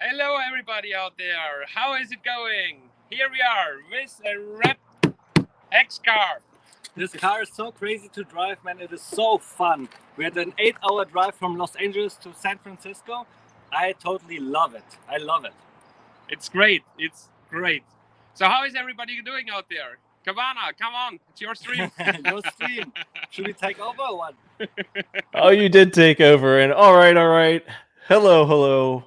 Hello, everybody out there. How is it going? Here we are with a red HEX car. This car is so crazy to drive, man. It is so fun. We had an 8-hour drive from Los Angeles to San Francisco. I totally love it. I love it. It's great. It's great. So how is everybody doing out there? Cabana, come on. It's your stream. Your stream. Should we take over or what? Oh, you did take over. And all right. Hello.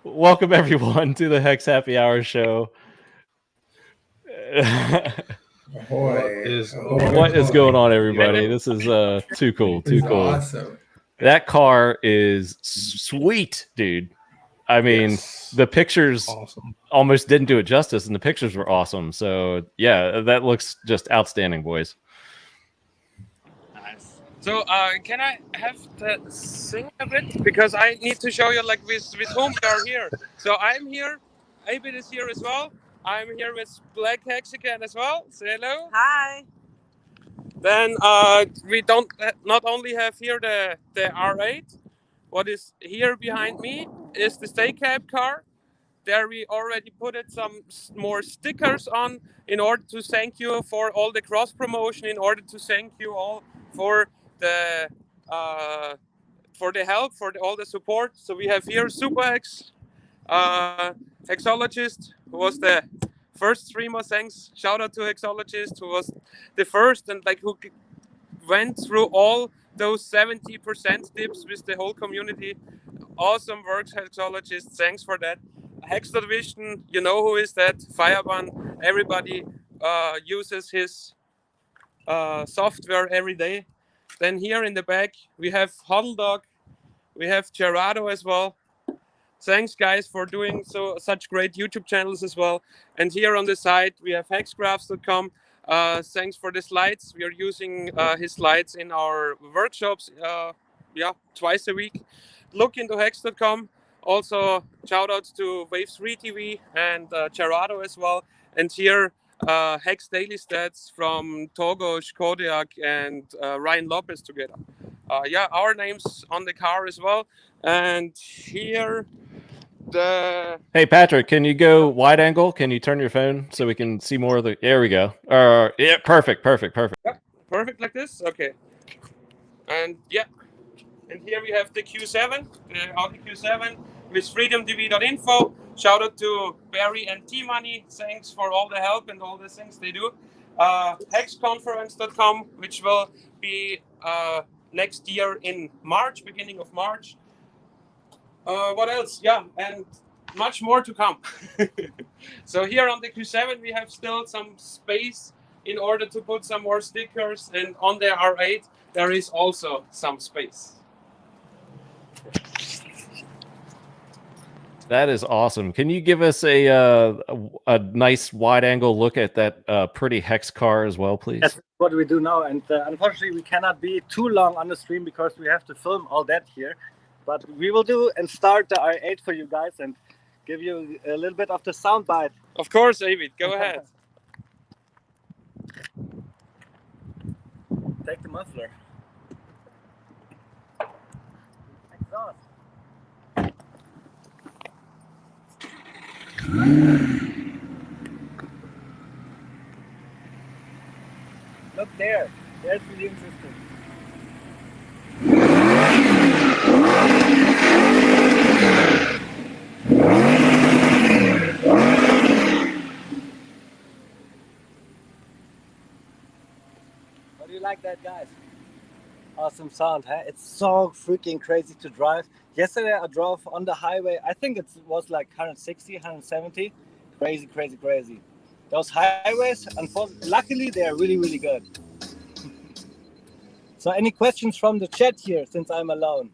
Welcome, everyone, to the HEX Happy Hour show. What is going on, everybody? This is too cool. Awesome. That car is sweet, dude. I mean, the pictures almost didn't do it justice, and the pictures were awesome. So, yeah, that looks just outstanding, boys. Nice. So, can I have to sing a bit? Because I need to show you, like, with whom we are here. So, I'm here. Abid is here as well. I'm here with Black Hexagon as well. Say hello. Hi. Then we not only have here the R8. What is here behind me is the stay cab car. There we already put some more stickers on in order to thank you for all the cross promotion, in order to thank you all for the help, for all the support. So we have here Super Hex, Hexologist, who was the first streamer. Thanks, shout out to Hexologist, who was the first and like who went through all those 70% tips with the whole community. Awesome work, Hexologist. Thanks for that. HEXO Vision, you know who is that? Fireban. Everybody uses his software every day. Then here in the back we have HODLDog, we have Gerardo as well. Thanks, guys, for doing such great YouTube channels as well. And here on the side we have hexgraphs.com. Thanks for the slides. We are using his slides in our workshops, twice a week. Look into hex.com. Also, shout out to Wave3 TV and Gerardo as well. And here, Hex Daily Stats from Togosh, Kodiak, and Ryan Lopez together. Our names on the car as well. And here, Hey, Patrick, can you go wide angle? Can you turn your phone so we can see more of the... There we go. Yeah, perfect. Yeah, perfect like this? Okay. And and here we have the Q7, the Audi Q7 with freedomdb.info. Shout out to Barry and T-Money. Thanks for all the help and all the things they do. Hexconference.com, which will be next year in March, beginning of March. What else? Yeah, and much more to come. So here on the Q7, we have still some space in order to put some more stickers. And on the R8, there is also some space. That is awesome. Can you give us a nice wide angle look at that pretty Hex car as well, please? That's what we do now. And unfortunately, we cannot be too long on the stream because we have to film all that here. But we will do and start the R8 for you guys and give you a little bit of the sound bite. Of course, David. Go ahead. Take the muffler. Exhaust. Look there. That's really interesting. How do you like that, guys? Awesome sound, huh? It's so freaking crazy to drive. Yesterday I drove on the highway. I think it was like 160, 170. Crazy. Those highways, luckily, they are really, really good. So any questions from the chat here, since I'm alone?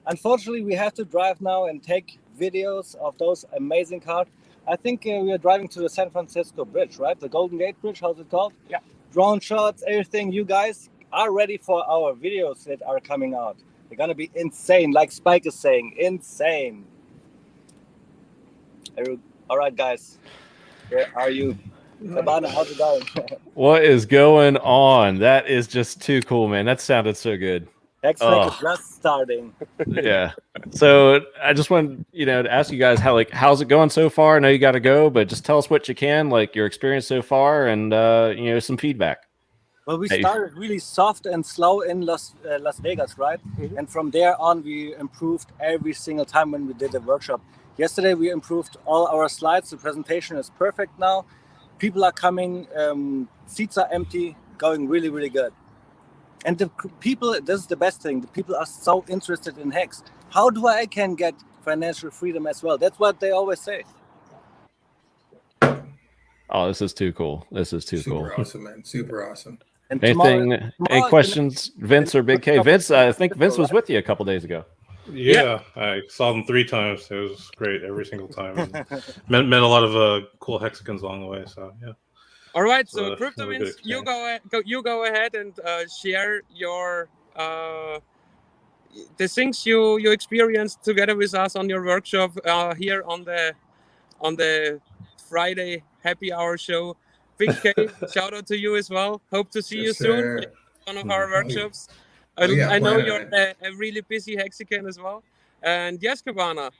Unfortunately, we have to drive now and take videos of those amazing cars. I think we are driving to the San Francisco Bridge, right? The Golden Gate Bridge, how's it called? Yeah. Drone shots, everything. You guys are ready for our videos that are coming out. They're going to be insane, like Spike is saying, insane. All right, guys, where are you? Cabana, how's it going? What is going on? That is just too cool, man. That sounded so good. HEX is just starting. Yeah. So I just wanted, to ask you guys how's it going so far? I know you got to go, but just tell us what you can, like your experience so far, and some feedback. Well, we started really soft and slow in Las Vegas, right? Mhm. And from there on, we improved every single time when we did a workshop. Yesterday, we improved all our slides. The presentation is perfect now. People are coming. Seats are empty. Going really, really good. And the people, this is the best thing. The people are so interested in HEX. How do I can get financial freedom as well? That's what they always say. Oh, this is too cool. This is too cool. Super awesome, man. Super awesome. And Any questions, Vince or Big K? Vince, I think Vince was with you a couple days ago. Yeah, I saw them 3 times. It was great every single time. Met a lot of cool hexagons along the way. So yeah. All right, So, so Crypto really good Vince, you go ahead and share your the things you experienced together with us on your workshop here on the Friday happy hour show. Big K, shout out to you as well. Hope to see you soon at one of our workshops. I know you're a really busy hexagon as well. And yes, Cabana,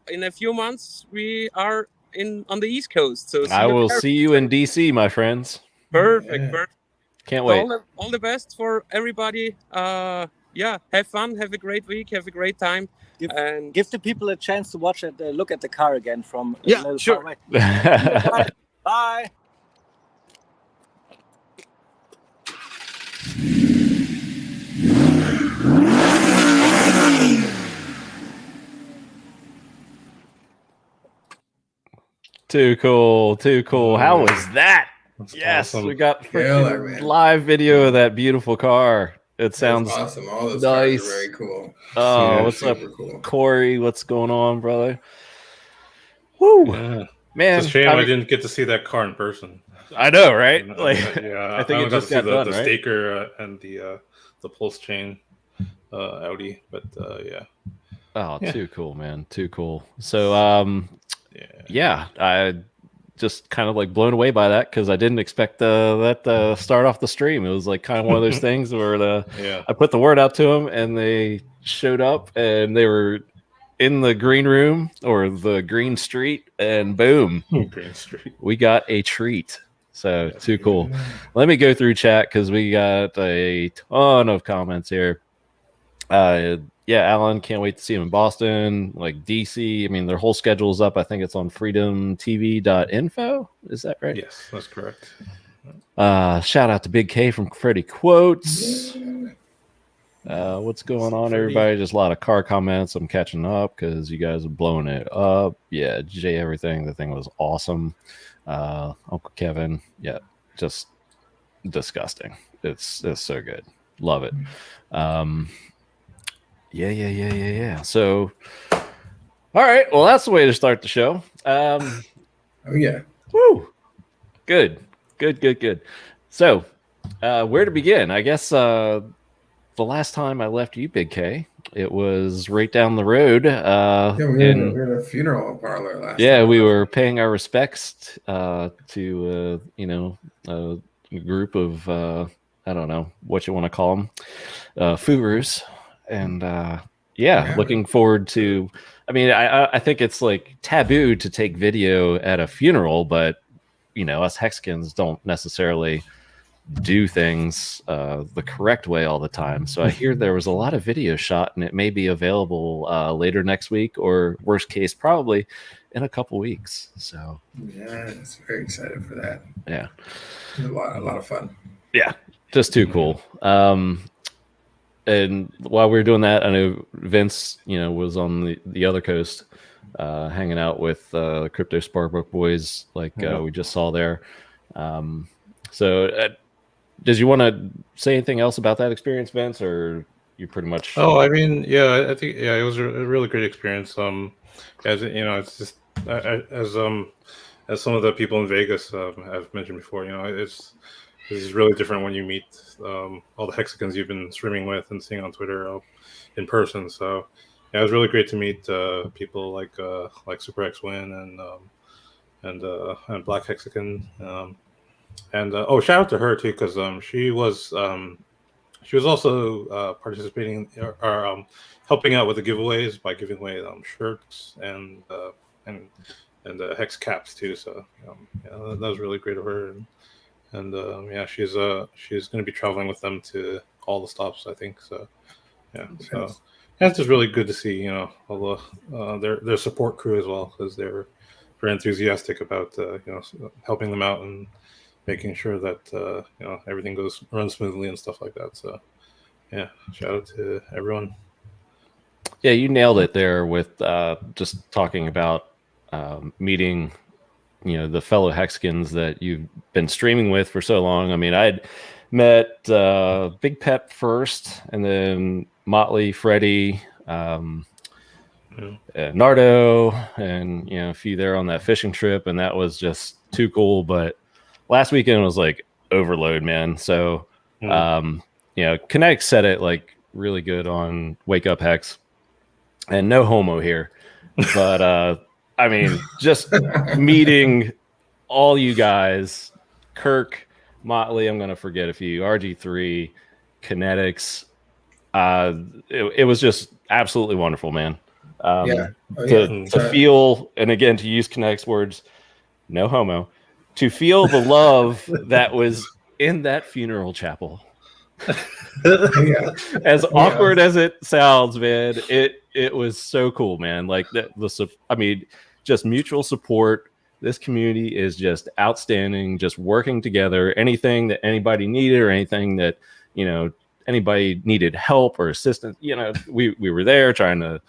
in a few months we are on the East Coast. So I will see you in DC, my friends. Perfect. Can't wait. All the best for everybody. Have fun, have a great week, have a great time. Give the people a chance to watch it, look at the car again from a little sure. far away. Bye. Too cool. How was that? That's yes, awesome. We got live video of that beautiful car. It sounds awesome. All those nice. cars are very cool. Oh, what's up, cool. Corey? What's going on, brother? Woo, man! It's a shame I didn't get to see that car in person. I know, right? I think it just got done, the right? Staker and the PulseChain Audi, but Oh, too cool, man! Too cool. So, I just kind of blown away by that because I didn't expect that to start off the stream. It was kind of one of those things where I put the word out to them and they showed up and they were in the green room or the green street and boom, Green Street. We got a treat. So too cool. Let me go through chat because we got a ton of comments here. Alan, can't wait to see him in Boston, DC. I mean, their whole schedule's up. I think it's on freedomtv.info. Is that right? Yes, that's correct. Shout out to Big K from Freddie Quotes. What's going on, everybody? Just a lot of car comments. I'm catching up because you guys are blowing it up. Yeah, Jay, everything. The thing was awesome. Uncle Kevin, just disgusting. It's so good. Love it. Yeah. So, all right. Well, that's the way to start the show. Woo. Good. So, where to begin? I guess the last time I left you, Big K, it was right down the road. We were at a funeral parlor last time. We were paying our respects to a group of I don't know what you want to call them, Furus. And looking forward to. I mean, I think it's taboo to take video at a funeral, but us Hexagons don't necessarily do things the correct way all the time. So I hear there was a lot of video shot, and it may be available later next week, or worst case, probably in a couple weeks. So it's very excited for that. Yeah, a lot of fun. Yeah, just too cool. And while we were doing that, I know Vince, was on the other coast, hanging out with Crypto Sparkbook boys, we just saw there. So, did you want to say anything else about that experience, Vince, or you pretty much? Oh, I mean, I think it was a really great experience. As it's just as some of the people in Vegas have mentioned before, this is really different when you meet all the hexagons you've been streaming with and seeing on Twitter in person. So it was really great to meet people like Super X Win and Black Hexagon. Shout out to her too, because she was she was also participating or helping out with the giveaways by giving away shirts and hex caps too. So that was really great of her. And yeah, she's going to be traveling with them to all the stops, I think. So yeah, so it's just really good to see all the their support crew as well, because they're very enthusiastic about helping them out and making sure that everything runs smoothly and stuff like that. So yeah, shout out to everyone. Yeah, you nailed it there with just talking about meeting the fellow Hexkins that you've been streaming with for so long. I mean, I'd met Big Pep first, and then Motley, Freddie, Nardo, and a few there on that fishing trip, and that was just too cool. But last weekend was like overload, man. So KNTX said it like really good on Wake Up Hex, and no homo here, but I mean, just meeting all you guys, Kirk, Motley, I'm going to forget a few, RG3, KNTX. It was just absolutely wonderful, man. To feel, and again, to use KNTX's words, no homo, to feel the love that was in that funeral chapel. As awkward as it sounds, man, it was so cool, man. Like I mean, just mutual support. This community is just outstanding, just working together. Anything that anybody needed or anything that anybody needed help or assistance, we were there trying to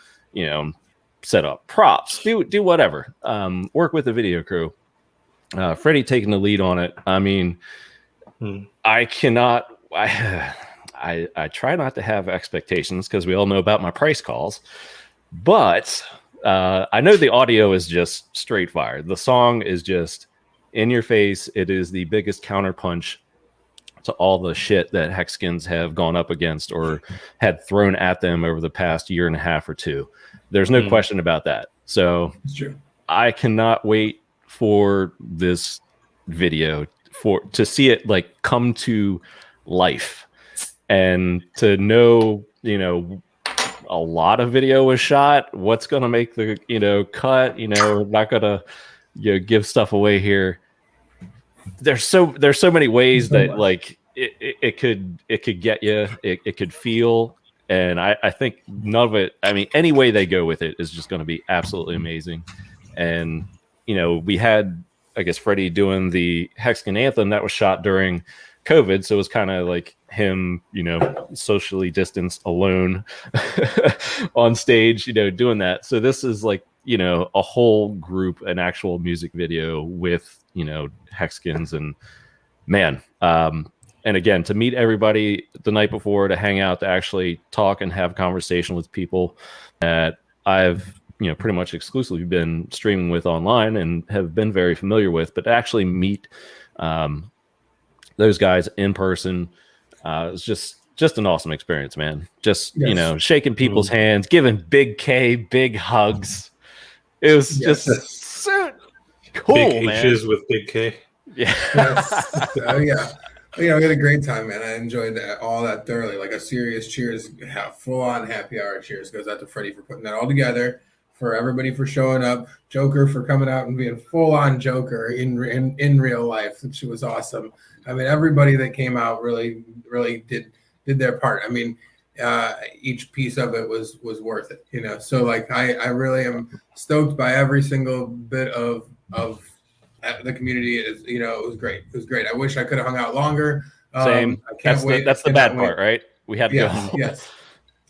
set up props, do whatever, work with the video crew. Freddie taking the lead on it. I mean, I try not to have expectations, because we all know about my price calls, but I know the audio is just straight fire. The song is just in your face. It is the biggest counterpunch to all the shit that Hexkins have gone up against or had thrown at them over the past year and a half or two. There's no question about that. So I cannot wait for this video to see it like come to life, and to know a lot of video was shot. What's gonna make the cut? We're not gonna give stuff away here. There's so many ways that like it could get you. It could feel, and I think none of it. I mean, any way they go with it is just going to be absolutely amazing. And we had, I guess, Freddie doing the Hexkin anthem that was shot during COVID, so it was kind of like him, socially distanced, alone on stage, doing that. So this is like, a whole group, an actual music video with, Hexkins, and man, and again, to meet everybody the night before, to hang out, to actually talk and have conversation with people that I've pretty much exclusively been streaming with online and have been very familiar with, but to actually meet those guys in person, it's just an awesome experience, man. Just shaking people's hands, giving Big K big hugs. It was just so cool, big man. H's with Big K. Yeah. We had a great time, man. I enjoyed all that thoroughly. Like a serious cheers, full on happy hour cheers goes out to Freddie for putting that all together, for everybody for showing up, Joker for coming out and being full on Joker in real life, which was awesome. I mean, everybody that came out really did their part. I mean, each piece of it was worth it, So like, I really am stoked by every single bit of the community. It was great. It was great. I wish I could have hung out longer. Same. I can't wait. That's the bad part, right? We had to go home. Yes.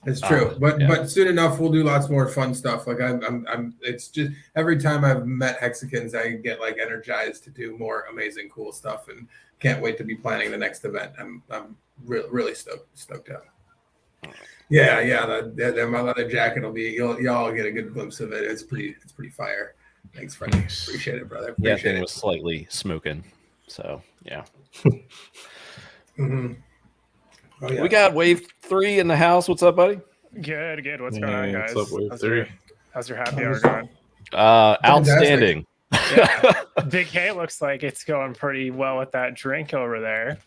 It's true, but soon enough we'll do lots more fun stuff. Like I'm. It's just every time I've met Hexikins, I get like energized to do more amazing, cool stuff, and can't wait to be planning the next event. I'm really stoked out. Yeah. My leather jacket will be. Y'all get a good glimpse of it. It's pretty fire. Thanks, Freddie. Appreciate it, brother. It was slightly smoking, so yeah. Mm-hmm. Oh, yeah. We got Wave 3 in the house. What's up, buddy? Good. What's going on, guys? What's up, Wave 3? How's your happy hour going? Outstanding. Yeah. Big K looks like it's going pretty well with that drink over there.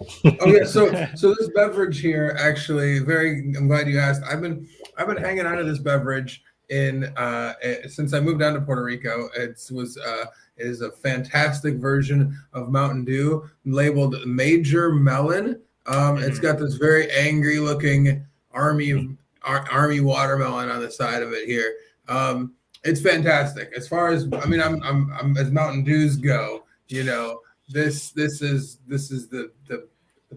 Oh yeah, so this beverage here actually I'm glad you asked. I've been hanging out of this beverage since I moved down to Puerto Rico. It is a fantastic version of Mountain Dew labeled Major Melon. It's got this very angry looking army watermelon on the side of it here. It's fantastic. As far as I'm as Mountain Dews go, this is the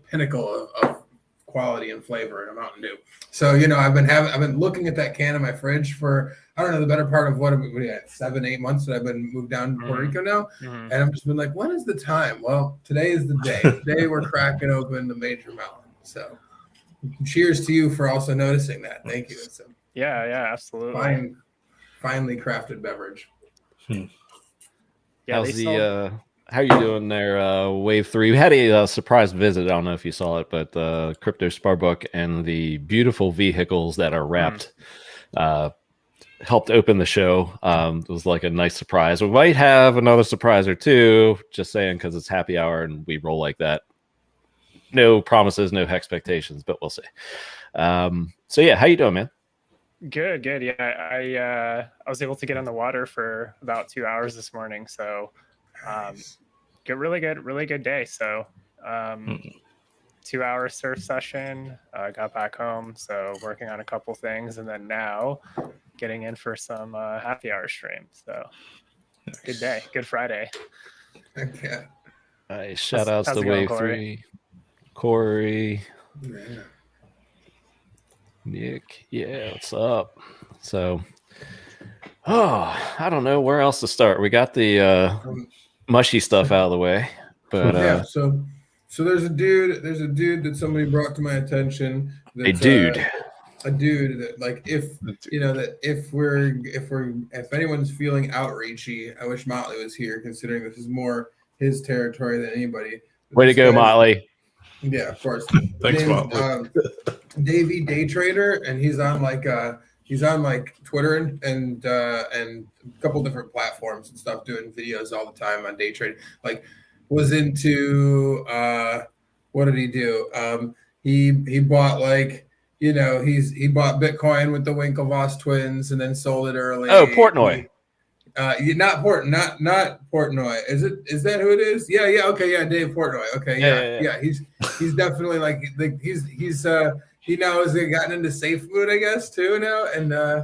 pinnacle of quality and flavor in a Mountain Dew. So I've been looking at that can in my fridge for I don't know the better part of 7-8 months that I've been moved down to Puerto Rico now, and I've just been like, when is the time? Well, today is the day. Today we're cracking open the Major Melon. So, cheers to you for also noticing that. Thank you. It's yeah, absolutely. Finely crafted beverage. Yeah, how's how you doing there, Wave 3? We had a surprise visit. I don't know if you saw it, but the Crypto Sparbook and the beautiful vehicles that are wrapped helped open the show. It was like a nice surprise. We might have another surprise or two, just saying, because it's happy hour and we roll like that. No promises, no expectations, but we'll see. So yeah, how you doing, man? Good. Yeah, I was able to get on the water for about 2 hours this morning. So, really good day. So, 2 hour surf session. Got back home, so working on a couple things, and then now getting in for some happy hour stream. So, good day, good Friday. Okay. Nice. Shout outs to Wave 3, Corey. Yeah. Nick, yeah, what's up? So, I don't know where else to start. We got the mushy stuff out of the way, but yeah. So there's a dude that somebody brought to my attention. A dude that like if anyone's feeling outreachy, I wish Motley was here, considering this is more his territory than anybody. Way to go, Motley. Yeah, of course. Thanks, Motley. Davey Day Trader, and he's on Twitter and a couple different platforms and stuff, doing videos all the time on day trading. Like, was into what did he do? He bought he bought Bitcoin with the Winklevoss twins and then sold it early. Oh, Portnoy. Not Portnoy. Is that who it is? Yeah. Okay. Yeah. Dave Portnoy. Okay. Yeah. He's definitely he now has gotten into safe mood, I guess, too now. And no.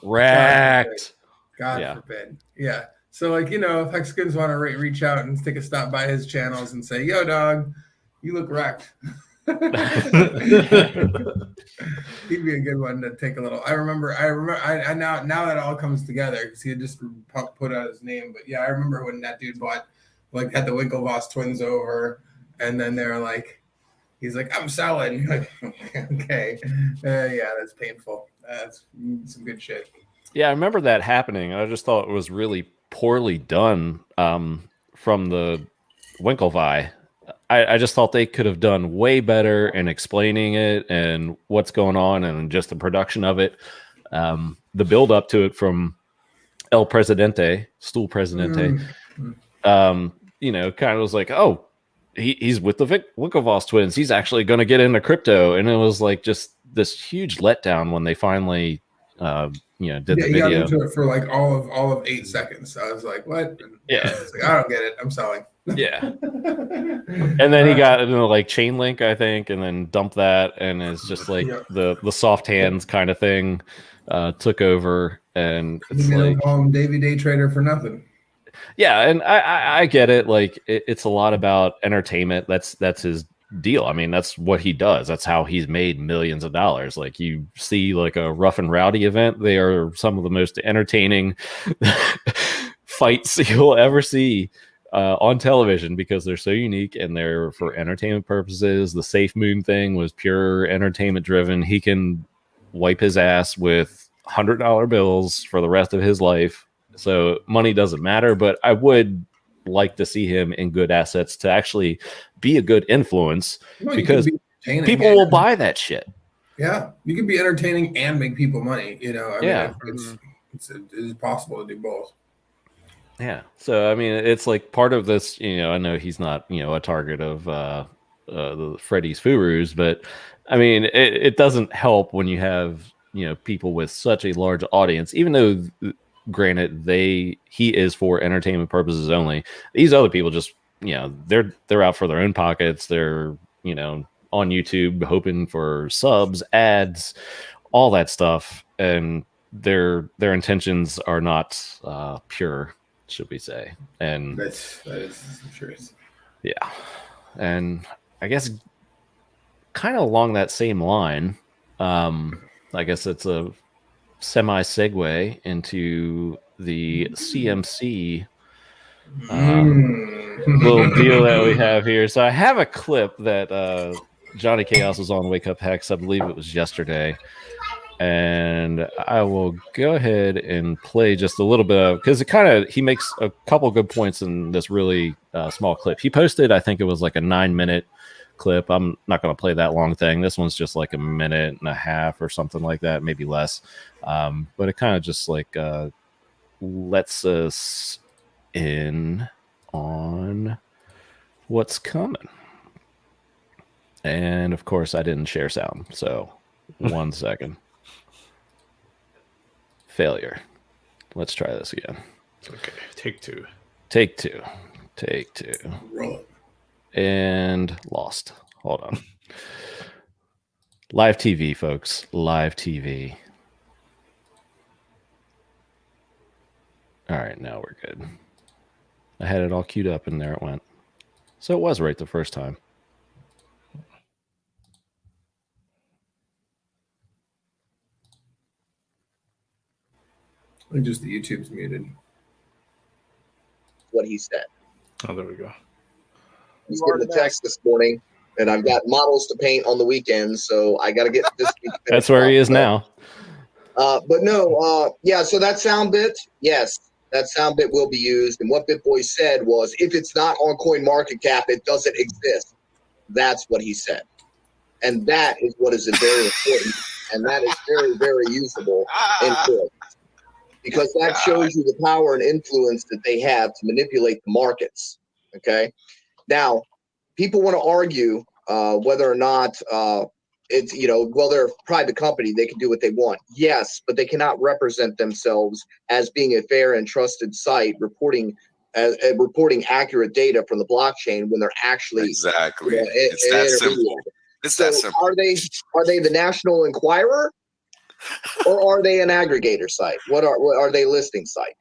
Wrecked. God forbid. Yeah. So if Hexicans want to reach out and take a stop by his channels and say, yo, dog, you look wrecked. He'd be a good one to take a little. I remember now that all comes together because he had just put out his name. But yeah, I remember when that dude had the Winklevoss twins over, and then they're like, he's like, I'm selling. Like, okay. Yeah, that's painful. That's some good shit. Yeah, I remember that happening. I just thought it was really poorly done from the Winklevi. I just thought they could have done way better in explaining it and what's going on and just the production of it. The build up to it from El Presidente, Stool Presidente, kind of was like, oh, he's with the Winklevoss twins. He's actually going to get into crypto. And it was like just this huge letdown when they finally, did the video. He got into it for all of 8 seconds. I was like, what? And yeah. It's like, I don't get it. I'm selling. Yeah. And then he got into chain link, I think, and then dumped that. And it's just the soft hands kind of thing took over. And it's like, call him Davey Day Trader for nothing. Yeah, and I get it. It's a lot about entertainment. That's his deal. I mean, that's what he does. That's how he's made millions of dollars. Like, you see a Rough and Rowdy event, they are some of the most entertaining fights you'll ever see on television because they're so unique and they're for entertainment purposes. The Safe Moon thing was pure entertainment driven. He can wipe his ass with $100 bills for the rest of his life. So money doesn't matter, but I would like to see him in good assets to actually be a good influence because people will buy that shit. Yeah, you can be entertaining and make people money. It's possible to do both. Yeah. So I mean, it's like part of this. I know he's not a target of the Freddy's Furus, but I mean, it doesn't help when you have people with such a large audience. Even though, granted, he is for entertainment purposes only. These other people just they're out for their own pockets. They're on YouTube hoping for subs, ads, all that stuff, and their intentions are not pure, should we say. And that is the truth. Yeah. And I guess kind of along that same line, I guess it's a semi segue into the CMC little deal that we have here. So I have a clip that Johnny Chaos was on Wake Up Hex. I believe it was yesterday. And I will go ahead and play just a little bit of, because he makes a couple good points in this really small clip. He posted, I think it was like a 9-minute clip. I'm not going to play that long thing. This one's just like a minute and a half or something like that, maybe less. But it kind of just like lets us in on what's coming. And of course, I didn't share sound. So 1 second. Failure. Let's try this again. Okay. Take two. Roll it. And lost. Hold on. Live TV, folks. Live TV. All right, now we're good. I had it all queued up and there it went. So it was right the first time. I think just the YouTube's muted. What he said. Oh, there we go. He's getting the text this morning, and I've got models to paint on the weekend, so I got to get this. That's where he is now. But no, yeah. So that sound bit, yes, that sound bit will be used. And what BitBoy said was, if it's not on CoinMarketCap, it doesn't exist. That's what he said, and that is what is very important, and that is very, very usable in court. Because that shows you the power and influence that they have to manipulate the markets. Okay. Now, people want to argue whether or not it's, well, they're a private company. They can do what they want. Yes, but they cannot represent themselves as being a fair and trusted site reporting accurate data from the blockchain when they're actually exactly. It's that simple. It's that simple. Are they the National Enquirer? Or are they an aggregator site? What are they listing site?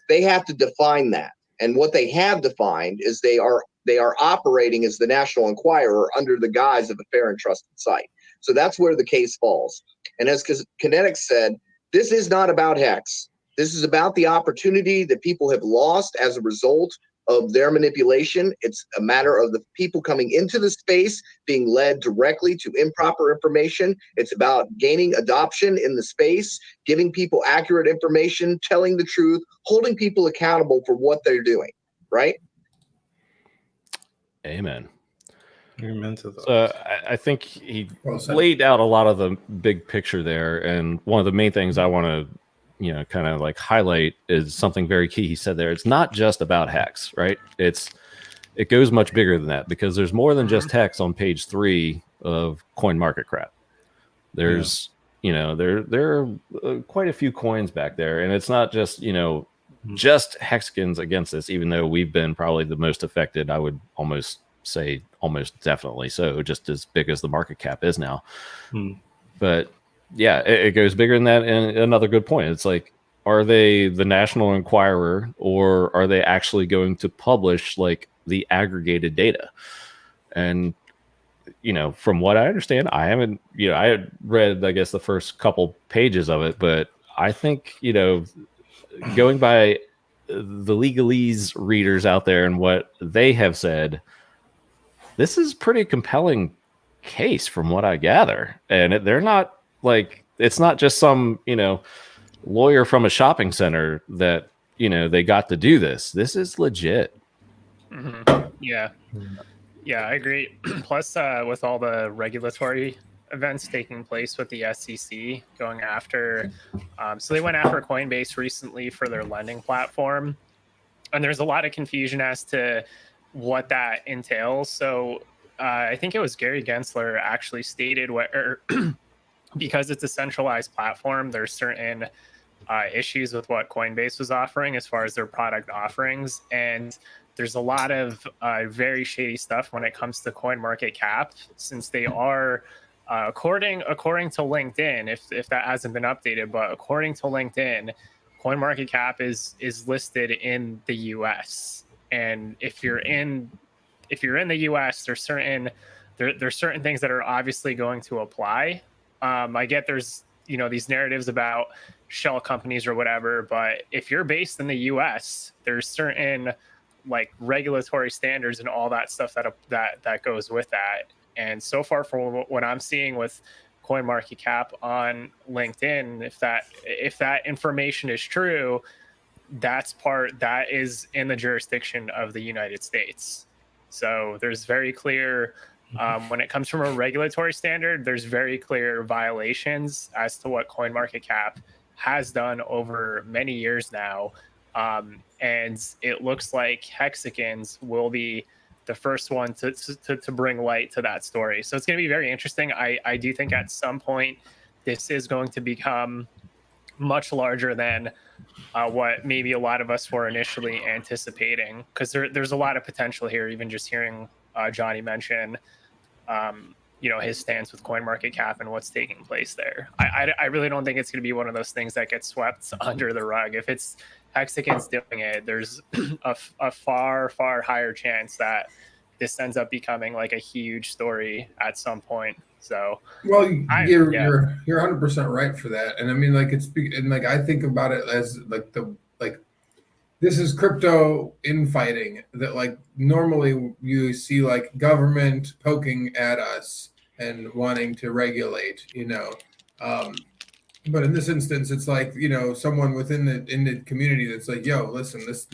They have to define that. And what they have defined is they are operating as the National Enquirer under the guise of a fair and trusted site. So that's where the case falls. And as KNTX said, this is not about HEX. This is about the opportunity that people have lost as a result of their manipulation. It's a matter of the people coming into the space being led directly to improper information. It's about gaining adoption in the space, giving people accurate information, telling the truth, holding people accountable for what they're doing, right? Amen. Amen to that. So I think he laid out a lot of the big picture there. And one of the main things I want to kind of like highlight is something very key. He said there, it's not just about HEX, right? It goes much bigger than that, because there's more than just HEX on page 3 of CoinMarketCap. There's, there are quite a few coins back there, and it's not just, just Hexicans against this, even though we've been probably the most affected. I would almost say almost definitely so, just as big as the market cap is now. But yeah, it goes bigger than that. And another good point, it's like, are they the National Enquirer, or are they actually going to publish like the aggregated data? And from what I understand, I haven't, I had read, I guess, the first couple pages of it, but I think, going by the legalese readers out there and what they have said, this is pretty compelling case from what I gather. And they're not like, it's not just some, lawyer from a shopping center that, they got to do this. This is legit. Mm-hmm. Yeah. Yeah, I agree. Plus, with all the regulatory events taking place with the SEC going after, so they went after Coinbase recently for their lending platform. there's a lot of confusion as to what that entails. So I think it was Gary Gensler actually stated because it's a centralized platform, there's certain issues with what Coinbase was offering as far as their product offerings. And there's a lot of very shady stuff when it comes to CoinMarketCap, since they are, according to LinkedIn, if that hasn't been updated, but according to LinkedIn, CoinMarketCap is listed in the US. And if you're in the US, there's certain things that are obviously going to apply. I get there's these narratives about shell companies or whatever, but if you're based in the US, there's certain like regulatory standards and all that stuff that goes with that. And so far, from what I'm seeing with CoinMarketCap on LinkedIn, if that information is true, that is in the jurisdiction of the United States. So there's very clear, when it comes from a regulatory standard, there's very clear violations as to what CoinMarketCap has done over many years now. And it looks like Hexicans will be the first one to bring light to that story. So it's going to be very interesting. I do think at some point this is going to become much larger than what maybe a lot of us were initially anticipating, because there's a lot of potential here. Even just hearing Johnny mention his stance with CoinMarketCap and what's taking place there. I really don't think it's going to be one of those things that gets swept under the rug. If it's Hexicans doing it, there's a far higher chance that this ends up becoming like a huge story at some point. So, well, you're 100% right for that. And I mean, like I think about it as this is crypto infighting, that like normally you see like government poking at us and wanting to regulate, but in this instance, it's like, someone within the community that's like, yo, listen, this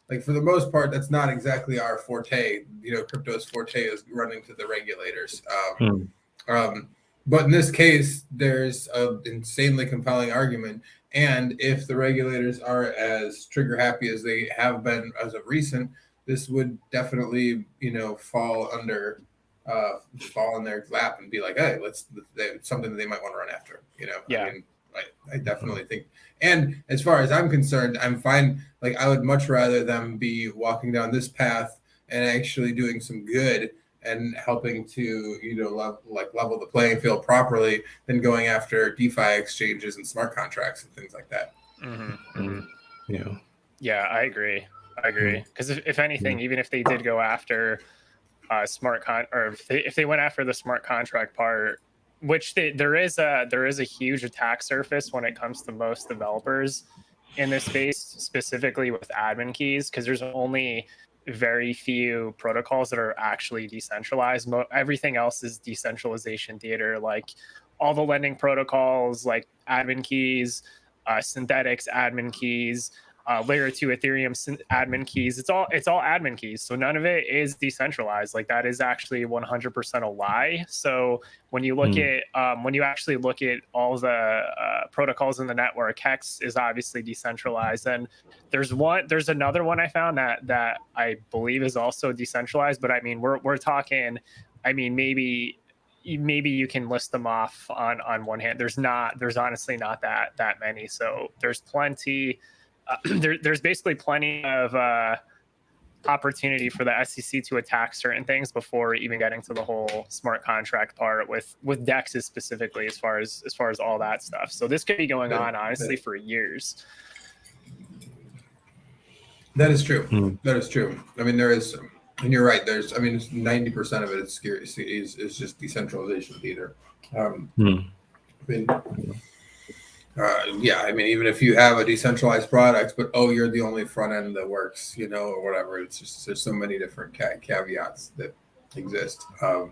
like for the most part, that's not exactly our forte. Crypto's forte is running to the regulators. But in this case, there's an insanely compelling argument. And if the regulators are as trigger happy as they have been as of recent, this would definitely, fall in their lap and be like, hey, something that they might want to run after. Yeah. I mean, I definitely think. And as far as I'm concerned, I'm fine. Like, I would much rather them be walking down this path and actually doing some good and helping to, level the playing field properly than going after DeFi exchanges and smart contracts and things like that. Mm-hmm. Mm-hmm. Yeah, I agree. Because if anything, even if they did go after if they went after the smart contract part, which there is a huge attack surface when it comes to most developers in this space, specifically with admin keys, because there's only very few protocols that are actually decentralized. Everything else is decentralization theater, like all the lending protocols, like admin keys, synthetics admin keys, layer 2 Ethereum admin keys. It's all admin keys. So none of it is decentralized. Like, that is actually 100% a lie. So when you look at when you actually look at all the protocols in the network, Hex is obviously decentralized. And there's another one I found that I believe is also decentralized. But I mean, we're talking, I mean, maybe you can list them off on one hand. There's honestly not that many. So there's plenty. There's basically plenty of opportunity for the SEC to attack certain things before even getting to the whole smart contract part with DEXs specifically, as far as all that stuff. So this could be going on honestly for years. That is true. That is true. I mean, there is, and you're right. 90% of it is just decentralization theater. I mean, even if you have a decentralized product, but you're the only front end that works, or whatever. It's just, there's so many different caveats that exist. So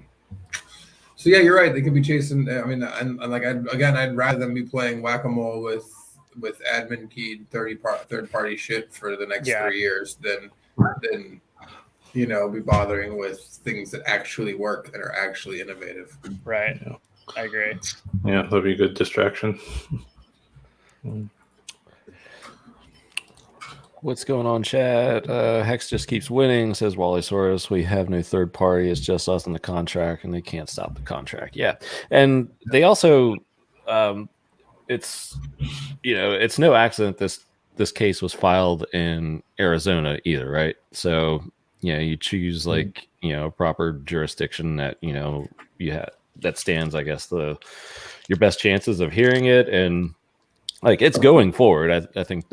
yeah, you're right. They could be chasing. I mean, I'd rather them be playing whack-a-mole with admin keyed third party shit for the next 3 years than be bothering with things that actually work and are actually innovative. Right. Yeah. I agree. Yeah, that'd be a good distraction. What's going on, chat? Hex just keeps winning, says Wally Soros. We have no third party. It's just us in the contract, and they can't stop the contract. Yeah. And they also, it's, it's no accident this case was filed in Arizona either, right? So, you choose like, proper jurisdiction that, you have that stands, I guess, your best chances of hearing it. And like, it's going forward. I think,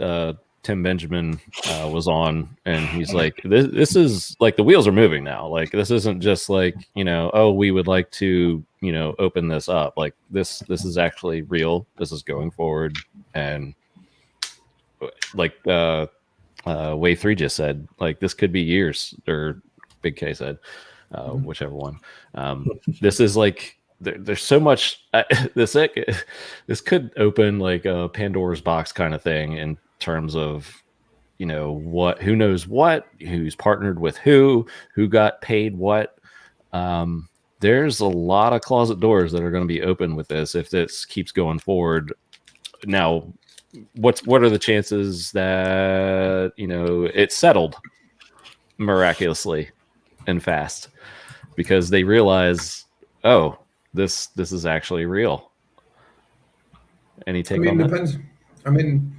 Tim Benjamin was on, and he's like, this is like the wheels are moving now. Like, this isn't just like, oh, we would like to, open this up. Like this is actually real. This is going forward. And like Wave 3 just said, like, this could be years, or Big K said, whichever one. This is like, there's so much, this could open like a Pandora's box kind of thing in terms of, who knows what, who's partnered with who got paid what. There's a lot of closet doors that are going to be open with this if this keeps going forward. Now, what are the chances that it's settled miraculously and fast because they realize, oh, this is actually real? Any take on that? Depends. I mean,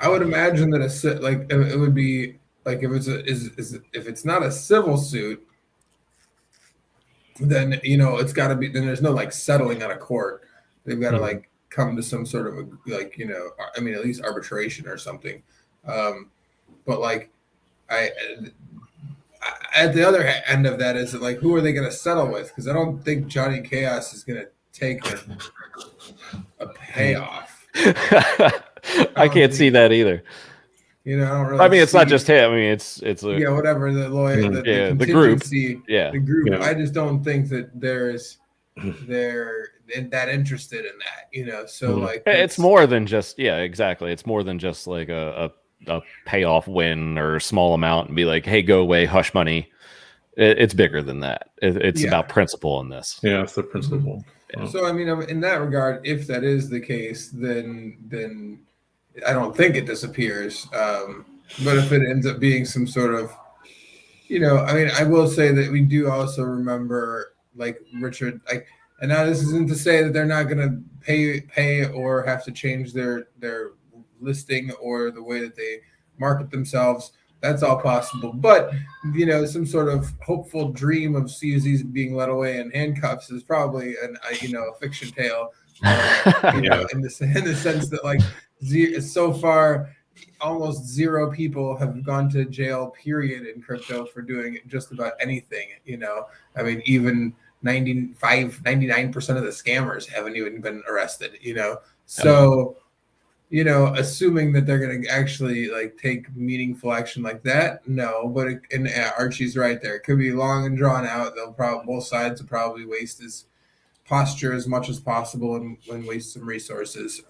I would imagine that it would be like if it's not a civil suit, then it's got to be. Then there's no like settling out of court. They've got to like come to some sort of at least arbitration or something. But like at the other end of that is like, who are they going to settle with? Because I don't think Johnny Chaos is going to take a payoff. I can't see that either. I don't really. I mean, it's not just him. I mean, it's whatever the lawyer, the group. The group. I just don't think that they're that interested in that. So like, it's more than just exactly. It's more than just like a payoff win or a small amount and be like, hey, go away, hush money. It's bigger than that. It's about principle in this. Yeah, it's the principle. Yeah. So I mean, in that regard, if that is the case, then I don't think it disappears. But if it ends up being some sort of, I will say that we do also remember like Richard, like, and now this isn't to say that they're not going to pay or have to change their listing or the way that they market themselves. That's all possible. But, some sort of hopeful dream of CZs being led away in handcuffs is probably a fiction tale, in the sense that like so far, almost zero people have gone to jail, period, in crypto for doing just about anything. I mean, even 99% of the scammers haven't even been arrested, So, assuming that they're going to actually like take meaningful action like that, no. But Archie's right there. It could be long and drawn out. Both sides will probably waste his posture as much as possible and waste some resources.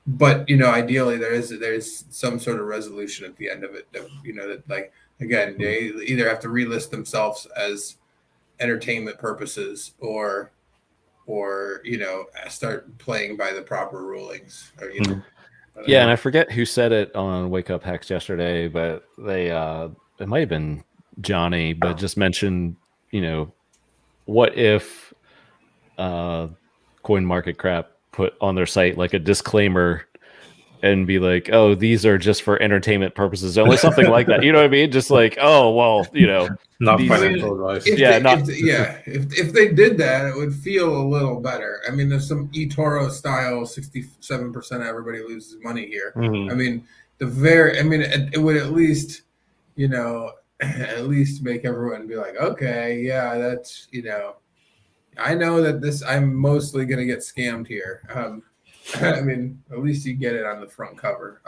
But ideally there's some sort of resolution at the end of it. That like, again, they either have to relist themselves as entertainment purposes or start playing by the proper rulings. Or, and I forget who said it on Wake Up Hex yesterday, but they it might have been Johnny, but just mentioned, what if CoinMarketCap put on their site like a disclaimer and be like, oh, these are just for entertainment purposes only, something like that. You know what I mean? Just like, oh, well, not financial advice. If they did that, it would feel a little better. I mean, there's some eToro style 67% of everybody loses money here. I mean, it would at least, at least make everyone be like, okay, yeah, that's, I know that I'm mostly going to get scammed here. I mean, at least you get it on the front cover.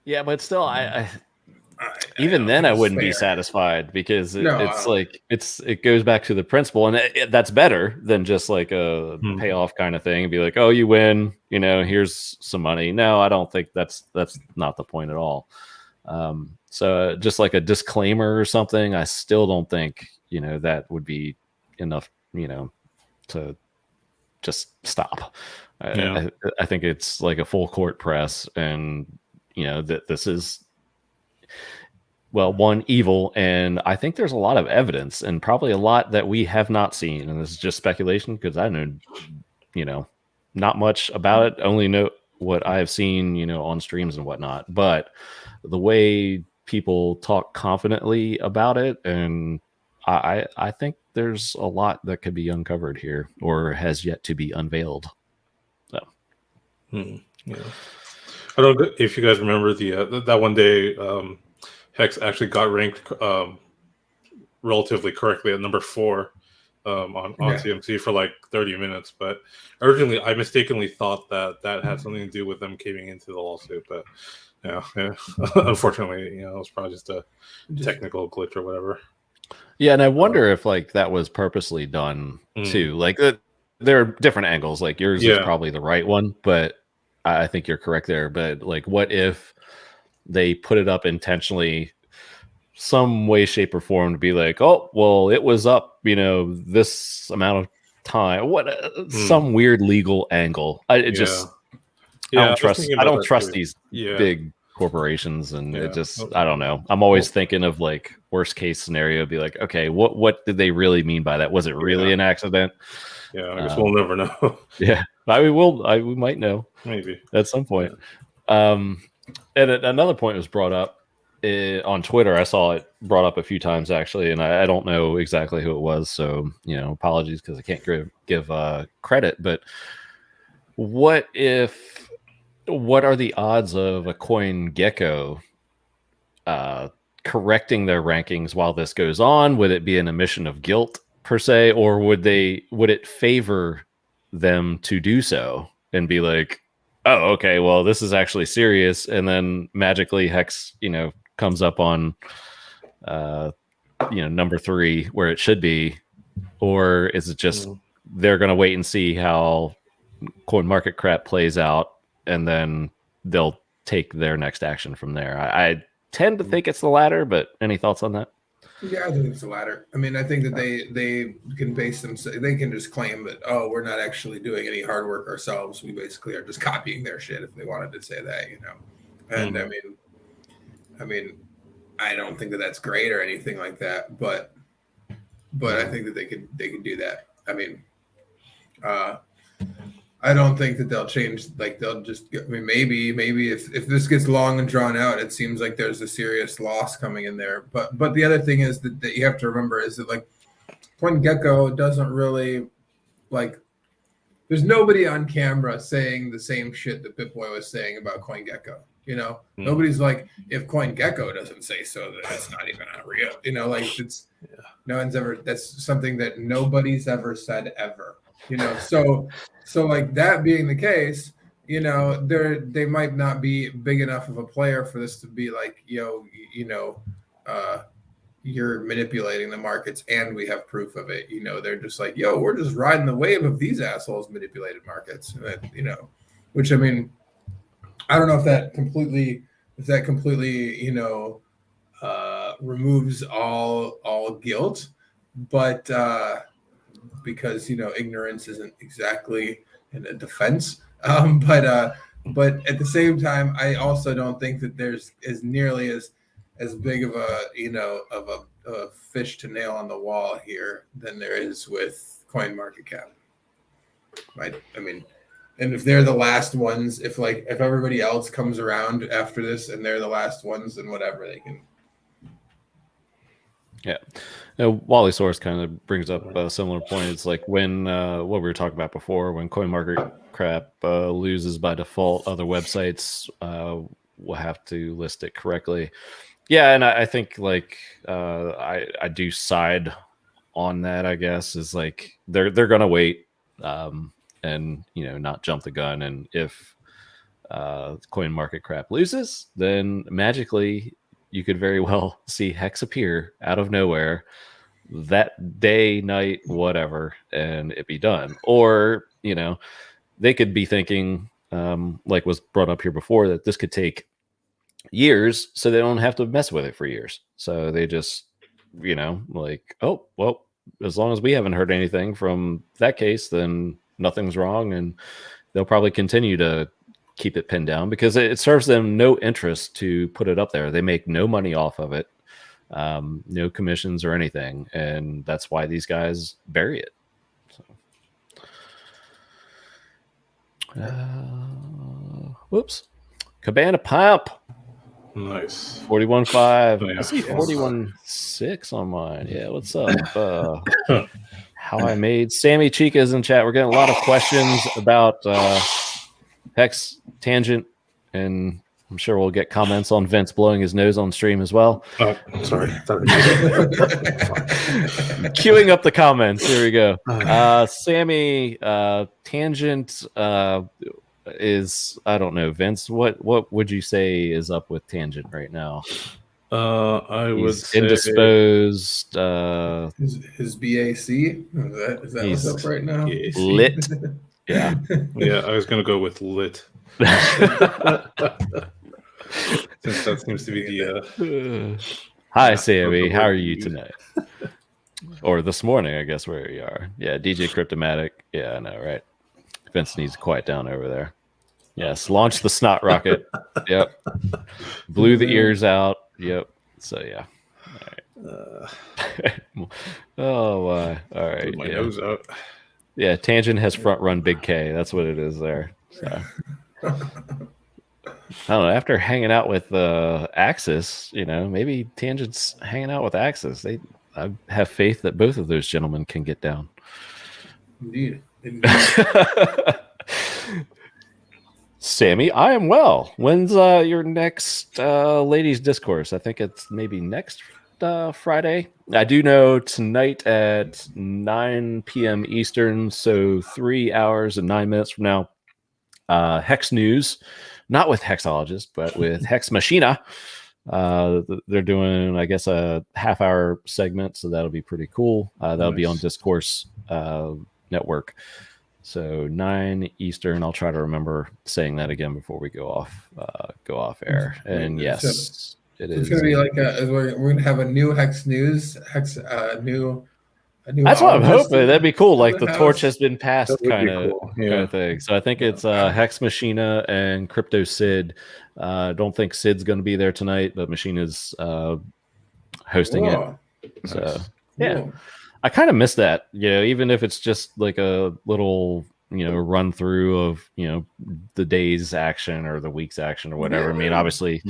Yeah, but still, I even then I wouldn't be satisfied because it goes back to the principle, and that's better than just like a payoff kind of thing and be like, oh, you win, here's some money. No, I don't think that's not the point at all. So just like a disclaimer or something, I still don't think that would be enough, to just stop. I think it's like a full court press, and that this is, well, one, evil, and I think there's a lot of evidence, and probably a lot that we have not seen, and this is just speculation because I know not much about it, only know what I have seen on streams and whatnot, but the way people talk confidently about it, and I think there's a lot that could be uncovered here or has yet to be unveiled. So yeah. I don't know if you guys remember that one day Hex actually got ranked relatively correctly at number 4 on CMC for like 30 minutes. But originally, I mistakenly thought that had something to do with them caving into the lawsuit. But yeah. Unfortunately, it was probably just a technical glitch or whatever. Yeah, and I wonder if like that was purposely done too. Like there are different angles. Like yours is probably the right one, but I think you're correct there. But like, what if they put it up intentionally, some way, shape, or form, to be like, oh, well, it was up, this amount of time. Some weird legal angle. I don't trust these big corporations, and it just, I don't know. I'm always thinking of like worst case scenario, be like, okay, what did they really mean by that? Was it really an accident? Yeah, I guess we'll never know. Yeah, we might know maybe at some point. And another point was brought up on Twitter. I saw it brought up a few times actually, and I don't know exactly who it was, so apologies because I can't give credit. But what are the odds of a CoinGecko correcting their rankings while this goes on? Would it be an admission of guilt per se, or would it favor them to do so and be like, oh, okay, well, this is actually serious, and then magically Hex comes up on number 3 where it should be? Or is it just they're going to wait and see how CoinMarketCap plays out, and then they'll take their next action from there? I tend to think it's the latter, but any thoughts on that? Yeah, I think it's the latter. I mean, I think that they can base them. They can just claim that, oh, we're not actually doing any hard work ourselves. We basically are just copying their shit, if they wanted to say that, And I mean, I don't think that that's great or anything like that, but I think that they could do that. I mean, I don't think that they'll change. Like they'll just. I mean, maybe if this gets long and drawn out, it seems like there's a serious loss coming in there. But the other thing is that you have to remember is that like CoinGecko doesn't really like. There's nobody on camera saying the same shit that BitBoy was saying about CoinGecko. Nobody's like, if CoinGecko doesn't say so, then it's not even real. Like it's no one's ever. That's something that nobody's ever said ever. So like that being the case, they might not be big enough of a player for this to be like, you're manipulating the markets and we have proof of it. They're just like, we're just riding the wave of these assholes manipulated markets. Which I mean, I don't know if that completely, removes all guilt, but because ignorance isn't exactly in a defense, but at the same time, I also don't think that there's as nearly as big of a fish to nail on the wall here than there is with CoinMarketCap. Right? I mean, and if they're the last ones, if everybody else comes around after this and they're the last ones, then whatever, they can. Yeah. Wally Source kind of brings up a similar point. It's like when what we were talking about before, when CoinMarketCap loses by default, other websites will have to list it correctly. Yeah, and I think like I do side on that. I guess is like they're gonna wait and not jump the gun. And if CoinMarketCap loses, then magically you could very well see Hex appear out of nowhere that day, night, whatever, and it be done. Or, they could be thinking, like was brought up here before, that this could take years, so they don't have to mess with it for years. So they just, like, oh, well, as long as we haven't heard anything from that case, then nothing's wrong. And they'll probably continue to keep it pinned down because it serves them no interest to put it up there. They make no money off of it, no commissions or anything, and that's why these guys bury it. So. Whoops. Cabana Pump. Nice. 41.5. I see 41.6 on mine. Yeah, what's up? How I made Sammy Chica's in chat. We're getting a lot of questions about Hex Tangent, and I'm sure we'll get comments on Vince blowing his nose on stream as well. Oh, sorry. Queuing up the comments. Here we go. Sammy, Tangent is, I don't know, Vince, what would you say is up with Tangent right now? I would say indisposed. His BAC, is that what's up right now? Lit. Yeah. Yeah, I was gonna go with lit. Since that seems to be the Hi Sammy, how are you tonight? Or this morning, I guess, where you are. Yeah, DJ Cryptomatic. Yeah, I know, right? Vince needs to quiet down over there. Yes, launch the snot rocket. Yep. Blew the ears out. Yep. So yeah. All right. Oh my. All right. My nose out. Yeah, Tangent has front run Big K. That's what it is there. So I don't know. After hanging out with Axis, maybe Tangent's hanging out with Axis. I have faith that both of those gentlemen can get down. Indeed. Sammy, I am well. When's your next ladies discourse? I think it's maybe next Friday. I do know tonight at 9 p.m. Eastern, so 3 hours and 9 minutes from now, Hex News, not with Hexologists, but with Hex Machina. They're doing, I guess, a half-hour segment, so that'll be pretty cool. That'll be on Discourse Network. So 9 Eastern. I'll try to remember saying that again before we go off air. And yes, it is. It's going to be like we're going to have a new Hex News, a new. That's what I'm hoping. That'd be cool. Like the torch has been passed, kind of cool. thing. So I think it's Hex Machina and Crypto Sid. I don't think Sid's going to be there tonight, but Machina's hosting it. So yeah. I kind of miss that, even if it's just like a little, run through of, the day's action or the week's action or whatever. I mean, obviously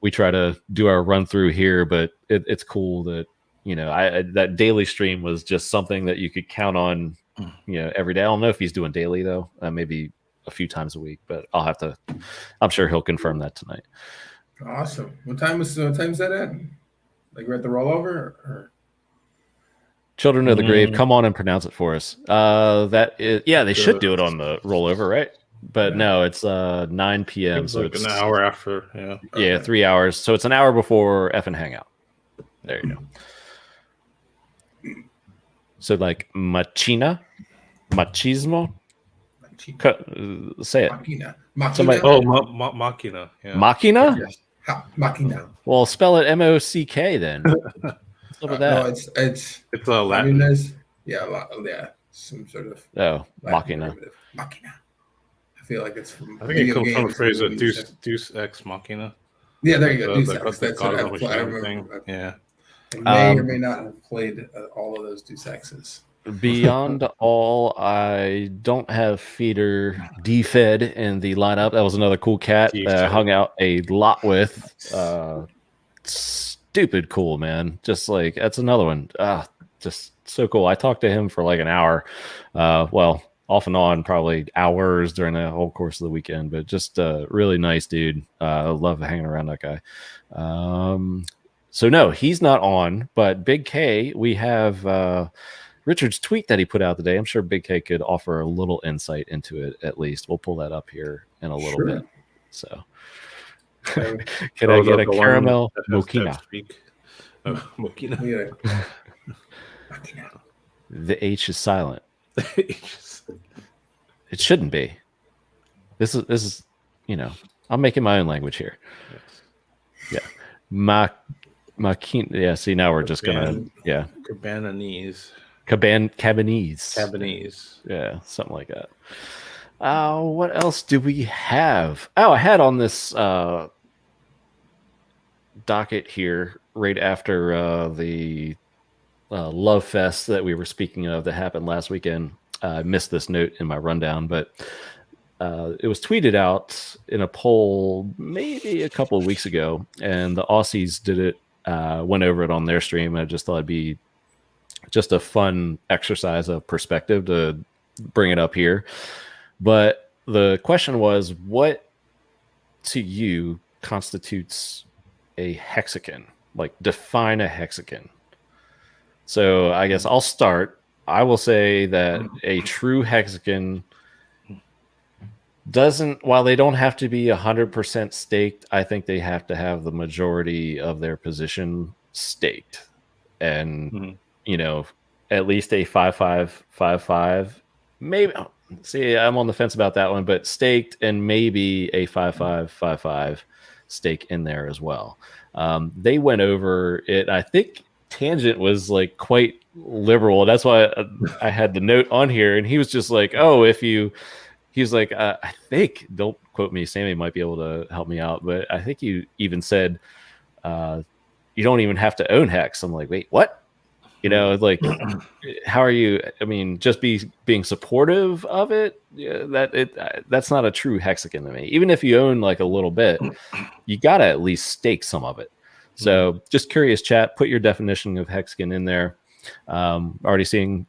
we try to do our run through here, but it's cool that, that daily stream was just something that you could count on, every day. I don't know if he's doing daily though, maybe a few times a week, but I'm sure he'll confirm that tonight. Awesome. What time's that at? Like we're at the rollover or? Children of the Grave, come on and pronounce it for us. They should do it on the rollover, right? But no, it's 9 p.m. So it's an hour after. Yeah. Yeah, 3 hours. So it's an hour before effing Hangout. There you go. So like machismo. Say it. Machina. Somebody, Machina. Yeah. Machina? Yes. Machina. Well, spell it M-O-C-K then. What's up with that? No, it's Latin. Yeah, some sort of Machina. Machina. I feel like it's from. I think it comes from the phrase Deus Ex Machina. Yeah, there you go. Deus Ex. That's what I remember. Yeah. I may or may not have played all of those Deus Exes. Beyond all, I don't have Feeder D-Fed in the lineup. That was another cool cat that I hung out a lot with. Stupid cool, man. Just like, that's another one. Just so cool. I talked to him for like an hour. Off and on, probably hours during the whole course of the weekend, but just really nice dude. I love hanging around that guy. So no, he's not on, but Big K, we have Richard's tweet that he put out today. I'm sure Big K could offer a little insight into it at least. We'll pull that up here in a little bit. So can I get a caramel mochina? Mochina. The H is silent. It shouldn't be. This is I'm making my own language here. Yeah. Machina. Yeah, see, now we're just gonna Cabanese. Cabanese. Cabanese. Yeah, something like that. What else do we have? Oh, I had on this docket here right after the Love Fest that we were speaking of that happened last weekend. I missed this note in my rundown, but it was tweeted out in a poll maybe a couple of weeks ago, and the Aussies did it, went over it on their stream. I just thought it'd be just a fun exercise of perspective to bring it up here. But the question was, what to you constitutes a hexagon? Like, define a hexagon. So I guess I'll start. I will say that a true hexagon doesn't, while they don't have to be 100% staked, I think they have to have the majority of their position staked. And, you know, at least a 5-5-5-5, maybe. See, I'm on the fence about that one, but staked and maybe a 5-5-5-5 stake in there as well. They went over it. I think Tangent was like quite liberal. That's why I had the note on here, and he was just like, "Oh, if you," he's like, "I think." Don't quote me. Sammy might be able to help me out, but I think you even said you don't even have to own Hex. I'm like, wait, what? You know, like, how are you? I mean, just being supportive of it. Yeah, that's not a true hexagon to me. Even if you own like a little bit, you gotta at least stake some of it. So, just curious, chat. Put your definition of hexagon in there. Already seeing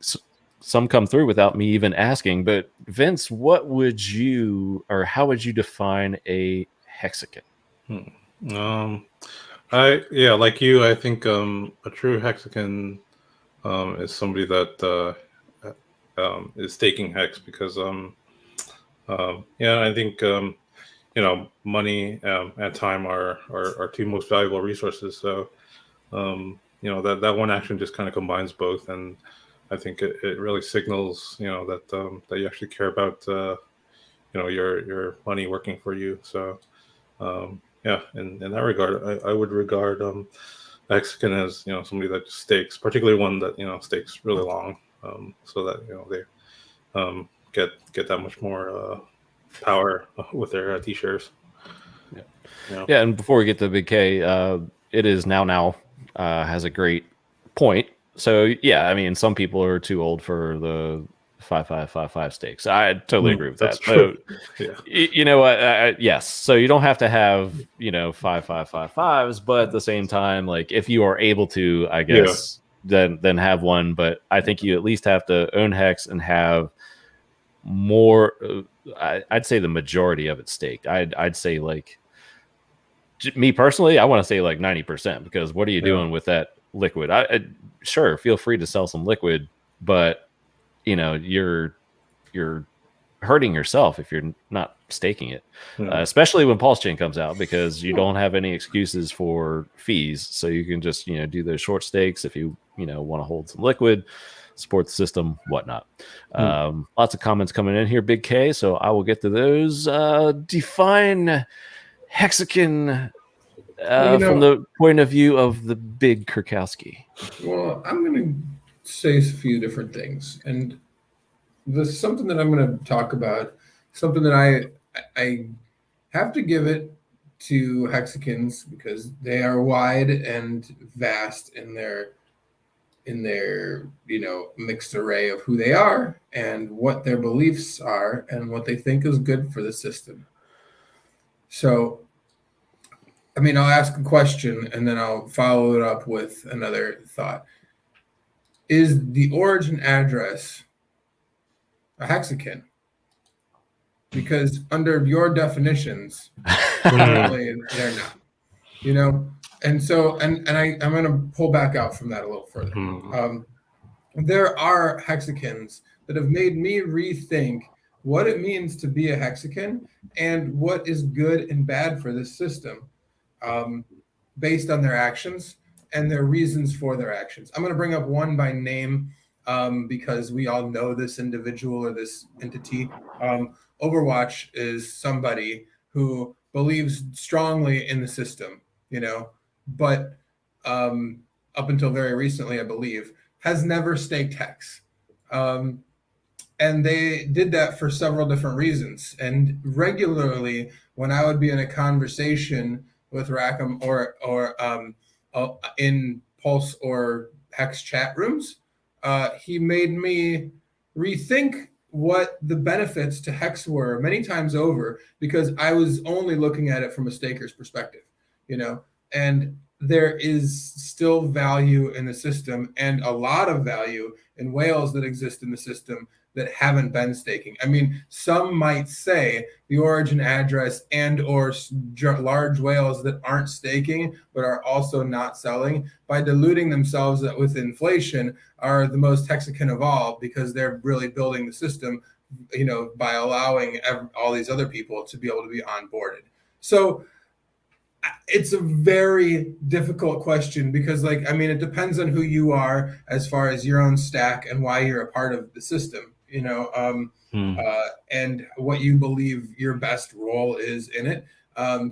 some come through without me even asking. But Vince, what would you, or how would you define a hexagon? Like you, I think a true hexagon is somebody that is staking hex because I think you know, money and time are two most valuable resources. So you know, that one action just kind of combines both, and I think it really signals, you know, that that you actually care about you know, your money working for you. So yeah, in that regard, I would regard hexagon as, you know, somebody that just stakes, particularly one that, you know, stakes really long, so that, you know, they get that much more power with their T-shares. Yeah, and before we get to Big K, it is now has a great point. So yeah, I mean, some people are too old for the 5-5-5-5 stakes. I totally agree with that. True. So, you know what? Yes. So you don't have to have, you know, 5-5-5-5s, but at the same time, like, if you are able to, I guess, then have one. But I think you at least have to own Hex and have more. I'd say the majority of it staked. I'd say, like, me personally, I want to say like 90%, because what are you doing with that liquid? Sure, feel free to sell some liquid, but you know, you're hurting yourself if you're not staking it, especially when PulseChain comes out, because you don't have any excuses for fees. So you can just, you know, do those short stakes if you know, want to hold some liquid, support the system, whatnot. Lots of comments coming in here, Big K. So I will get to those. Define hexagon from the point of view of the big Kurkowski. Well, I'm going to say a few different things, and there's something that I'm going to talk about, something that I have to give it to hexagons because they are wide and vast in their you know, mixed array of who they are and what their beliefs are and what they think is good for the system. So, I mean, I'll ask a question and then I'll follow it up with another thought. Is the origin address a hexagon? Because under your definitions, apparently they're not. You know, and so I'm going to pull back out from that a little further. There are hexagons that have made me rethink what it means to be a hexagon and what is good and bad for this system, based on their actions and their reasons for their actions. I'm going to bring up one by name because we all know this individual or this entity. Overwatch is somebody who believes strongly in the system, you know, but up until very recently, I believe, has never staked Hex. And they did that for several different reasons. And regularly, when I would be in a conversation with Rackham or in Pulse or Hex chat rooms, he made me rethink what the benefits to Hex were many times over, because I was only looking at it from a staker's perspective, you know, and there is still value in the system and a lot of value in whales that exist in the system that haven't been staking. I mean, some might say the origin address and or large whales that aren't staking but are also not selling, by diluting themselves with inflation, are the most Hexagon of all, because they're really building the system, you know, by allowing all these other people to be able to be onboarded. So it's a very difficult question, because, like, I mean, it depends on who you are as far as your own stack and why you're a part of the system, you know, and what you believe your best role is in it.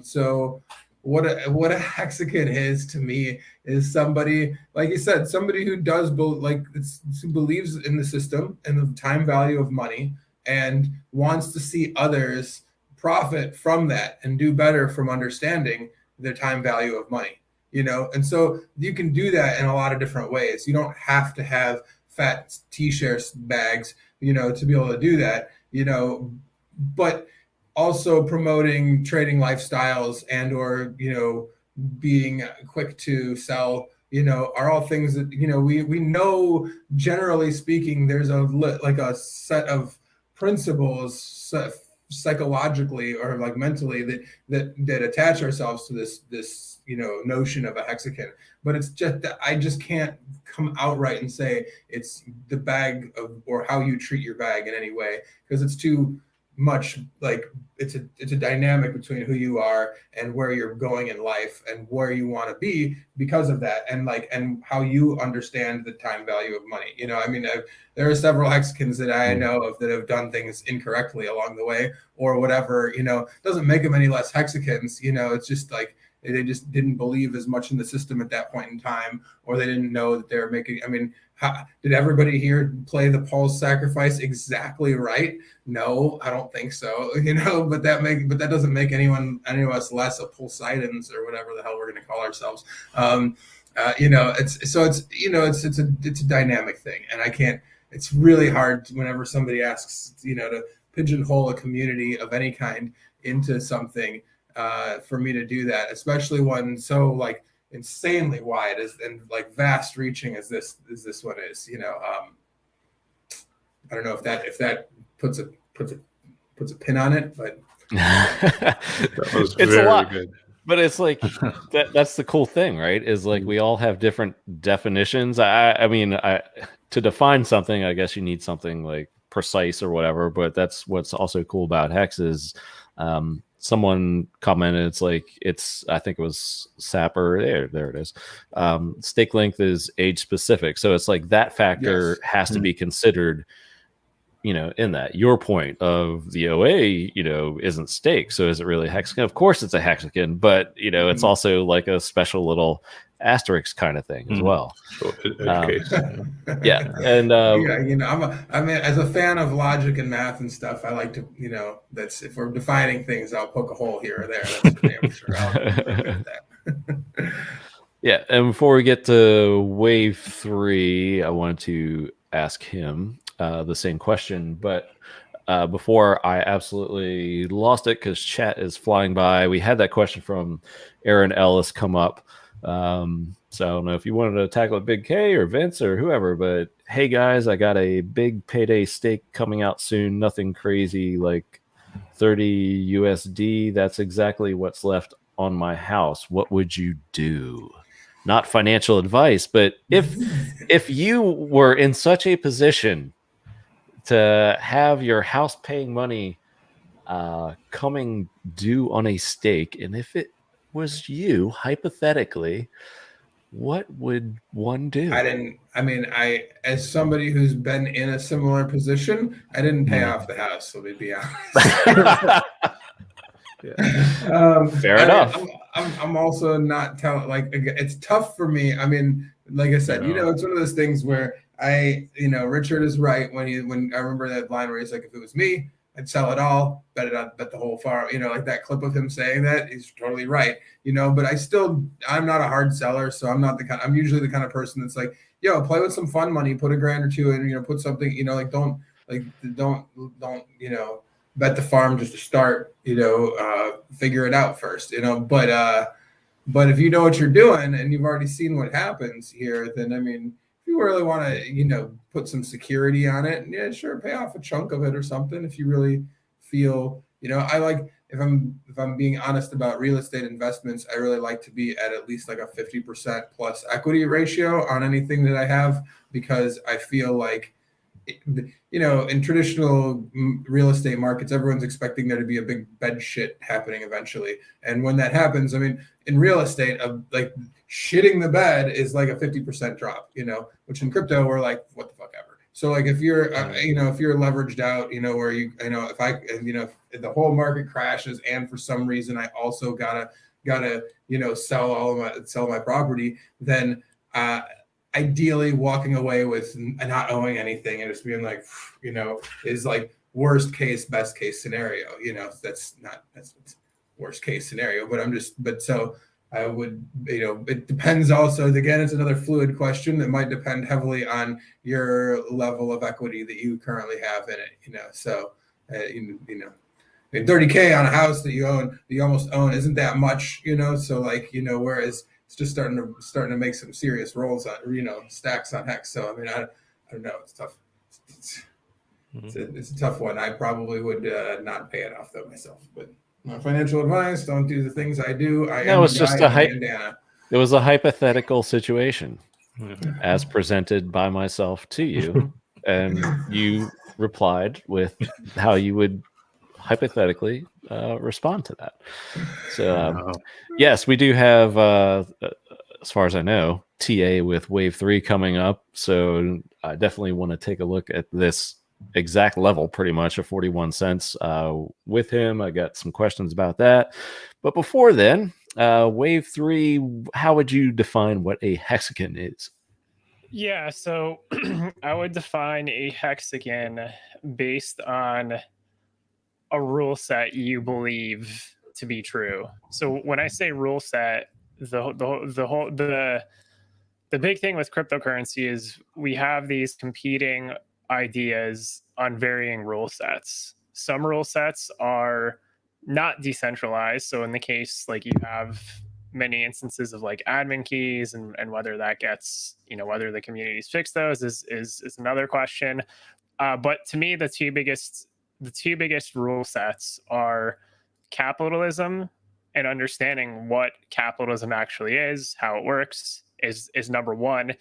So what a hexagon is to me is somebody, like you said, somebody who does who believes in the system and the time value of money and wants to see others profit from that and do better from understanding their time value of money, you know? And so you can do that in a lot of different ways. You don't have to have fat T-shirts bags, you know, to be able to do that, you know, but also promoting trading lifestyles and, or, you know, being quick to sell, you know, are all things that, you know, we know, generally speaking, there's a set of principles psychologically or like mentally that attach ourselves to this you know, notion of a hexagon. But it's just that I just can't come outright and say it's the bag of, or how you treat your bag in any way, because it's too much, like it's a dynamic between who you are and where you're going in life and where you want to be because of that, and how you understand the time value of money. You know, I mean, there are several hexagons that I know of that have done things incorrectly along the way or whatever, you know, doesn't make them any less hexagons. You know, it's just like they just didn't believe as much in the system at that point in time, or they didn't know that they were making, I mean, did everybody here play the Pulse sacrifice exactly right? No, I don't think so. You know, but that doesn't make any of us less a Pulseidans or whatever the hell we're going to call ourselves. You know, it's a dynamic thing, and I can't. It's really hard whenever somebody asks, you know, to pigeonhole a community of any kind into something, for me to do that, especially one so like insanely wide and like vast reaching as this one is, you know. I don't know if that puts a pin on it, but that was it's very a lot good. But it's like that's the cool thing, right? Is like we all have different definitions. I mean, to define something, I guess you need something like precise or whatever, but that's what's also cool about Hex is someone commented, it's like, I think it was Sapper, there it is. Stake length is age specific. So it's like that factor has to be considered, you know, in that. Your point of the OA, you know, isn't stake. So is it really a hexagon? Of course it's a hexagon, but, you know, it's also like a special little asterisk kind of thing as well. Yeah. And yeah, you know, I mean, as a fan of logic and math and stuff, I like to, you know, that's, if we're defining things, I'll poke a hole here or there. That's for damn sure. I'll do that. Yeah, and before we get to wave 3, I wanted to ask him the same question, but before I absolutely lost it because chat is flying by, we had that question from Aaron Ellis come up. So I don't know if you wanted to tackle it, Big K or Vince or whoever, but hey guys, I got a big payday stake coming out soon. Nothing crazy, like 30 USD. That's exactly what's left on my house. What would you do? Not financial advice, but if you were in such a position to have your house paying money coming due on a stake, and if it was you, hypothetically, what would one do? As somebody who's been in a similar position, I didn't pay off the house, so to be honest. Fair enough. I'm also not telling, like, it's tough for me. I mean, like I said, you know, it's one of those things where Richard is right when I remember that line where he's like, if it was me, I'd sell it all, bet the whole farm, like that clip of him saying that. He's totally right, but I'm not a hard seller. So I'm usually the kind of person that's like, yo, play with some fun money, put $1,000 or $2 in, put something, don't bet the farm just to start, figure it out first, but if you know what you're doing and you've already seen what happens here, then if you really want to, put some security on it, and yeah, sure, pay off a chunk of it or something. If you really feel, I like, if I'm being honest about real estate investments, I really like to be at least like a 50% plus equity ratio on anything that I have, because I feel like, in traditional real estate markets, everyone's expecting there to be a big bed shit happening eventually. And when that happens, in real estate, like shitting the bed is like a 50% drop, which in crypto, we're like, what the fuck ever. So like if you're, if you're leveraged out, where if the whole market crashes and for some reason I also gotta, sell my property, then, ideally walking away with not owing anything and just being like, is like worst case, best case scenario. That's worst case scenario, but so I would, it depends also, again, it's another fluid question that might depend heavily on your level of equity that you currently have in it, so, 30K on a house that you almost own isn't that much, so like, whereas it's just starting to make some serious rolls on, stacks on HEX. So I don't know. It's tough. It's a tough one. I probably would not pay it off though myself. But my financial advice: don't do the things I do. It was a hypothetical situation, as presented by myself to you, and you replied with how you would hypothetically respond to that. So yes, we do have as far as I know, TA with wave 3 coming up, so I definitely want to take a look at this exact level, pretty much of 41 cents with him. I got some questions about that, but before then, wave 3, how would you define what a hexagon is? Yeah, so I would define a hexagon based on a rule set you believe to be true. So when I say rule set, the big thing with cryptocurrency is we have these competing ideas on varying rule sets. Some rule sets are not decentralized. So in the case, like, you have many instances of like admin keys, and whether that gets, whether the communities fix those is another question. But to me, the two biggest rule sets are capitalism and understanding what capitalism actually is, how it works is number one.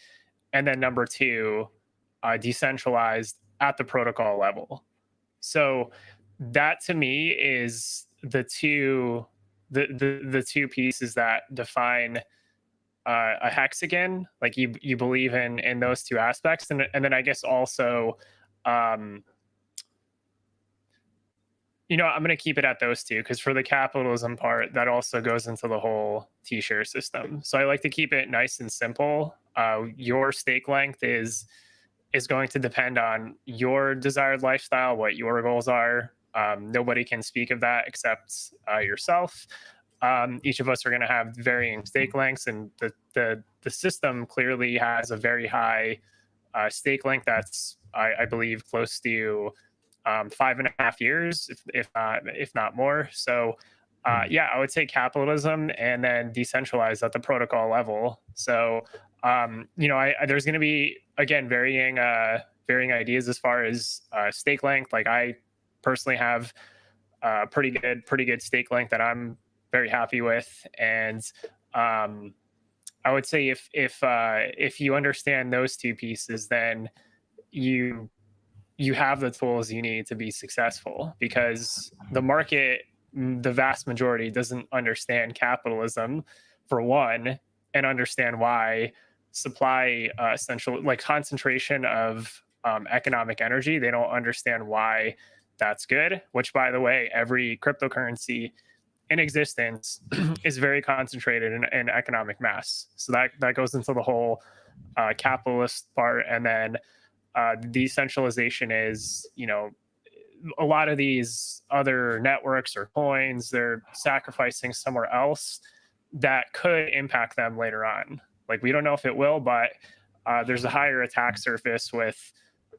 And then number two, decentralized at the protocol level. So that to me is the two pieces that define a hexagon. Like you believe in those two aspects. And then I guess also, I'm going to keep it at those two, because for the capitalism part, that also goes into the whole T-share system. So I like to keep it nice and simple. Your stake length is going to depend on your desired lifestyle, what your goals are. Nobody can speak of that except yourself. Each of us are going to have varying stake lengths, and the system clearly has a very high stake length that's, I believe, close to 5.5 years, if not more. So I would say capitalism, and then decentralized at the protocol level. So there's going to be, again, varying ideas as far as stake length. Like, I personally have pretty good stake length that I'm very happy with, and I would say if you understand those two pieces, then you have the tools you need to be successful, because the market, the vast majority, doesn't understand capitalism, for one, and understand why supply essential, like concentration of economic energy. They don't understand why that's good, which, by the way, every cryptocurrency in existence is very concentrated in economic mass. So that goes into the whole capitalist part. And then decentralization is, you know, a lot of these other networks or coins, they're sacrificing somewhere else that could impact them later on. Like, we don't know if it will, but there's a higher attack surface with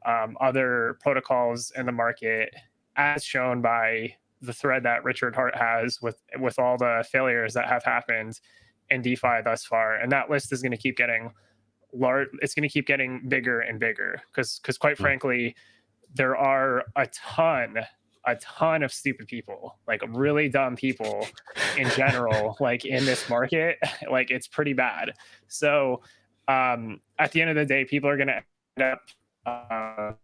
other protocols in the market, as shown by the thread that Richard Hart has with all the failures that have happened in DeFi thus far. And that list is going to keep getting large. It's going to keep getting bigger and bigger because quite frankly, there are a ton of stupid people, like really dumb people in general, like in this market. Like, it's pretty bad. So at the end of the day, people are going to end up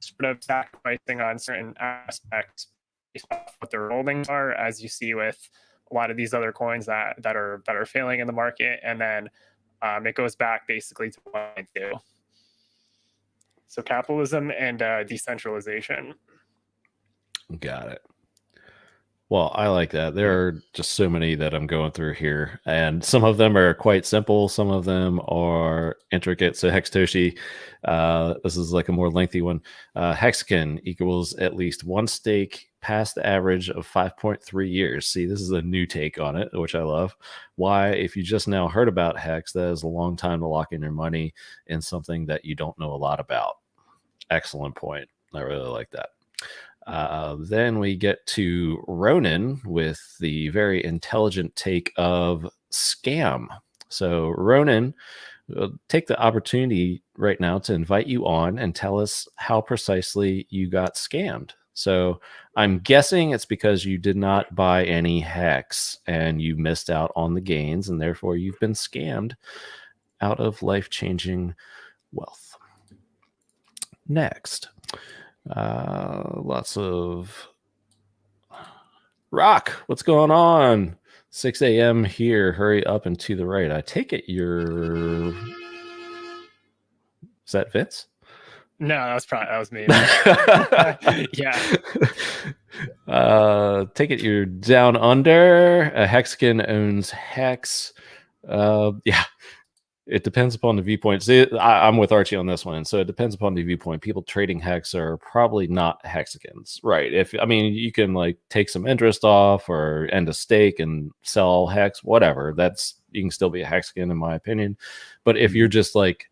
sort of sacrificing on certain aspects based off what their holdings are, as you see with a lot of these other coins that are failing in the market. And then it goes back basically to 1 and 2. So capitalism and decentralization. Got it. Well, I like that. There are just so many that I'm going through here, and some of them are quite simple. Some of them are intricate. So Hextoshi, this is like a more lengthy one. Hexagon equals at least one stake past the average of 5.3 years. See, this is a new take on it, which I love. Why, if you just now heard about Hex, that is a long time to lock in your money in something that you don't know a lot about. Excellent point. I really like that. Then we get to Ronan with the very intelligent take of scam. So Ronan, take the opportunity right now to invite you on and tell us how precisely you got scammed. So I'm guessing it's because you did not buy any Hex and you missed out on the gains, and therefore you've been scammed out of life-changing wealth. Next. Lots of Rock. What's going on? 6 a.m. here. Hurry up and to the right. I take it you're. Is that Vince? No, that was me. Yeah. Take it you're down under. Hexagon owns Hex. Yeah. It depends upon the viewpoint. See, I'm with Archie on this one. So it depends upon the viewpoint. People trading Hex are probably not Hexagons, right? You can like take some interest off or end a stake and sell Hex, whatever. You can still be a Hexagon in my opinion. But if you're just like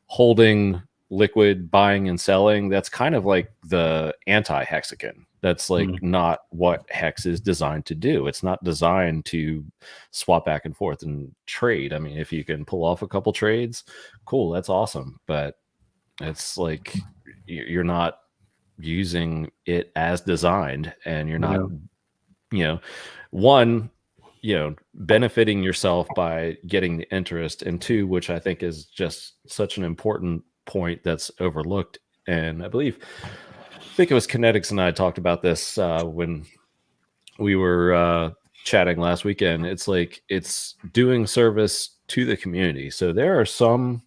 holding liquid, buying and selling, that's kind of like the anti-Hexagon. That's like not what Hex is designed to do. It's not designed to swap back and forth and trade. I mean, if you can pull off a couple trades, cool, that's awesome. But it's like you're not using it as designed, and you're not, benefiting yourself by getting the interest, and two, which I think is just such an important point that's overlooked. And I think it was KNTX and I talked about this when we were chatting last weekend. It's like it's doing service to the community. So there are some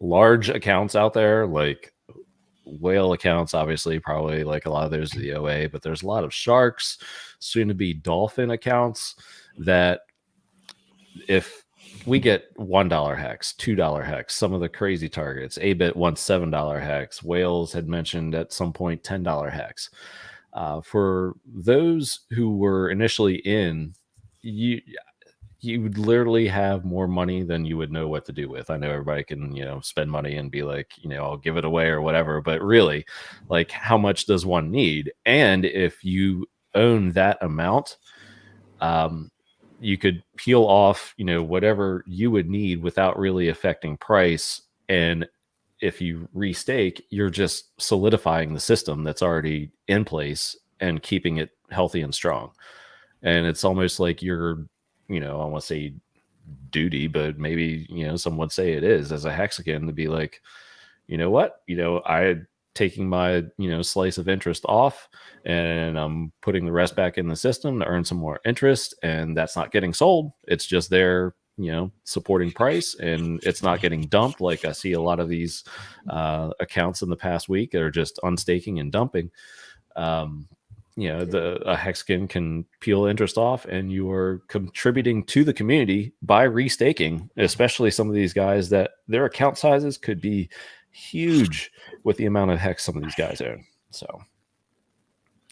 large accounts out there, like whale accounts, obviously, probably like a lot of those are the OA, but there's a lot of sharks, soon to be dolphin accounts that if we get $1 Hex, $2 Hex, some of the crazy targets. ABIT wants $7 Hex. Whales had mentioned at some point $10 Hex. For those who were initially in, you would literally have more money than you would know what to do with. I know everybody can, spend money and be like, I'll give it away or whatever. But really, like, how much does one need? And if you own that amount, you could peel off, whatever you would need without really affecting price. And if you restake, you're just solidifying the system that's already in place and keeping it healthy and strong. And it's almost like your, I want to say duty, but maybe, some would say it is, as a Hexagon, to be like, you know what, I taking my slice of interest off, and I'm putting the rest back in the system to earn some more interest, and that's not getting sold. It's just there, supporting price, and it's not getting dumped. Like I see a lot of these accounts in the past week that are just unstaking and dumping. a Hexagon can peel interest off, and you are contributing to the community by restaking, especially some of these guys that their account sizes could be huge with the amount of hex some of these guys own. So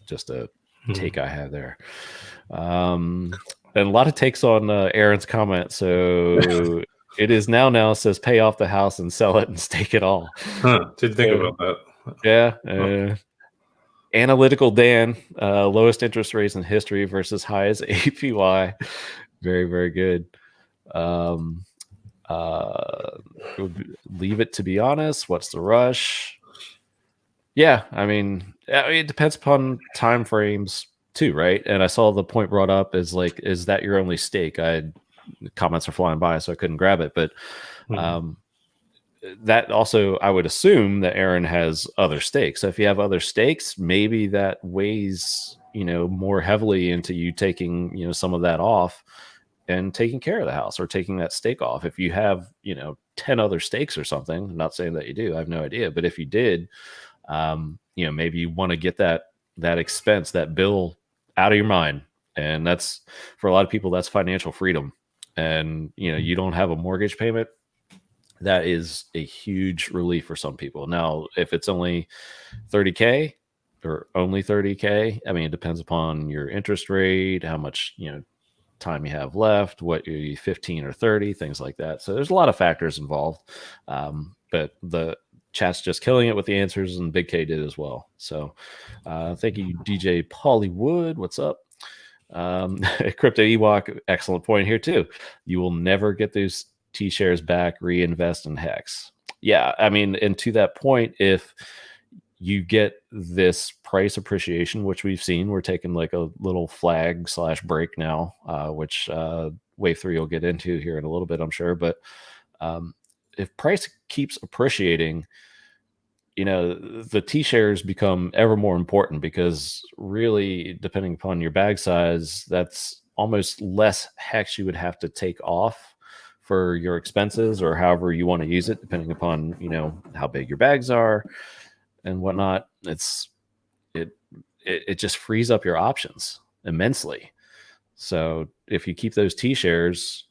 just a take I have there. And a lot of takes on Aaron's comment. So it is now says pay off the house and sell it and stake it all. Didn't think about that. Yeah. Analytical Dan, lowest interest rates in history versus highest APY. Very, very good. Leave it to be honest. What's the rush? Yeah, I mean, it depends upon time frames too, right? And I saw the point brought up is like, is that your only stake? Comments are flying by, so I couldn't grab it, but that also, I would assume that Aaron has other stakes. So if you have other stakes, maybe that weighs, more heavily into you taking, some of that off and taking care of the house or taking that stake off. If you have, 10 other stakes or something, I'm not saying that you do, I have no idea, but if you did, maybe you want to get that expense, that bill out of your mind. And that's, for a lot of people, that's financial freedom. And, you don't have a mortgage payment. That is a huge relief for some people. Now, if it's only 30K or only 30K, I mean, it depends upon your interest rate, how much, time you have left, what you're 15 or 30, things like that. So there's a lot of factors involved. But the chat's just killing it with the answers, and Big K did as well. So thank you, DJ Pollywood. What's up? Crypto Ewok, excellent point here too. You will never get those T-shares back, reinvest in Hex. Yeah, I mean, and to that point, if you get this price appreciation, which we've seen, we're taking like a little flag / break now, which Wave 3 will get into here in a little bit, I'm sure. But if price keeps appreciating, the T-shares become ever more important, because really, depending upon your bag size, that's almost less Hex you would have to take off for your expenses, or however you want to use it, depending upon, how big your bags are and whatnot. It just frees up your options immensely. So if you keep those T-shares,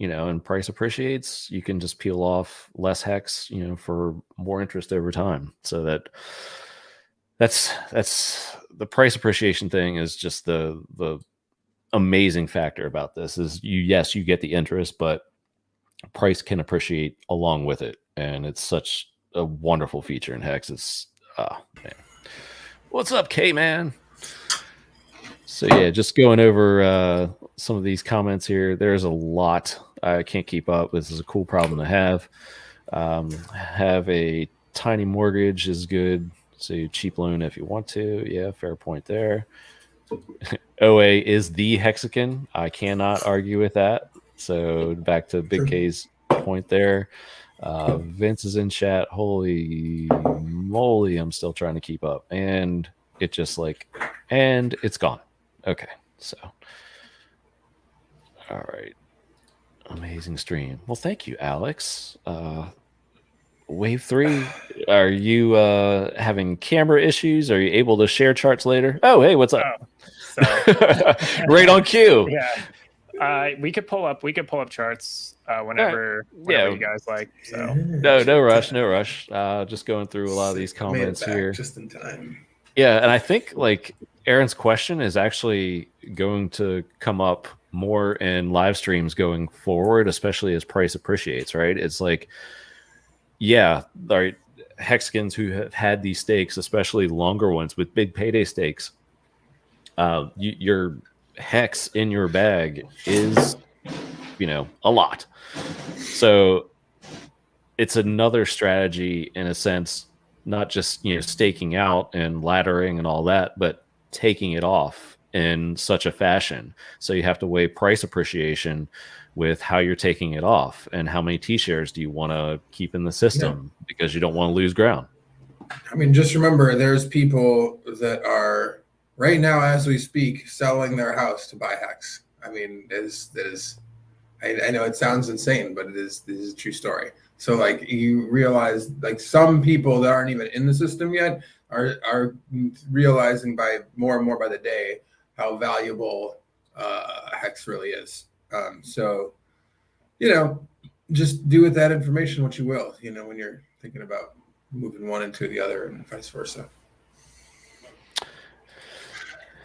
and price appreciates, you can just peel off less Hex, for more interest over time. So that's the price appreciation thing is just the amazing factor about this is you get the interest, but price can appreciate along with it. And it's such a wonderful feature in Hex. It's, man. What's up, K-Man? So yeah, just going over some of these comments here. There's a lot. I can't keep up. This is a cool problem to have. Have a tiny mortgage is good. So cheap loan if you want to. Yeah, fair point there. OA is the Hexagon. I cannot argue with that. So back to Big K's point there. Vince is in chat. Holy moly, I'm still trying to keep up. And it just and it's gone. Okay, so. All right. Amazing stream. Well, thank you, Alex. Wave 3, are you having camera issues? Are you able to share charts later? Oh, hey, what's up? Right on cue. Yeah. We could pull up charts whenever you guys like. So no rush. Just going through a lot of these comments here. Just in time. Yeah, and I think Aaron's question is actually going to come up more in live streams going forward, especially as price appreciates, right? It's right, Hexagons who have had these stakes, especially longer ones with big payday stakes, your Hex in your bag is, a lot. So it's another strategy in a sense, not just, staking out and laddering and all that, but taking it off in such a fashion. So you have to weigh price appreciation with how you're taking it off and how many T-shares do you want to keep in the system because you don't want to lose ground. I mean, just remember there's people that are right now, as we speak, selling their house to buy Hex. I mean, I know it sounds insane, but this is a true story. So you realize some people that aren't even in the system yet are realizing by more and more by the day how valuable HEX really is. So, just do with that information what you will, when you're thinking about moving one into the other and vice versa.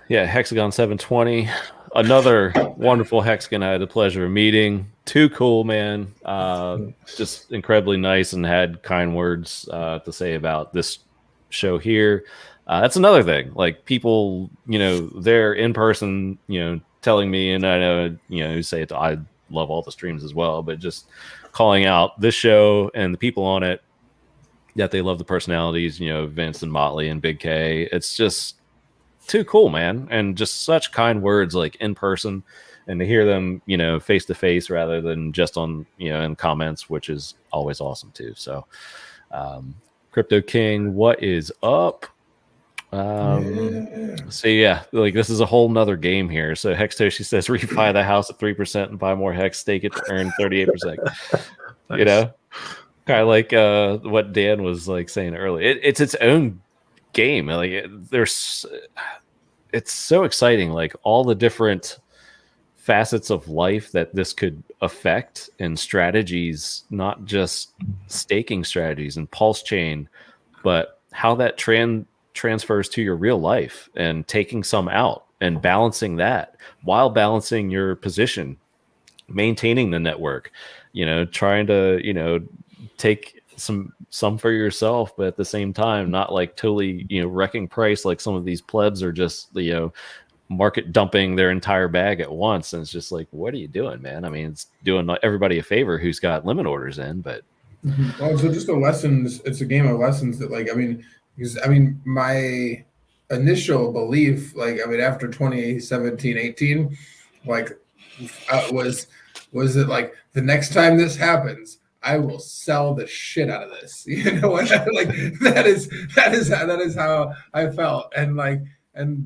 Yeah, Hexagon 720, another wonderful Hexagon I had the pleasure of meeting. Too cool, man. Just incredibly nice and had kind words to say about this show here. That's another thing. Like people, they're in person, telling me, and I know, you say it. I love all the streams as well, but just calling out this show and the people on it, that they love the personalities, Vince and Motley and Big K. It's just too cool, man. And just such kind words, like in person, and to hear them, face to face rather than just on, in comments, which is always awesome too. So, Crypto King, what is up? So yeah, like this is a whole nother game here. So Hextoshi says refi the house at 3% and buy more Hex, stake it to earn 38%. Nice. Kind of like what Dan was like saying earlier. It's its own game. Like it's so exciting. Like all the different facets of life that this could affect and strategies, not just staking strategies and PulseChain, but how that transfers to your real life and taking some out and balancing that while balancing your position, maintaining the network, trying to, take some for yourself, but at the same time, not like totally, wrecking price. Like some of these plebs are just, market dumping their entire bag at once. And it's just like, what are you doing, man? I mean, it's doing everybody a favor who's got limit orders in, but. Well, so just it's a game of lessons that because my initial belief, after 2017, 18, was it like the next time this happens, I will sell the shit out of this. That is how I felt. And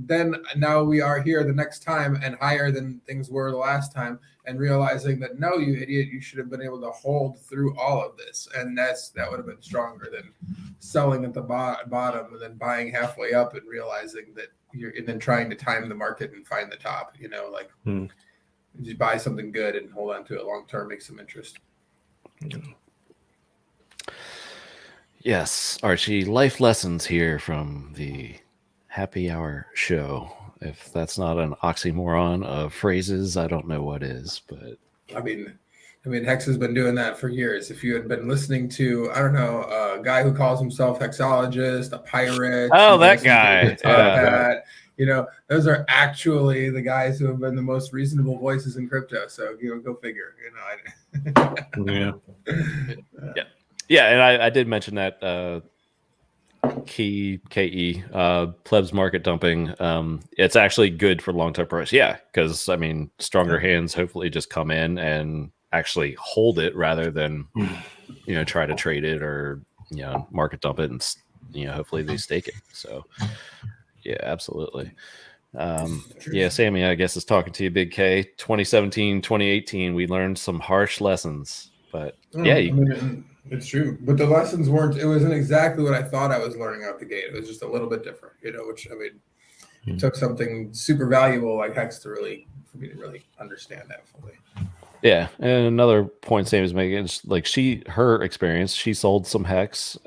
then now we are here the next time and higher than things were the last time, and realizing that no, you idiot, you should have been able to hold through all of this, and that would have been stronger than selling at the bottom and then buying halfway up and realizing that and then trying to time the market and find the top. Just buy something good and hold on to it long term, make some interest. Yes, Archie, life lessons here from the Happy Hour show. If that's not an oxymoron of phrases, I don't know what is. But I mean, Hex has been doing that for years. If you had been listening to, I don't know, a guy who calls himself Hexologist, a pirate. Oh, that guy. Those are actually the guys who have been the most reasonable voices in crypto. So, go figure. Yeah, and I did mention that KE plebs market dumping. It's actually good for long-term price. Yeah, because stronger hands hopefully just come in and actually hold it rather than try to trade it or market dump it, and hopefully they stake it. So yeah, absolutely. Yeah, Sammy, I guess is talking to you, Big K. 2017, 2018, we learned some harsh lessons, but it's true. But the lessons it wasn't exactly what I thought I was learning out the gate. It was just a little bit different, which it took something super valuable like Hex for me to really understand that fully. Yeah, and another point Sam is making is like her experience. She sold some Hex,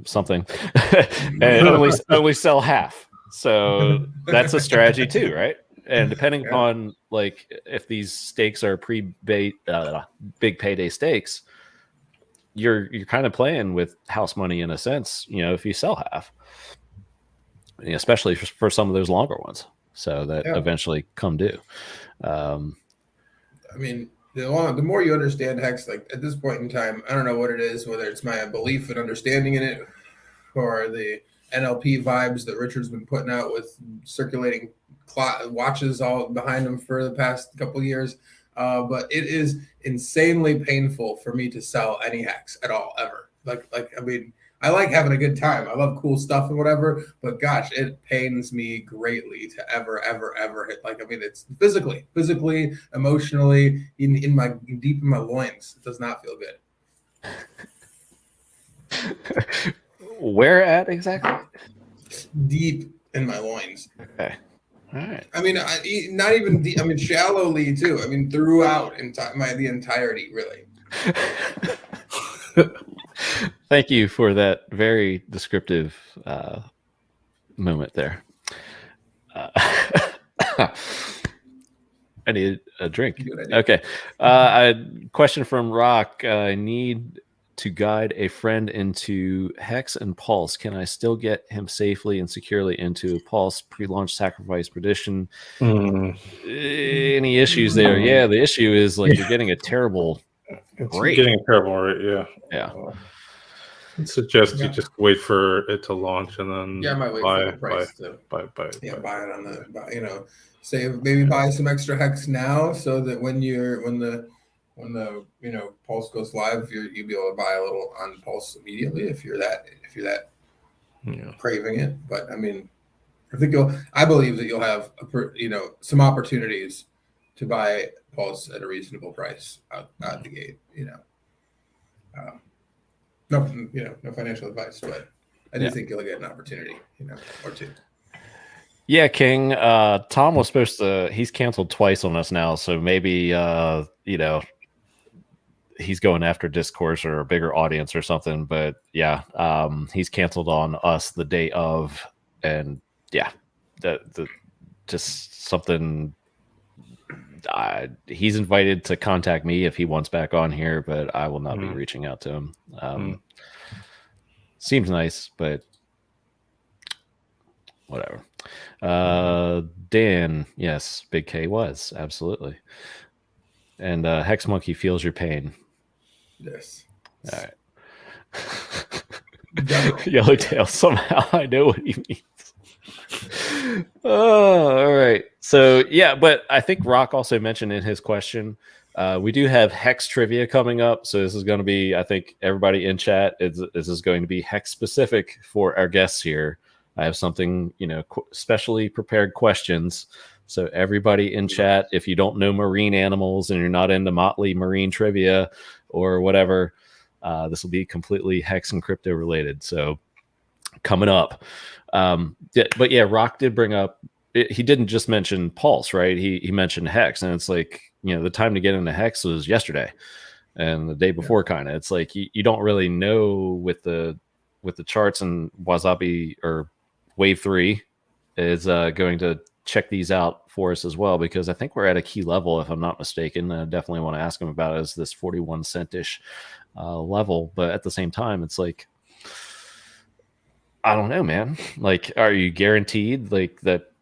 something, and only sell half. So that's a strategy too, right? And depending upon if these stakes are big payday stakes, you're kind of playing with house money in a sense. If you sell half, especially for some of those longer ones, so that eventually come due. The more you understand Hex, at this point in time, I don't know what it is, whether it's my belief and understanding in it, or the NLP vibes that Richard's been putting out with circulating watches all behind him for the past couple of years. But it is insanely painful for me to sell any Hex at all, ever. I like having a good time. I love cool stuff and whatever, but gosh, it pains me greatly to ever hit. It's physically, emotionally, deep in my loins. It does not feel good. Where at exactly? Deep in my loins. Okay. All right. I mean, not even deep. I mean, shallowly too. I mean, throughout the entirety, really. Thank you for that very descriptive moment there. I need a drink. Okay. A question from Rock. I need to guide a friend into Hex and Pulse. Can I still get him safely and securely into Pulse pre-launch sacrifice prediction? Any issues there? Yeah, the issue is like you're getting a terrible rate. Getting a terrible rate, yeah. Yeah. I suggest you just wait for it to launch and then I might wait for the price to buy it on the maybe buy some extra Hex now so that when the Pulse goes live, you'll be able to buy a little on Pulse immediately if you're that craving it. But I mean, I believe that you'll have some opportunities to buy Pulse at a reasonable price out the gate. No financial advice, but I do think you'll get an opportunity, or two. Yeah, King. Tom was supposed to. He's canceled twice on us now, so maybe he's going after discourse or a bigger audience or something. But yeah, he's canceled on us the day of, and yeah, the just something. He's invited to contact me if he wants back on here, but I will not be reaching out to him. Seems nice, but whatever. Dan, yes, Big K was absolutely, and Hex Monkey feels your pain. Yes. All right. Yellowtail. Somehow I know what he means. Oh, all right. So yeah, but I think Rock also mentioned in his question, we do have Hex Trivia coming up. So this is going to be, I think everybody in chat, this is going to be Hex specific for our guests here. I have something, specially prepared questions. So everybody in chat, if you don't know marine animals and you're not into motley marine trivia or whatever, this will be completely Hex and crypto related. So coming up. But yeah, Rock did bring up, he didn't just mention Pulse, right? He mentioned Hex, and it's like, the time to get into Hex was yesterday and the day before, kind of. It's like you don't really know with the charts, and Wasabi or Wave 3 is going to check these out for us as well, because I think we're at a key level, if I'm not mistaken. I definitely want to ask him about it, as this 41 cent-ish level. But at the same time, it's like, I don't know, man. Like, are you guaranteed like that,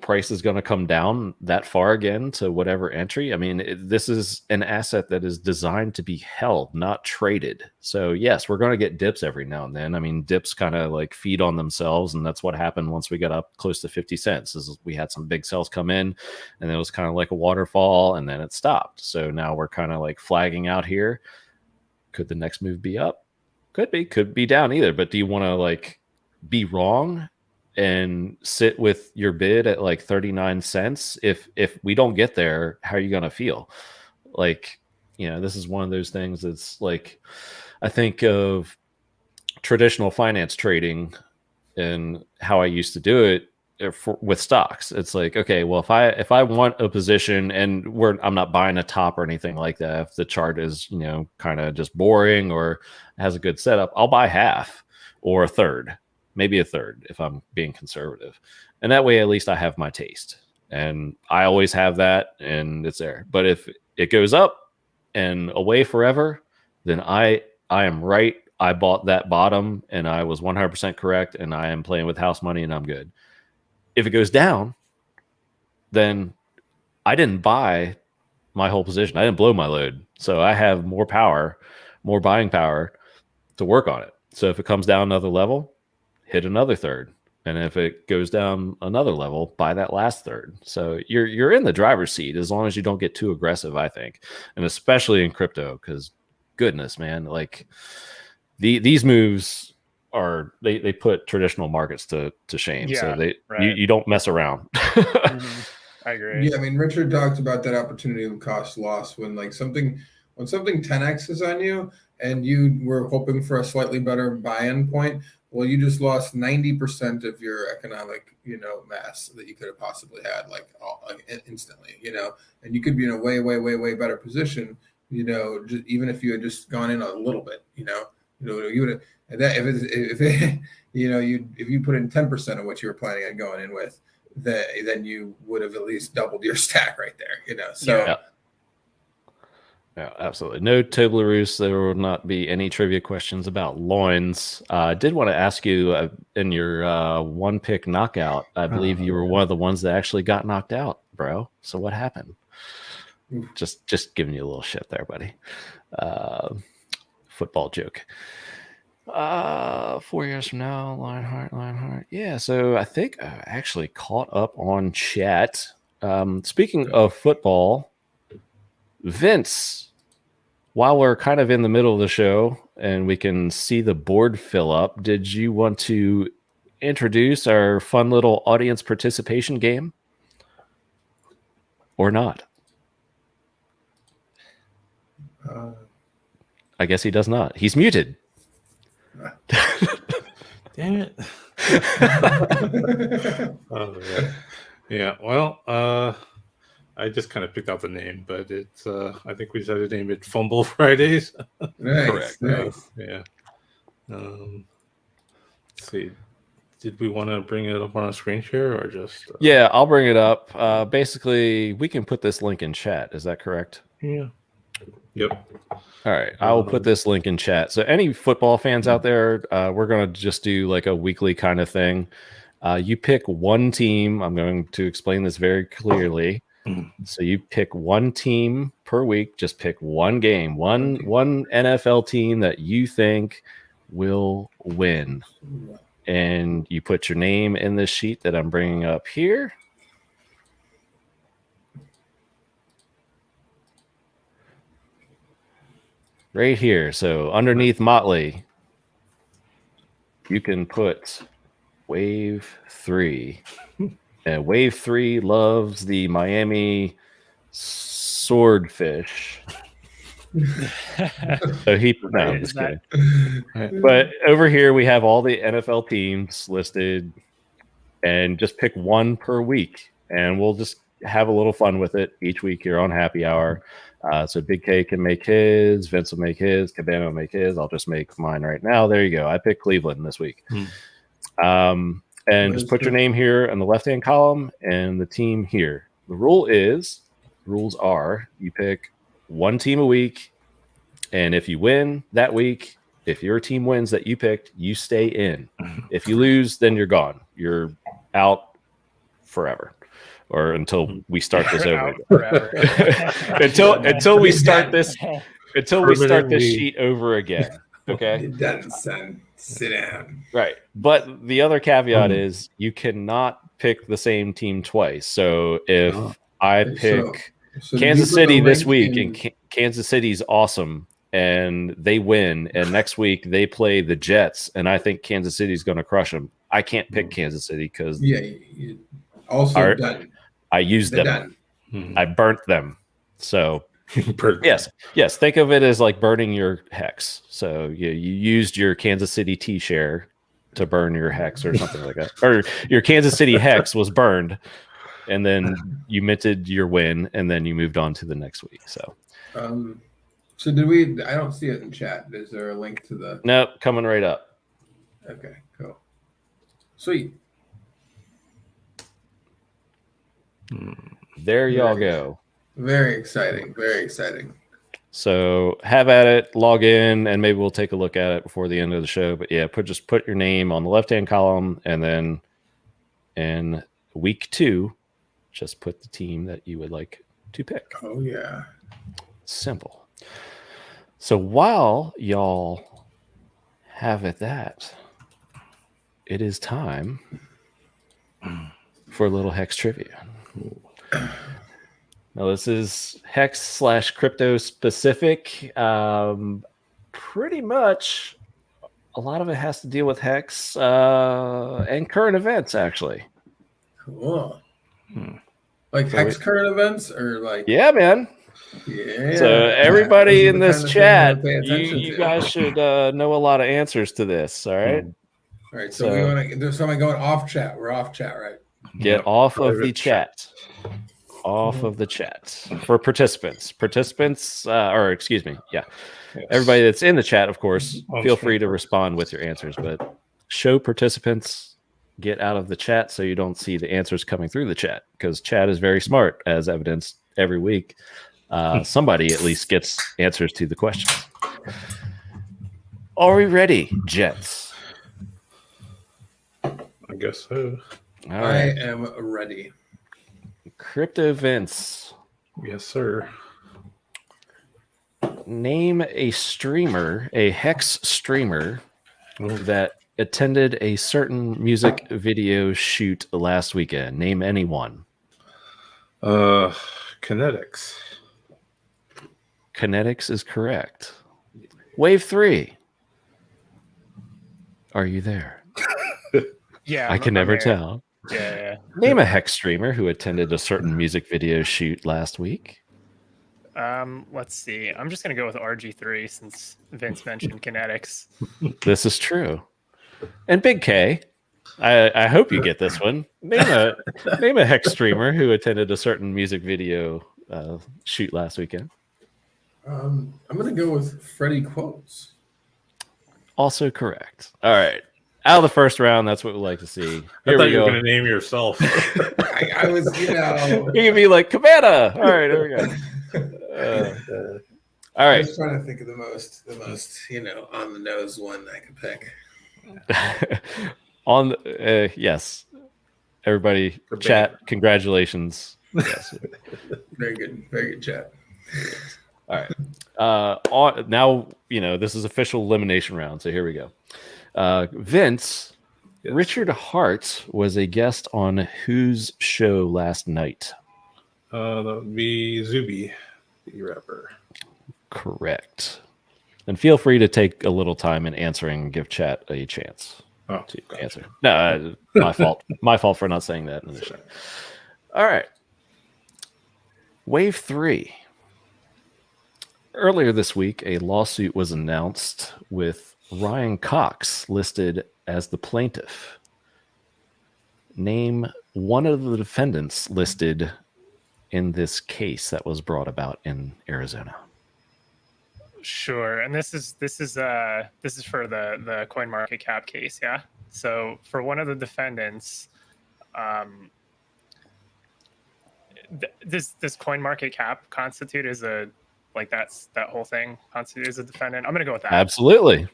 price is going to come down that far again to whatever entry? I mean, this is an asset that is designed to be held, not traded. So yes, we're going to get dips every now and then. I mean, dips kind of like feed on themselves. And that's what happened once we got up close to 50 cents is we had some big sells come in, and it was kind of like a waterfall, and then it stopped. So now we're kind of like flagging out here. Could the next move be up? Could be down either. But do you want to like be wrong and sit with your bid at like 39 cents? If we don't get there, how are you going to feel? Like, this is one of those things that's like, I think of traditional finance trading and how I used to do it with stocks. It's like, okay, well, if I want a position, and I'm not buying a top or anything like that, if the chart is, kind of just boring or has a good setup, I'll buy half or a third. Maybe a third if I'm being conservative. And that way, at least I have my taste. And I always have that, and it's there. But if it goes up and away forever, then I am right. I bought that bottom, and I was 100% correct, and I am playing with house money, and I'm good. If it goes down, then I didn't buy my whole position. I didn't blow my load. So I have more power, more buying power to work on it. So if it comes down another level, hit another third. And if it goes down another level, buy that last third. So you're in the driver's seat as long as you don't get too aggressive, I think. And especially in crypto, because goodness, man, like these moves are, they put traditional markets to shame. Yeah, so right. you don't mess around. I agree. Yeah, I mean, Richard talked about that opportunity of cost loss when something 10x is on you and you were hoping for a slightly better buy-in point, well, you just lost 90% of your economic, mass that you could have possibly had, like instantly, and you could be in a way, way, way, way better position, just, even if you had just gone in a little bit, you would have, and that if you put in 10% of what you were planning on going in with, then you would have at least doubled your stack right there, so. Yeah. Yeah, absolutely. No Toblerone. There will not be any trivia questions about loins. I did want to ask you in your one pick knockout, I believe you were one of the ones that actually got knocked out, bro. So what happened? Just giving you a little shit there, buddy. Football joke. 4 years from now, Lionheart. Yeah, so I think I actually caught up on chat. Speaking of football, Vince, while we're kind of in the middle of the show and we can see the board fill up, did you want to introduce our fun little audience participation game or not? I guess he does not. He's muted. Damn it. Yeah. Well, I just kind of picked out the name, but it's I think we decided to name it Fumble Fridays. Correct. Nice. Yeah. Let's see. Did we want to bring it up on a screen share or just? Yeah, I'll bring it up. Basically, we can put this link in chat. Is that correct? Yeah. Yep. All right. I will put this link in chat. So any football fans out there, we're going to just do like a weekly kind of thing. You pick one team. I'm going to explain this very clearly. So you pick one team per week. Just pick one game, one NFL team that you think will win. And you put your name in this sheet that I'm bringing up here. Right here. So underneath Motley, you can put Wave 3. And Wave 3 loves the Miami Swordfish. So I'm just kidding. But over here we have all the NFL teams listed, and just pick one per week, and we'll just have a little fun with it each week here on Happy Hour. So Big K can make his, Vince will make his, Cabana will make his. I'll just make mine right now. There you go. I picked Cleveland this week. And just put your name here in the left-hand column and the team here. The rules are you pick one team a week, and if you win that week, if your team wins that you picked, you stay in. If you lose, then you're gone. You're out forever, or until we start this over. until we start this sheet over again. Okay. It doesn't, son. Sit down. Right. But the other caveat is you cannot pick the same team twice. So if I pick Kansas City this week and Kansas City's awesome and they win, and next week they play the Jets and I think Kansas City's going to crush them, I can't pick Kansas City because done. I used them. I burnt them. So yes. Think of it as like burning your hex. So you used your Kansas City T-share to burn your hex or something like that, or your Kansas City hex was burned, and then you minted your win, and then you moved on to the next week. So, so did we? I don't see it in chat. Is there a link to the? Nope, coming right up. Okay, cool, sweet. There y'all go. Very exciting. Very exciting. So have at it, log in, and maybe we'll take a look at it before the end of the show. But yeah, just put your name on the left-hand column, and then in week 2, just put the team that you would like to pick. Oh, yeah. Simple. So while y'all have it that, it is time for a little Hex Trivia. Now, this is Hex/crypto specific. Pretty much a lot of it has to deal with Hex and current events, actually. Cool. Like Hex current events or like... Yeah, man. Yeah. So everybody in this chat, you guys should know a lot of answers to this, all right? All right, so we want to. So am I going off chat? We're off chat, right? Get off of the chat. Off of the chat for participants. Or excuse me, yeah. Yes. Everybody that's in the chat, of course, On feel screen free to first. respond with your answers, but show participants get out of the chat so you don't see the answers coming through the chat, because chat is very smart, as evidenced every week. Somebody at least gets answers to the questions. Are we ready, Jets? I guess so. All right. I am ready. Crypto Vince. Yes, sir. Name a streamer, a HEX streamer, that attended a certain music video shoot last weekend. Name anyone. KNTX. KNTX is correct. Wave 3. Are you there? Yeah, I can never tell. Yeah. Name a HEX streamer who attended a certain music video shoot last week. Let's see. I'm just gonna go with RG3 since Vince mentioned KNTX. This is true. And Big K, I hope you get this one. Name a HEX streamer who attended a certain music video shoot last weekend. I'm gonna go with Freddie Quotes. Also correct. All right. Out of the first round, that's what we like to see. I Here thought we you were go. going to name yourself. I was, You can be like Cabana. All right, here we go. All I right. was trying to think of the most, on the nose one I could pick. Yes. Everybody, chat, congratulations. Yes. Very good chat. All right. Now, this is official elimination round. So here we go. Vince, Yes. Richard Hart was a guest on whose show last night? That would be Zuby, the rapper. Correct. And feel free to take a little time in answering and give chat a chance to answer. No, my fault. My fault for not saying that in the show. All right. Wave 3. Earlier this week, a lawsuit was announced with Ryan Cox listed as the plaintiff. Name one of the defendants listed in this case that was brought about in Arizona. Sure, and this is for the CoinMarketCap case, yeah. So for one of the defendants, does CoinMarketCap constitute as a that whole thing constitute as a defendant? I'm gonna go with that. Absolutely.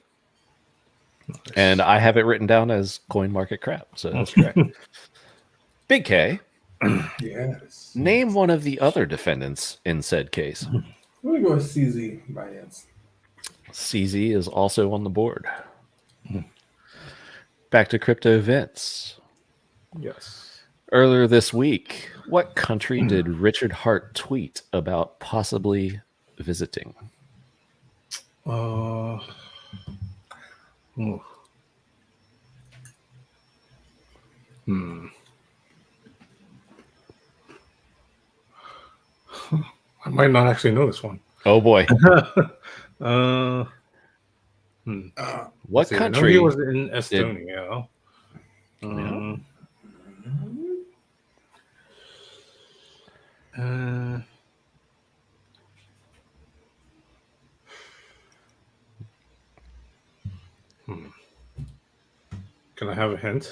And I have it written down as CoinMarketCap, so that's correct. Big K. Yes. Name one of the other defendants in said case. I'm gonna go with CZ Binance. CZ is also on the board. Back to Crypto Vince. Yes. Earlier this week, what country did Richard Hart tweet about possibly visiting? I might not actually know this one. Oh boy. What I know country? he was in Estonia. Can I have a hint?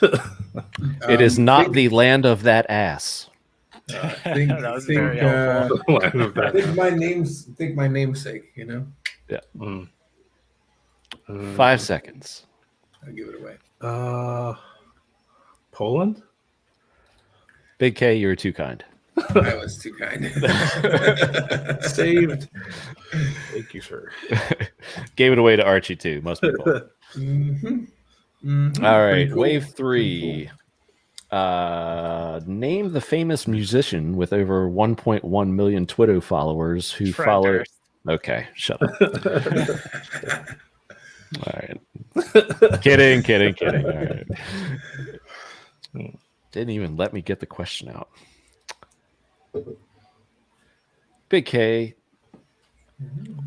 It is not the land of that ass. That was very helpful. Think my namesake, Yeah. 5 seconds. I'll give it away. Poland? Big K, you were too kind. I was too kind. Saved. Thank you, sir. Gave it away to Archie too. Most people. All right, Pretty cool. Wave 3. Name the famous musician with over 1.1 million Twitter followers who Fred followed. Durst. Okay, shut up. All right. Kidding. All right. Didn't even let me get the question out. Big K,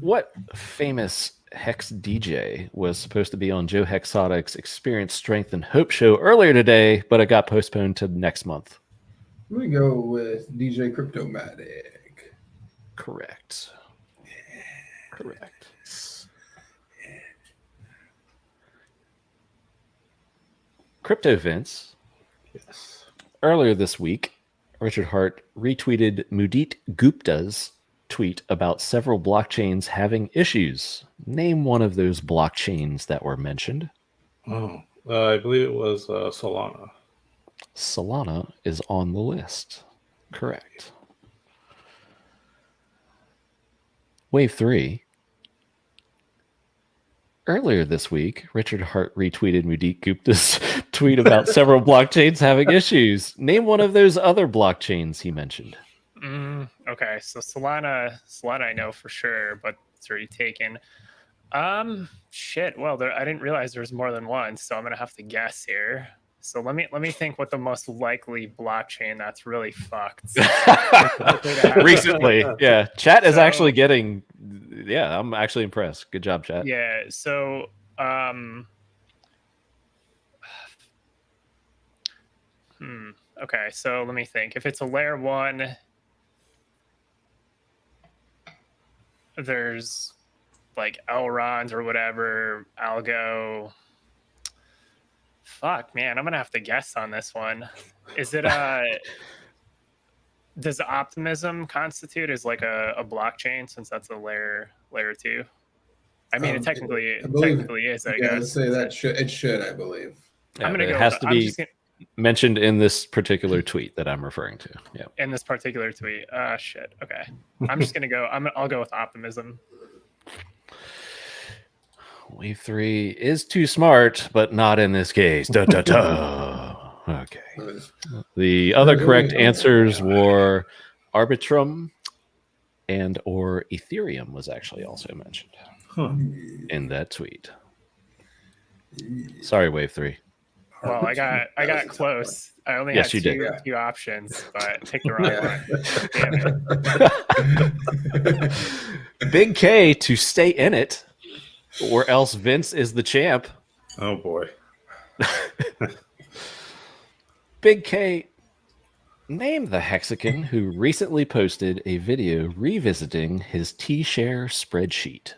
what famous Hex DJ was supposed to be on Joe Hexotic's Experience, Strength, and Hope show earlier today, but it got postponed to next month. Let me go with DJ Cryptomatic. Correct. Correct. Crypto Vince. Yes. Earlier this week, Richard Hart retweeted Mudit Gupta's tweet about several blockchains having issues. Name one of those blockchains that were mentioned. Oh, I believe it was Solana. Solana is on the list. Correct. Wave 3. Earlier this week, Richard Hart retweeted Mudit Gupta's tweet about several blockchains having issues. Name one of those other blockchains he mentioned. Okay, so Solana I know for sure, but it's already taken. Shit. Well, I didn't realize there's more than one, so I'm gonna have to guess here. So let me think what the most likely blockchain that's really fucked. Recently, yeah. Chat is actually getting. Yeah, I'm actually impressed. Good job, chat. Yeah. So, okay. So let me think. If it's a layer 1, there's like Elrond or whatever, Algo. Fuck, man, I'm gonna have to guess on this one. Is it does Optimism constitute as like a blockchain since that's a layer 2? I mean, it technically is. I guess. Say that it should. I believe. Yeah, I'm gonna go. It has to be mentioned in this particular tweet that I'm referring to. Yeah. In this particular tweet. Shit. Okay. I'm just gonna go. I'll go with Optimism. Wave 3 is too smart, but not in this case. Da, da, da. Okay. The other correct answers were Arbitrum and or Ethereum was actually also mentioned in that tweet. Sorry, Wave 3. Well, I got close. I only had two options, but picked the wrong one. Damn it. Big K to stay in it, or else Vince is the champ. Oh boy. Big K, name the Hexagon who recently posted a video revisiting his T-share spreadsheet.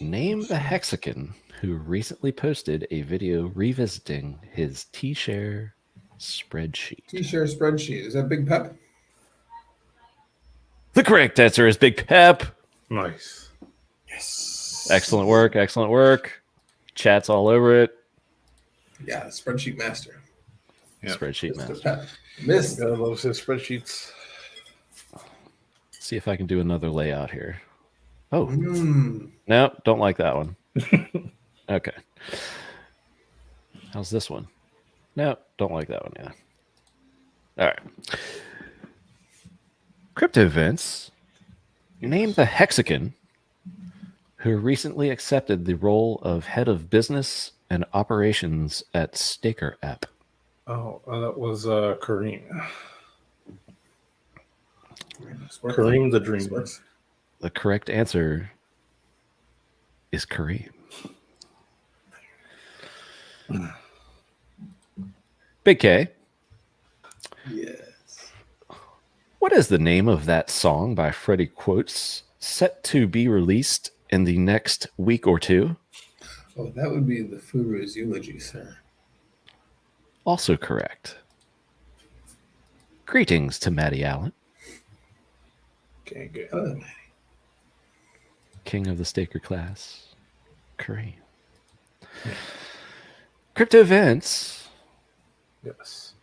Name the Hexagon who recently posted a video revisiting his T-share spreadsheet. T-share spreadsheet. Is that Big Pep? The correct answer is Big Pep. Nice. Yes. Excellent work. Excellent work. Chat's all over it. Yeah, spreadsheet master. Yeah. Spreadsheet master. Pep. Miss. God loves his spreadsheets. See if I can do another layout here. Oh. No, don't like that one. Okay. How's this one? No, don't like that one. Yeah. All right. Crypto Vince, name the Hexagon who recently accepted the role of head of business and operations at Staker app. Oh, that was Kareem. Kareem the Dreamer. The correct answer is Kareem. Big K. Yes. What is the name of that song by Freddie Quotes set to be released in the next week or two? Oh, that would be the Furu's Eulogy, sir. Also correct. Greetings to Matty Allen. Okay, good. Oh, Matty. King of the Staker class. Kareem. Yeah. Crypto Vince. Yes.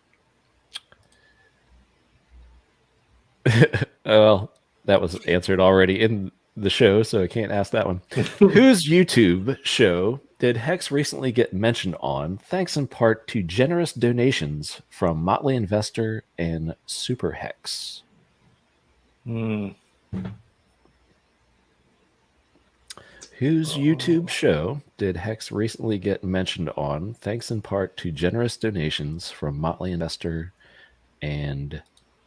Well, that was answered already in the show, so I can't ask that one. Whose YouTube show did Hex recently get mentioned on, thanks in part to generous donations from Motley Investor and Super Hex? Whose YouTube show did Hex recently get mentioned on, thanks in part to generous donations from Motley Investor and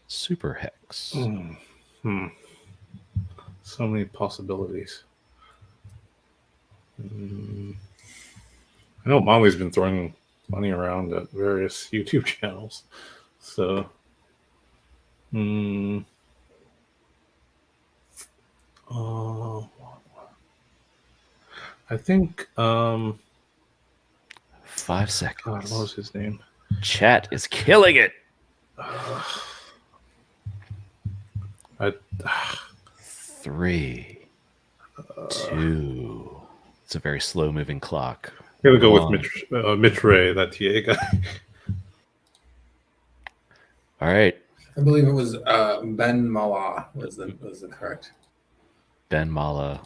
Super Hex? So many possibilities. I know Molly's been throwing money around at various YouTube channels. So, I think 5 seconds. God, what was his name? Chat is killing it. 3, 2. It's a very slow moving clock. I'm gonna go with Mitch Ray, that TA guy. All right. I believe it was Ben Mala was the correct. Ben Mala.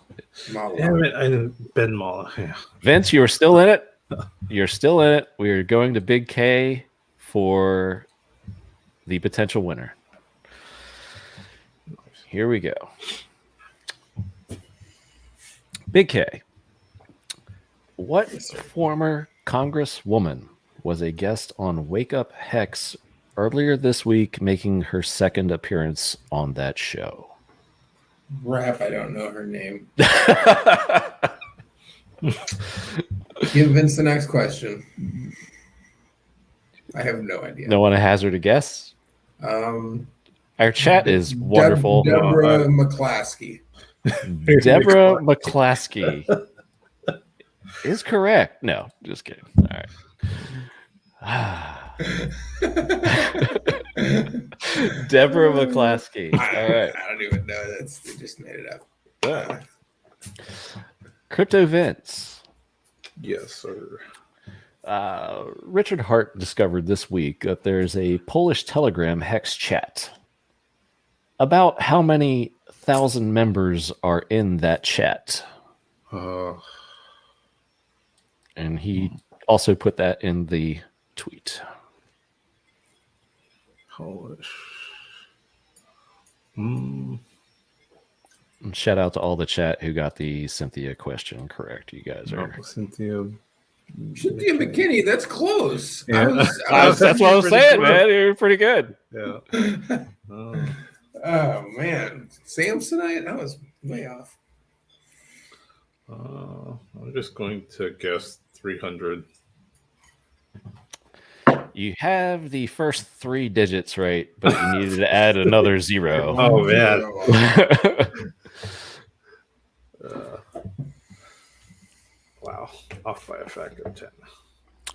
Damn it, I didn't Ben Mala. Yeah. Vince, you are still in it. You're still in it. We are going to Big K for the potential winner. Here we go. Big K. What former Congresswoman was a guest on Wake Up Hex earlier this week, making her second appearance on that show? Rap, I don't know her name. Give Vince the next question. I have no idea. No one hazard a guess? Our chat is wonderful. Deborah McClaskey. Deborah McClaskey is correct. No, just kidding. All right. Deborah McClaskey. All right. I don't even know. They just made it up. Crypto Vince. Yes, sir. Richard Hart discovered this week that there's a Polish Telegram hex chat. About how many thousand members are in that chat? And he also put that in the tweet. Polish. And shout out to all the chat who got the Cynthia question correct. You guys are Cynthia McKinney. That's close. Yeah. That's what I was saying, man. You're pretty good. Yeah. Oh man, Samsonite. I was way off. I'm just going to guess 300. You have the first 3 digits right, but you needed to add another 0. Oh man. Wow, off by a factor of 10.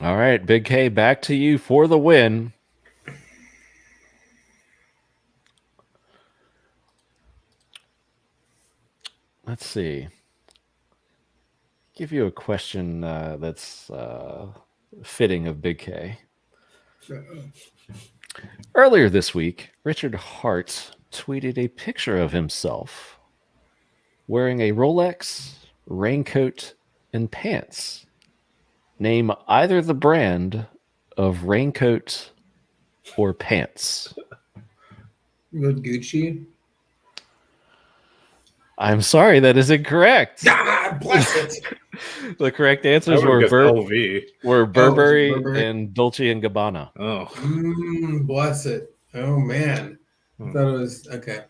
All right, Big K, back to you for the win. Let's see. Give you a question that's fitting of Big K. Earlier this week, Richard Hart tweeted a picture of himself wearing a Rolex, raincoat, and pants. Name either the brand of raincoat or pants. Good Gucci. I'm sorry, that is incorrect. God bless it. The correct answers were Burberry and Dolce and Gabbana. Oh, bless it. Oh man, I thought it was okay.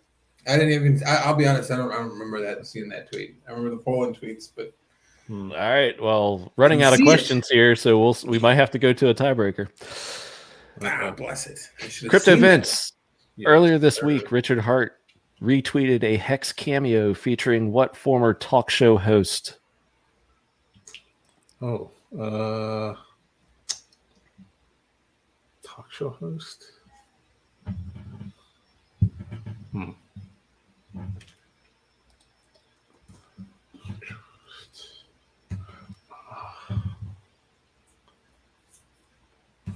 I didn't even. I'll be honest. I don't remember that seeing that tweet. I remember the Poland tweets, but. All right. Well, running out of questions here, so we might have to go to a tiebreaker. Bless it. Crypto Vince. Earlier this week, Richard Hart retweeted a Hex cameo featuring what former talk show host? Talk show host?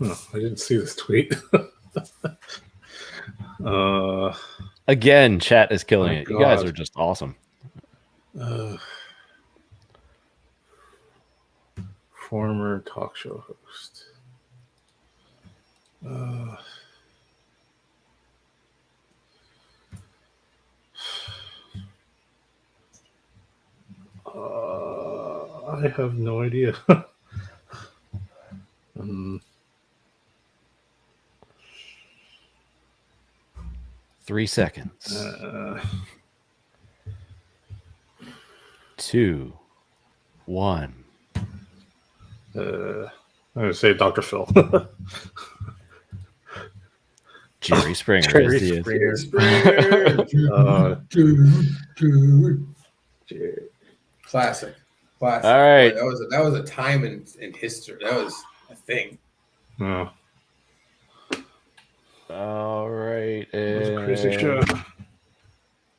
I didn't see this tweet. Again, chat is killing it. God. You guys are just awesome. Former talk show host. I have no idea. 3 seconds. 2, 1. I'm gonna say Dr. Phil. Jerry Springer. Jerry is the Springer. Classic. All right. Boy, that was a time in history. That was a thing. Oh. All right. Crazy show.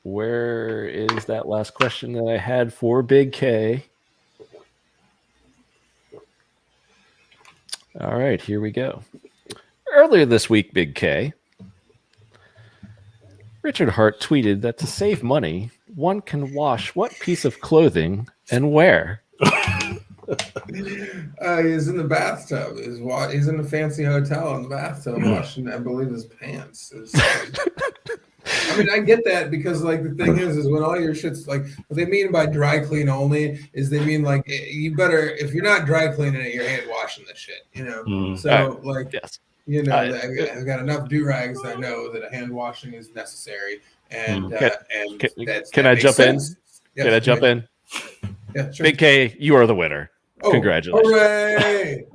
Where is that last question that I had for Big K? All right, here we go. Earlier this week, Big K, Richard Hart tweeted that to save money, one can wash what piece of clothing and where? He's in the bathtub. He's in a fancy hotel in the bathtub washing, I believe, his pants. I mean, I get that because, like, the thing is when all your shit's like, what they mean by dry clean only is they mean like you better, if you're not dry cleaning it, you're hand washing the shit, you know. So like, yes. You know, I've got enough do rags. I know that a hand washing is necessary, and can I jump in? Yes, can I jump in? Yeah, sure. Big K, you are the winner. Oh, congratulations! Hooray!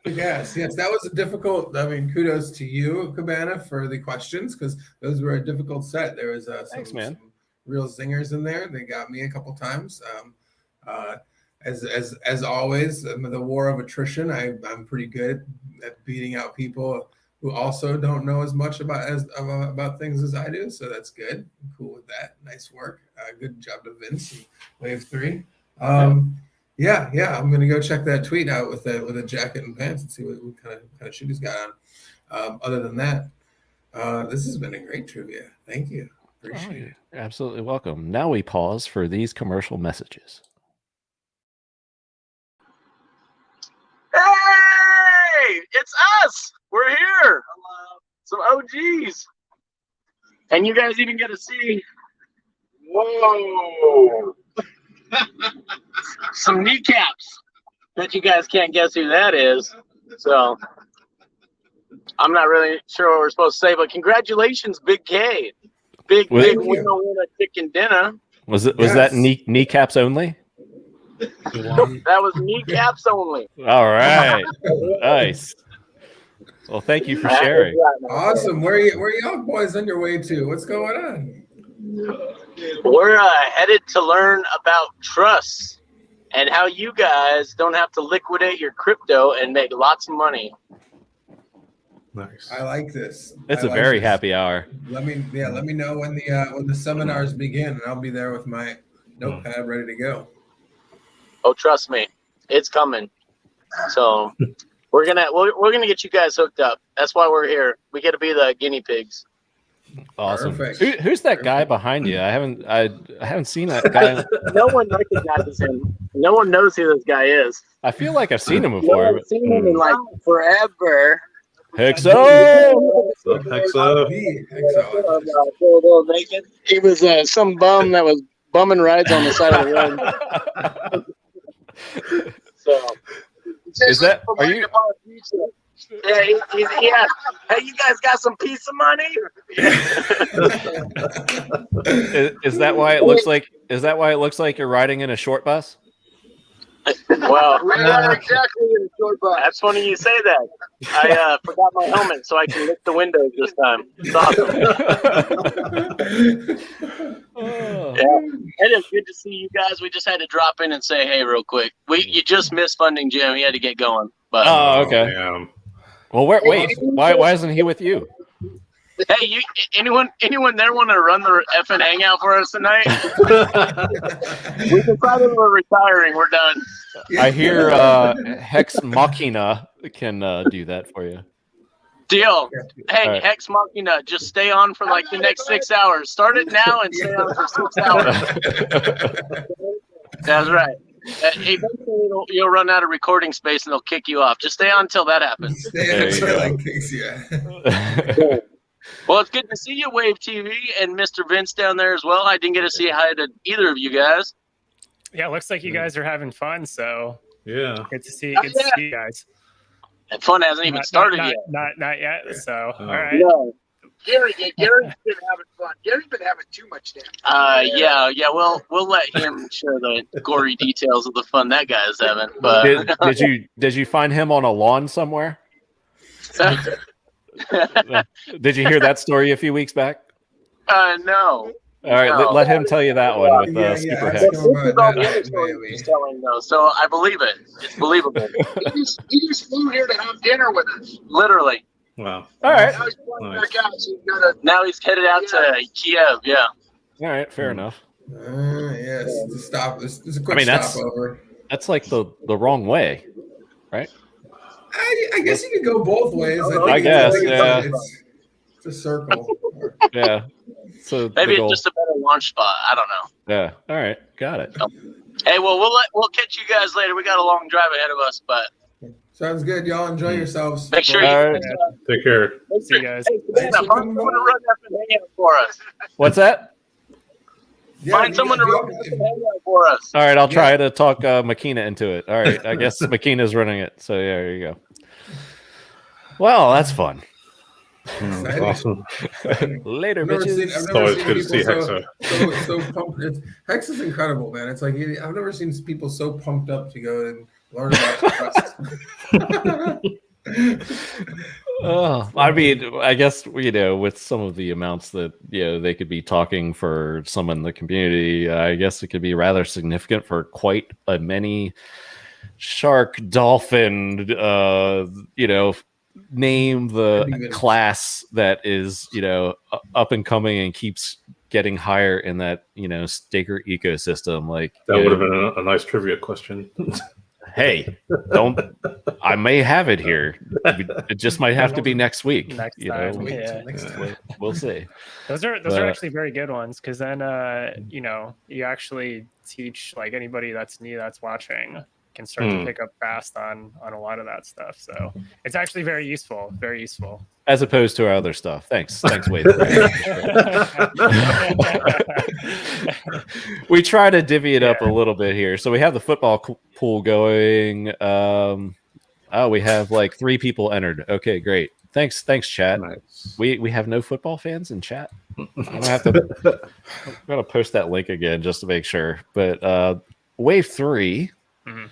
Yes, that was a difficult. I mean, kudos to you, Cabana, for the questions because those were a difficult set. There was some real zingers in there. They got me a couple times. As always, the war of attrition. I'm pretty good at beating out people who also don't know as much about things as I do. So that's good. I'm cool with that. Nice work. Good job to Vince and Wave 3. Yeah. I'm gonna go check that tweet out with a jacket and pants and see what kind of shoes he's got on. Other than that, this has been a great trivia. Thank you. Appreciate it. Absolutely welcome. Now we pause for these commercial messages. Hey, it's us. We're here. Some OGs. And you guys even get to see, whoa, some kneecaps. Bet you guys can't guess who that is. So I'm not really sure what we're supposed to say, but congratulations, Big K. Big winner chicken dinner. Was that kneecaps only? That was kneecaps only. All right. Nice. Well, thank you for sharing. Awesome. Where are y'all boys on your way to? What's going on? We're headed to learn about trust and how you guys don't have to liquidate your crypto and make lots of money. Nice. I like this. It's a very happy hour. Let me know when the seminars begin, and I'll be there with my notepad ready to go. Oh, trust me, it's coming. So we're gonna get you guys hooked up. That's why we're here. We get to be the guinea pigs. Awesome. Who's that guy behind you? I haven't seen that guy. No one recognizes him. No one knows who this guy is. I feel like I've seen him before. I've seen him in like forever. HEXO. He was some bum that was bumming rides on the side of the road. So, are you? Yeah, he asked, hey, you guys got some piece of money? Is that why it looks like? Is that why it looks like you're riding in a short bus? Well, we are exactly in a short bus. That's funny you say that. I forgot my helmet, so I can lift the windows this time. It's awesome. Yeah, it is good to see you guys. We just had to drop in and say hey real quick. You just missed Funding Jim. He had to get going. But okay. Well, wait. Why isn't he with you? Hey, anyone there want to run the effing hangout for us tonight? We decided we're retiring. We're done. I hear Hex Machina can do that for you. Deal. Hey, right. Hex Machina, just stay on for like the next 6 hours. Start it now and stay on for 6 hours. That's right. Eventually you'll run out of recording space and they'll kick you off. Just stay on until that happens. Well, it's good to see you, Wave TV, and Mr. Vince down there as well. I didn't get to say hi to either of you guys. Yeah, it looks like you guys are having fun, so yeah. Good to see you guys. And fun hasn't even started yet. Not yet, so all right. No. Gary's been having fun. Gary's been having too much damn. Yeah. We'll let him share the gory details of the fun that guy is having. But did you find him on a lawn somewhere? Did you hear that story a few weeks back? No. All right, No. let him tell you that one with Super Hex. He's telling though, so I believe it. It's believable. He just flew here to have dinner with us. Literally. Wow. All right. Now he's flying Nice. back out, so he's gotta. Now he's headed out to Kiev. Yeah. All right, fair enough. Yes, to stop. This is a quick I mean, that's stopover. that's like the wrong way, right? I guess you could go both ways. I guess, yeah. It's a circle. Yeah. So Maybe it's just a better launch spot. I don't know. Yeah. All right. Got it. Hey, well, we'll catch you guys later. We got a long drive ahead of us, but Sounds good. Y'all enjoy yourselves. make sure All you right. Take care. See you guys. Hey, Cabana, find someone to run up and hang out for us. What's that? Find someone to run up and hang out for us. All right. I'll try to talk Makina into it. All right. I guess Makina's running it. So yeah, there you go. Well, that's fun. Awesome. Later, I've never bitches. seen, I've It's never always seen good to see people Hexo. so pumped. Hex is incredible, man. It's like I've never seen people so pumped up to go and learn about trust. Oh, I mean, I guess with some of the amounts that they could be talking for some in the community, I guess it could be rather significant for quite a many shark, dolphin, name the class that is up and coming and keeps getting higher in that staker ecosystem. Like That would have been a nice trivia question. Hey, I may have it here. It just might have to be next week. Next time, We'll see. Those are actually very good ones because then you actually teach like anybody that's new that's watching can start to pick up fast on a lot of that stuff. So it's actually very useful. Very useful. As opposed to our other stuff. Thanks, Wade. We try to divvy it up a little bit here. So we have the football pool going. We have like 3 people entered. Okay, great. Thanks, chat. Nice. We have no football fans in chat. I'm gonna post that link again just to make sure. But wave 3. Mm-hmm.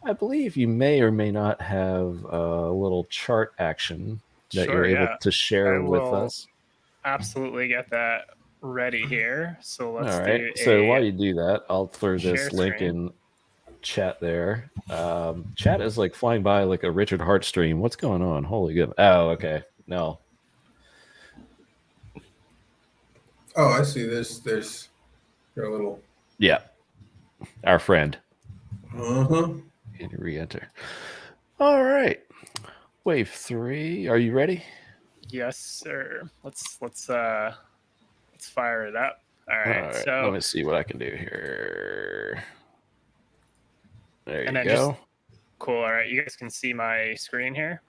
I believe you may or may not have a little chart action that you're able to share with us. Absolutely get that ready here. So let's All right. do So while you do that, I'll throw this link screen. in chat there. Chat is like flying by like a Richard Hart stream. What's going on? Holy good. Oh, okay. No. Oh, I see. There's a little. Yeah. Our friend. Uh-huh. Can you re-enter? All right. Wave 3. Are you ready? Yes, sir. Let's fire it up. All right. So let me see what I can do here. There and you then go. Cool. All right. You guys can see my screen here.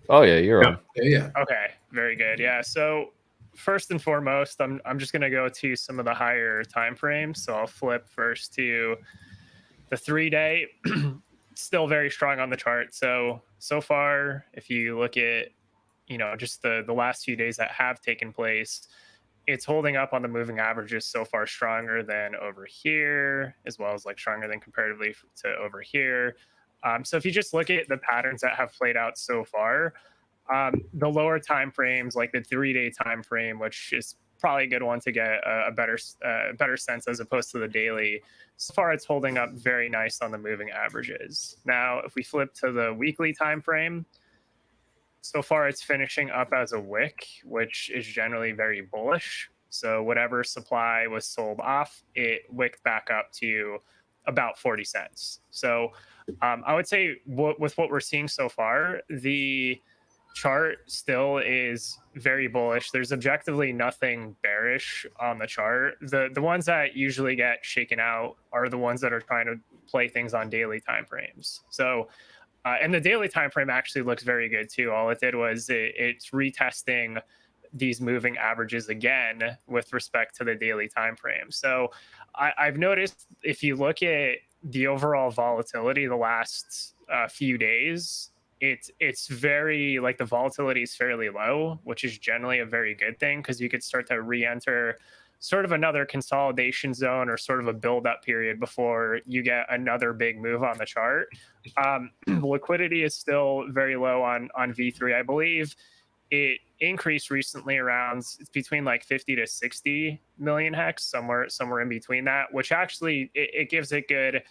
Oh yeah, you're on. Yeah. Okay. Very good. Yeah. So first and foremost, I'm just gonna go to some of the higher time frames. So I'll flip first to the 3-day. Still very strong on the chart. So far, if you look at just the last few days that have taken place, it's holding up on the moving averages so far stronger than over here, as well as like stronger than comparatively to over here. So if you just look at the patterns that have played out so far, the lower time frames, like the 3-day time frame, which is probably a good one to get a better sense as opposed to the daily. So far, it's holding up very nice on the moving averages. Now, if we flip to the weekly time frame, so far it's finishing up as a wick, which is generally very bullish. So whatever supply was sold off, it wicked back up to about 40 cents. So I would say with what we're seeing so far, the chart still is very bullish. There's objectively nothing bearish on the chart. The ones that usually get shaken out are the ones that are trying to play things on daily time frames. So and the daily time frame actually looks very good too. All it did was it's retesting these moving averages again with respect to the daily time frame. So I've noticed if you look at the overall volatility the last few days, it's very like the volatility is fairly low, which is generally a very good thing because you could start to re-enter sort of another consolidation zone or sort of a build-up period before you get another big move on the chart. Liquidity is still very low on V3. I believe it increased recently around, it's between like 50 to 60 million hex, somewhere in between that, which actually it gives it good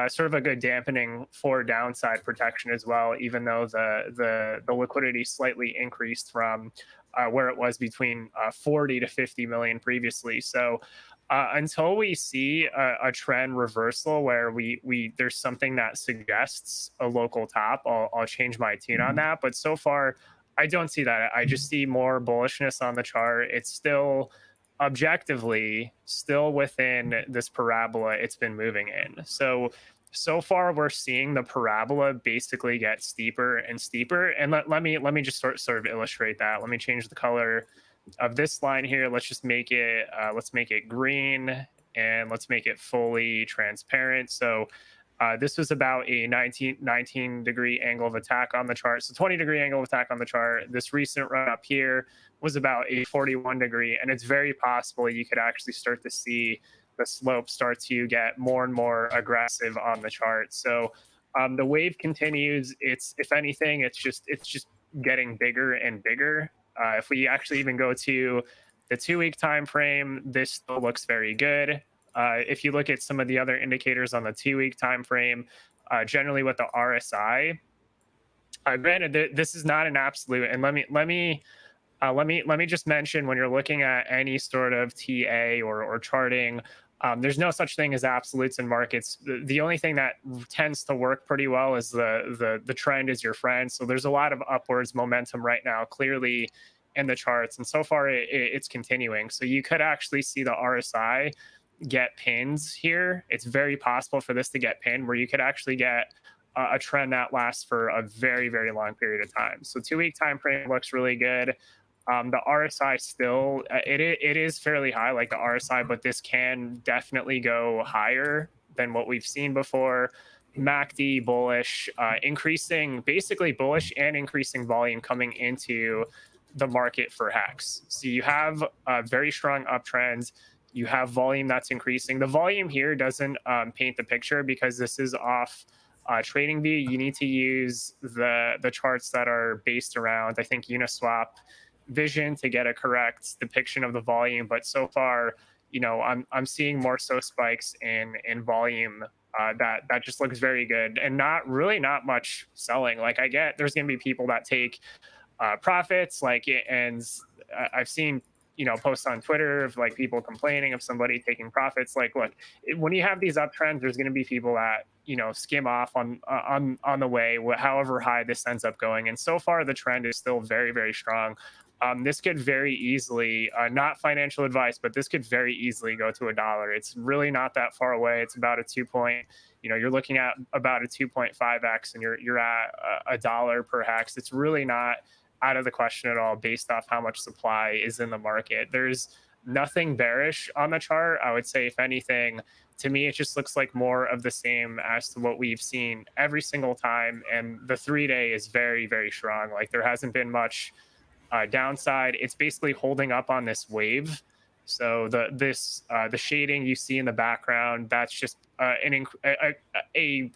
sort of a good dampening for downside protection as well, even though the liquidity slightly increased from where it was between 40 to 50 million previously. So until we see a trend reversal where there's something that suggests a local top, I'll change my tune on that. But so far, I don't see that. I just see more bullishness on the chart. It's still objectively still within this parabola it's been moving in. So far we're seeing the parabola basically get steeper and steeper. And let me just sort of illustrate that. Let me change the color of this line here. Let's just make it green, and let's make it fully transparent. So this was about a 19 degree angle of attack on the chart. So 20 degree angle of attack on the chart. This recent run up here was about a 41 degree. And it's very possible you could actually start to see the slope start to get more and more aggressive on the chart. So the wave continues. If anything, it's just getting bigger and bigger. If we actually even go to the 2-week time frame, this still looks very good. If you look at some of the other indicators on the 2-week time frame, generally with the RSI, granted this is not an absolute, and let me just mention, when you're looking at any sort of TA or charting, there's no such thing as absolutes in markets. The only thing that tends to work pretty well is the trend is your friend. So there's a lot of upwards momentum right now, clearly in the charts, and so far it's continuing. So you could actually see the RSI get pins here. It's very possible for this to get pinned, where you could actually get a trend that lasts for a very, very long period of time. So 2-week time frame looks really good. The RSI still, it is fairly high, like the RSI, but this can definitely go higher than what we've seen before. MACD bullish, basically bullish and increasing volume coming into the market for HEX. So you have very strong uptrends. You have volume that's increasing. The volume here doesn't paint the picture because this is off TradingView. You need to use the charts that are based around, I think, Uniswap Vision to get a correct depiction of the volume. But so far, I'm seeing more so spikes in volume that just looks very good, and not much selling. Like there's going to be people that take profits, and I've seen posts on Twitter of like people complaining of somebody taking profits. Like, look, when you have these uptrends, there's going to be people that skim off on the way, however high this ends up going. And so far, the trend is still very, very strong. This could very easily, not financial advice, but this could very easily go to $1. It's really not that far away. It's about you're looking at about a 2.5x, and you're at $1 per hex. It's really not out of the question at all based off how much supply is in the market. There's nothing bearish on the chart. I would say, if anything, to me, it just looks like more of the same as to what we've seen every single time. And the 3-day is very, very strong. Like, there hasn't been much downside. It's basically holding up on this wave. So the shading you see in the background, that's just a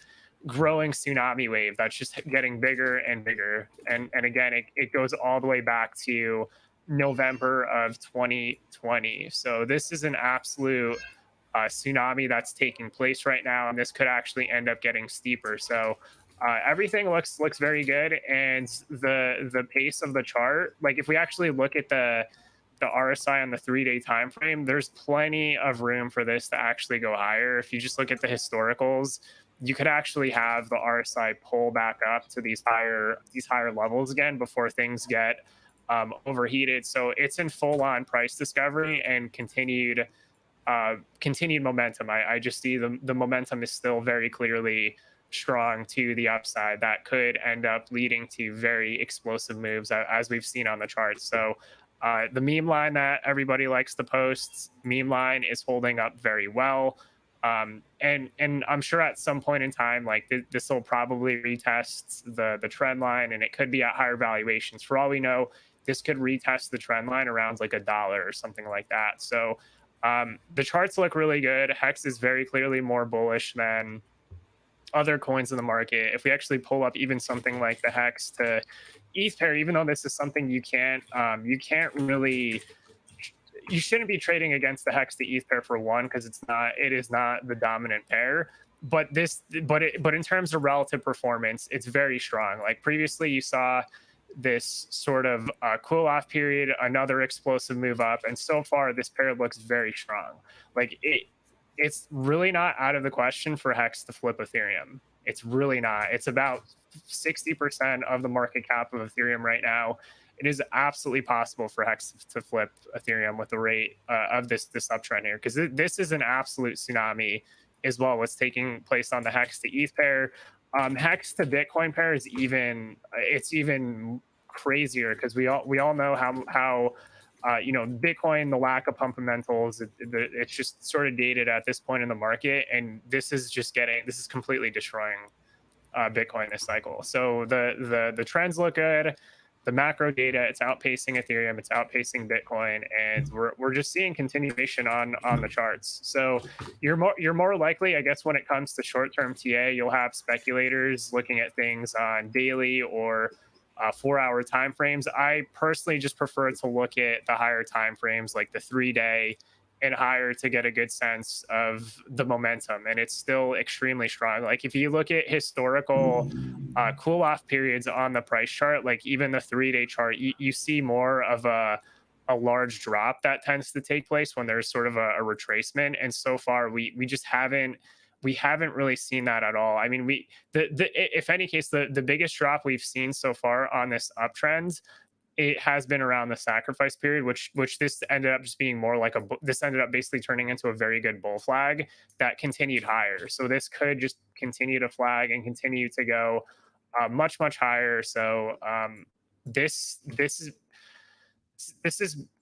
growing tsunami wave that's just getting bigger and bigger. And again, it goes all the way back to November of 2020. So this is an absolute tsunami that's taking place right now, and this could actually end up getting steeper. So everything looks very good, and the pace of the chart, like if we actually look at the RSI on the 3-day time frame, there's plenty of room for this to actually go higher. If you just look at the historicals, you could actually have the RSI pull back up to these higher levels again before things get overheated. So it's in full-on price discovery and continued momentum. I just see the momentum is still very clearly strong to the upside. That could end up leading to very explosive moves, as we've seen on the charts. So the meme line that everybody likes to post, meme line, is holding up very well. And I'm sure at some point in time, like this will probably retest the trend line, and it could be at higher valuations. For all we know, this could retest the trend line around like $1 or something like that. So the charts look really good. HEX is very clearly more bullish than other coins in the market. If we actually pull up even something like the HEX to ETH pair, even though this is something you can't really, you shouldn't be trading against the HEX to ETH pair for one, because it is not the dominant pair. But in terms of relative performance, it's very strong. Like previously, you saw this sort of cool off period, another explosive move up, and so far this pair looks very strong. Like it's really not out of the question for HEX to flip Ethereum. It's really not. It's about 60% of the market cap of Ethereum right now. It is absolutely possible for HEX to flip Ethereum with the rate of this uptrend here, because this is an absolute tsunami as well. What's taking place on the HEX to ETH pair, HEX to Bitcoin pair is even crazier, because we all know how Bitcoin, the lack of fundamentals, it's just sort of dated at this point in the market, and this is completely destroying Bitcoin this cycle. So the trends look good. The macro data, it's outpacing Ethereum, it's outpacing Bitcoin, and we're just seeing continuation on the charts. So you're more likely, I guess, when it comes to short-term TA, you'll have speculators looking at things on daily or 4-hour timeframes. I personally just prefer to look at the higher timeframes, like the 3-day and higher, to get a good sense of the momentum, and it's still extremely strong. Like if you look at historical cool off periods on the price chart, like even the 3-day chart, you see more of a large drop that tends to take place when there's sort of a retracement, and so far we just haven't really seen that at all. I mean, if any case, the biggest drop we've seen so far on this uptrend, it has been around the sacrifice period, which this ended up just being more like this ended up basically turning into a very good bull flag that continued higher. So this could just continue to flag and continue to go much higher. So this is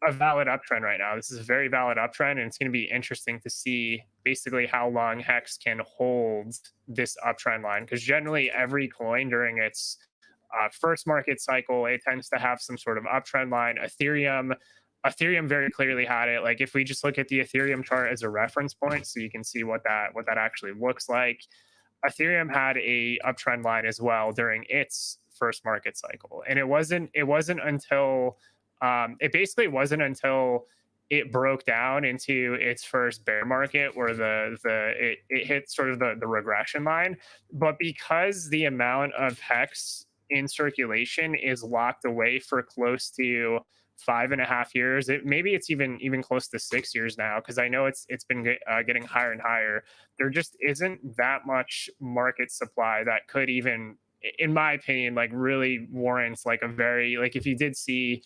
a valid uptrend right now. This is a very valid uptrend, and it's going to be interesting to see basically how long HEX can hold this uptrend line, because generally every coin during its first market cycle, it tends to have some sort of uptrend line. Ethereum very clearly had it. Like if we just look at the Ethereum chart as a reference point, so you can see what that actually looks like, Ethereum had a uptrend line as well during its first market cycle, and it wasn't until it broke down into its first bear market where it hit sort of the regression line. But because the amount of HEX in circulation is locked away for close to 5.5 years, maybe it's even close to 6 years now, because I know it's been getting higher and higher. There just isn't that much market supply that could even, in my opinion, like really warrants like if you did see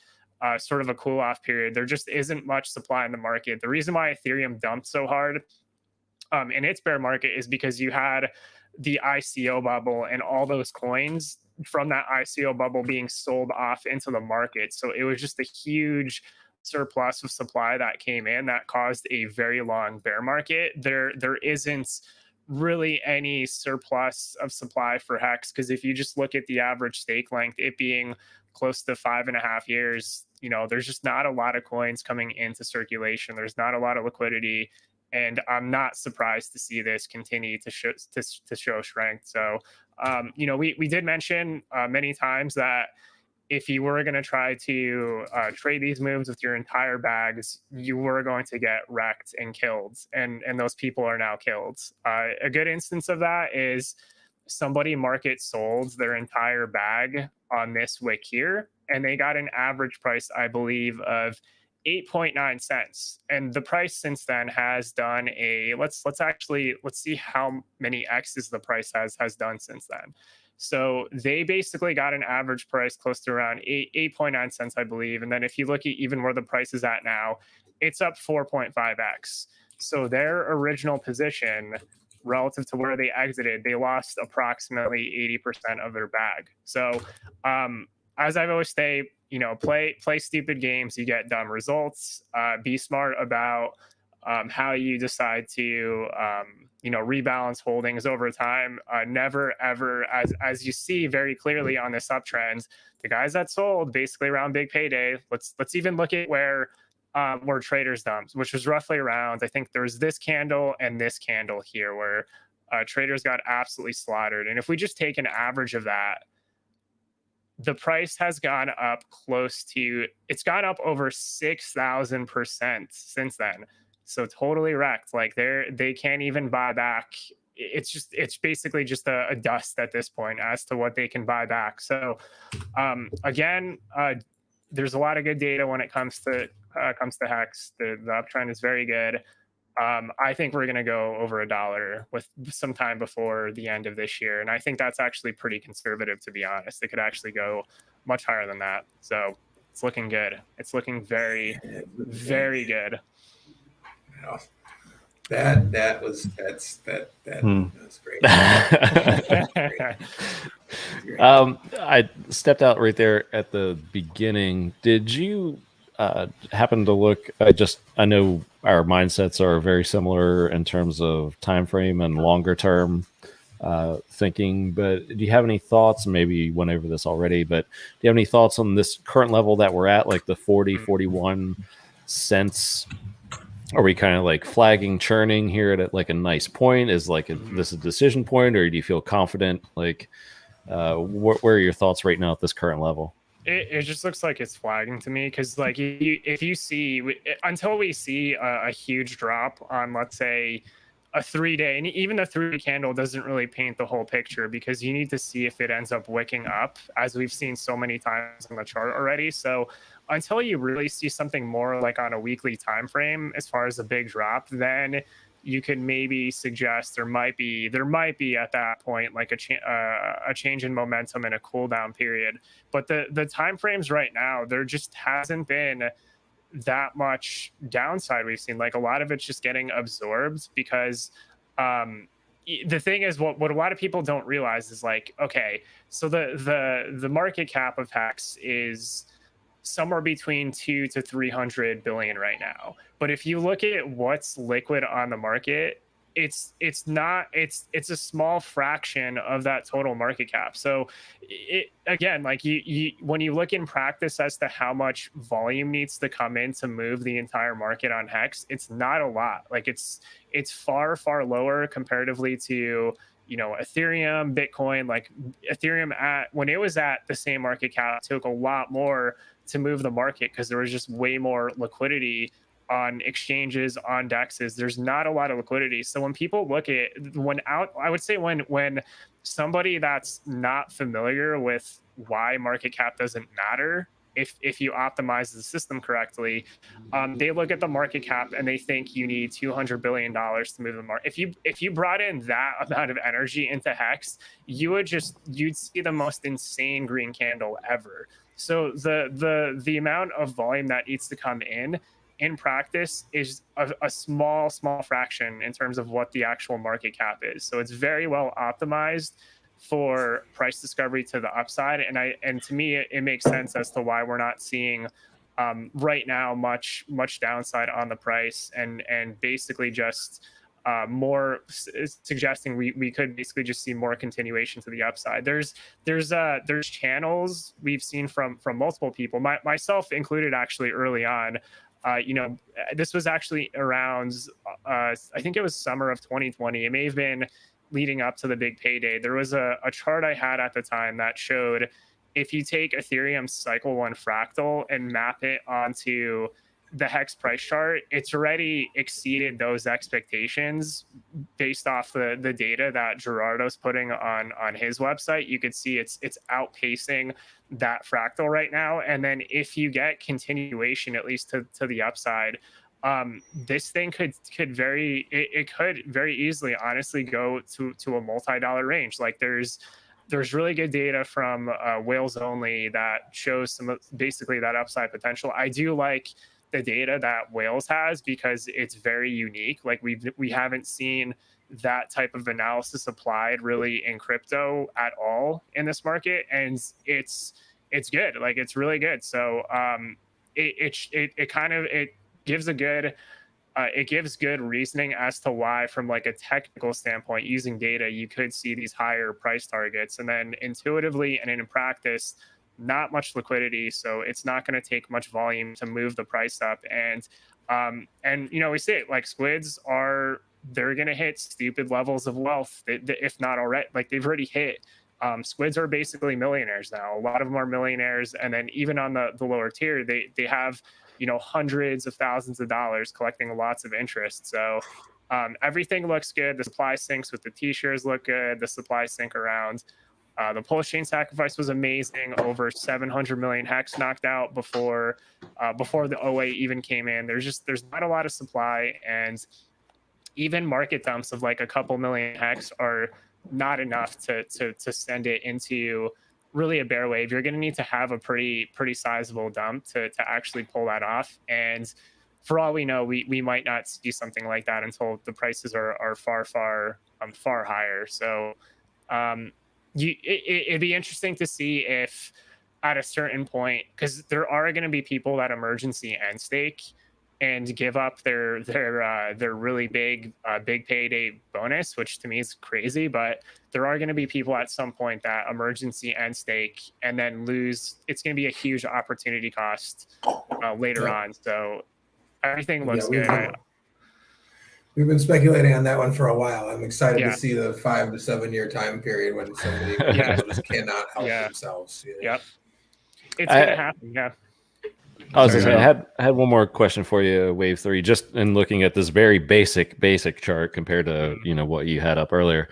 sort of a cool off period, there just isn't much supply in the market. The reason why Ethereum dumped so hard in its bear market is because you had the ICO bubble and all those coins from that ICO bubble being sold off into the market. So it was just a huge surplus of supply that came in that caused a very long bear market. There isn't really any surplus of supply for HEX, because if you just look at the average stake length, it being close to 5.5 years, there's just not a lot of coins coming into circulation. There's not a lot of liquidity, and I'm not surprised to see this continue to show strength. So, we did mention many times that if you were going to try to trade these moves with your entire bags, you were going to get wrecked and killed, and those people are now killed. A good instance of that is somebody market sold their entire bag on this wick here, and they got an average price, I believe, of 8.9 cents. And the price since then has done let's see how many X's the price has done since then. So they basically got an average price close to around 8.9 cents, I believe. And then if you look at even where the price is at now, it's up 4.5x. So their original position relative to where they exited, they lost approximately 80% of their bag. So as I always say, play stupid games, you get dumb results. Be smart about how you decide to rebalance holdings over time. Never ever, as you see very clearly on this uptrend, the guys that sold basically around big payday. Let's even look at where traders dumped, which was roughly around, I think there's this candle and this candle here where traders got absolutely slaughtered. And if we just take an average of that, the price has gone up it's gone up over 6,000% since then. So totally wrecked. Like they can't even buy back. It's basically just a dust at this point as to what they can buy back. So again, there's a lot of good data when it comes to HEX. The uptrend is very good. I think we're going to go over $1 with some time before the end of this year. And I think that's actually pretty conservative, to be honest. It could actually go much higher than that. So it's looking good. It's looking very, very good. That was great. I stepped out right there at the beginning. Did you happen to look? I know our mindsets are very similar in terms of time frame and longer term thinking, but do you have any thoughts? Maybe you went over this already, but do you have any thoughts on this current level that we're at, like the 41 cents? Are we kind of like flagging, churning here at like a nice point? Is like this a decision point, or do you feel confident? Like, where are your thoughts right now at this current level? It just looks like it's flagging to me because, like, if you see until we see a huge drop on, let's say, a 3-day, and even the 3-day candle doesn't really paint the whole picture because you need to see if it ends up wicking up, as we've seen so many times on the chart already. So until you really see something more like on a weekly time frame as far as a big drop, then you could maybe suggest there might be at that point like a change in momentum and a cool down period. But the time frames right now, there just hasn't been that much downside we've seen. Like a lot of it's just getting absorbed because the thing is what a lot of people don't realize is like, okay, so the market cap of HEX is somewhere between 200 to 300 billion right now. But if you look at what's liquid on the market, it's a small fraction of that total market cap. So again, like you when you look in practice as to how much volume needs to come in to move the entire market on HEX, it's not a lot. Like it's far lower comparatively to Ethereum, Bitcoin. Like Ethereum when it was at the same market cap took a lot more to move the market because there was just way more liquidity on exchanges, on dexes. There's not a lot of liquidity. So when people look at I would say when somebody that's not familiar with why market cap doesn't matter, if you optimize the system correctly, they look at the market cap and they think you need $200 billion to move the market. If you brought in that amount of energy into HEX, you'd see the most insane green candle ever. So the amount of volume that needs to come in practice is a small fraction in terms of what the actual market cap is. So it's very well optimized for price discovery to the upside. And to me, it makes sense as to why we're not seeing right now much downside on the price and basically just more suggesting we could basically just see more continuation to the upside. There's channels we've seen from multiple people, myself included, actually early on. This was actually around, I think it was summer of 2020. It may have been leading up to the big payday. There was a chart I had at the time that showed if you take Ethereum's cycle 1 fractal and map it onto the HEX price chart, it's already exceeded those expectations based off the data that Gerardo's putting on his website. You could see it's outpacing that fractal right now. And then if you get continuation, at least to the upside, this thing could very easily honestly go to a multi-dollar range. Like there's really good data from Whales Only that shows basically that upside potential. I do like the data that Whales has because it's very unique. Like we haven't seen that type of analysis applied really in crypto at all in this market, and it's good. Like it's really good. So it gives a good it gives good reasoning as to why, from like a technical standpoint, using data, you could see these higher price targets. And then intuitively and in practice, not much liquidity, so it's not going to take much volume to move the price up. And you know, we see it, like squids they're going to hit stupid levels of wealth, if not already. Like they've already hit. Squids are basically millionaires now. A lot of them are millionaires, and then even on the lower tier, they have, you know, hundreds of thousands of dollars collecting lots of interest. So everything looks good. The supply sinks with the T-shares look good. The supply sink around. The PulseChain sacrifice was amazing. Over 700 million hex knocked out before the OA even came in. There's not a lot of supply, and even market dumps of like a couple million hex are not enough to send it into really a bear wave. You're going to need to have a pretty sizable dump to actually pull that off. And for all we know, we might not see something like that until the prices are far higher. So it'd be interesting to see if at a certain point, because there are going to be people that emergency end stake and give up their really big payday bonus, which to me is crazy. But there are going to be people at some point that emergency end stake and then lose. It's going to be a huge opportunity cost later on. So everything looks good. We've been speculating on that one for a while. I'm excited to see the 5 to 7 year time period when somebody just cannot help themselves. You know? Yep, it's gonna happen. Yeah. I was gonna say, I had one more question for you, Wave 3, just in looking at this very basic chart compared to, you know, what you had up earlier.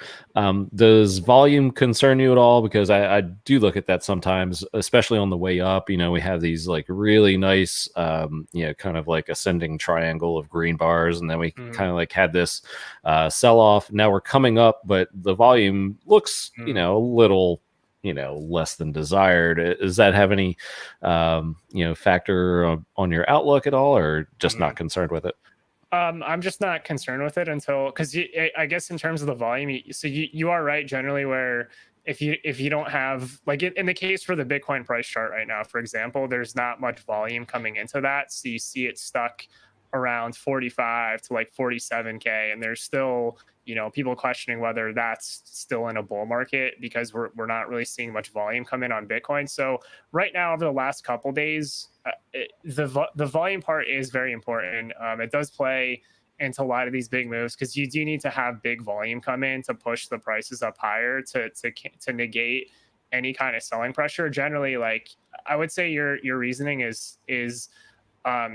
Does volume concern you at all? Because I do look at that sometimes, especially on the way up. You know, we have these like really nice, you know, kind of like ascending triangle of green bars, and then we kind of like had this sell off. Now we're coming up, but the volume looks, you know, a little, you know, less than desired. Does that have any, you know, factor on your outlook at all, or just not concerned with it? I'm just not concerned with it because I guess in terms of the volume, so you are right generally, where if you don't have, like in the case for the Bitcoin price chart right now, for example, there's not much volume coming into that. So you see it stuck around 45 to like 47K, and there's still, you know, people questioning whether that's still in a bull market because we're not really seeing much volume come in on Bitcoin. So right now, over the last couple days, the volume part is very important. It does play into a lot of these big moves because you do need to have big volume come in to push the prices up higher to negate any kind of selling pressure. Generally, like I would say your reasoning is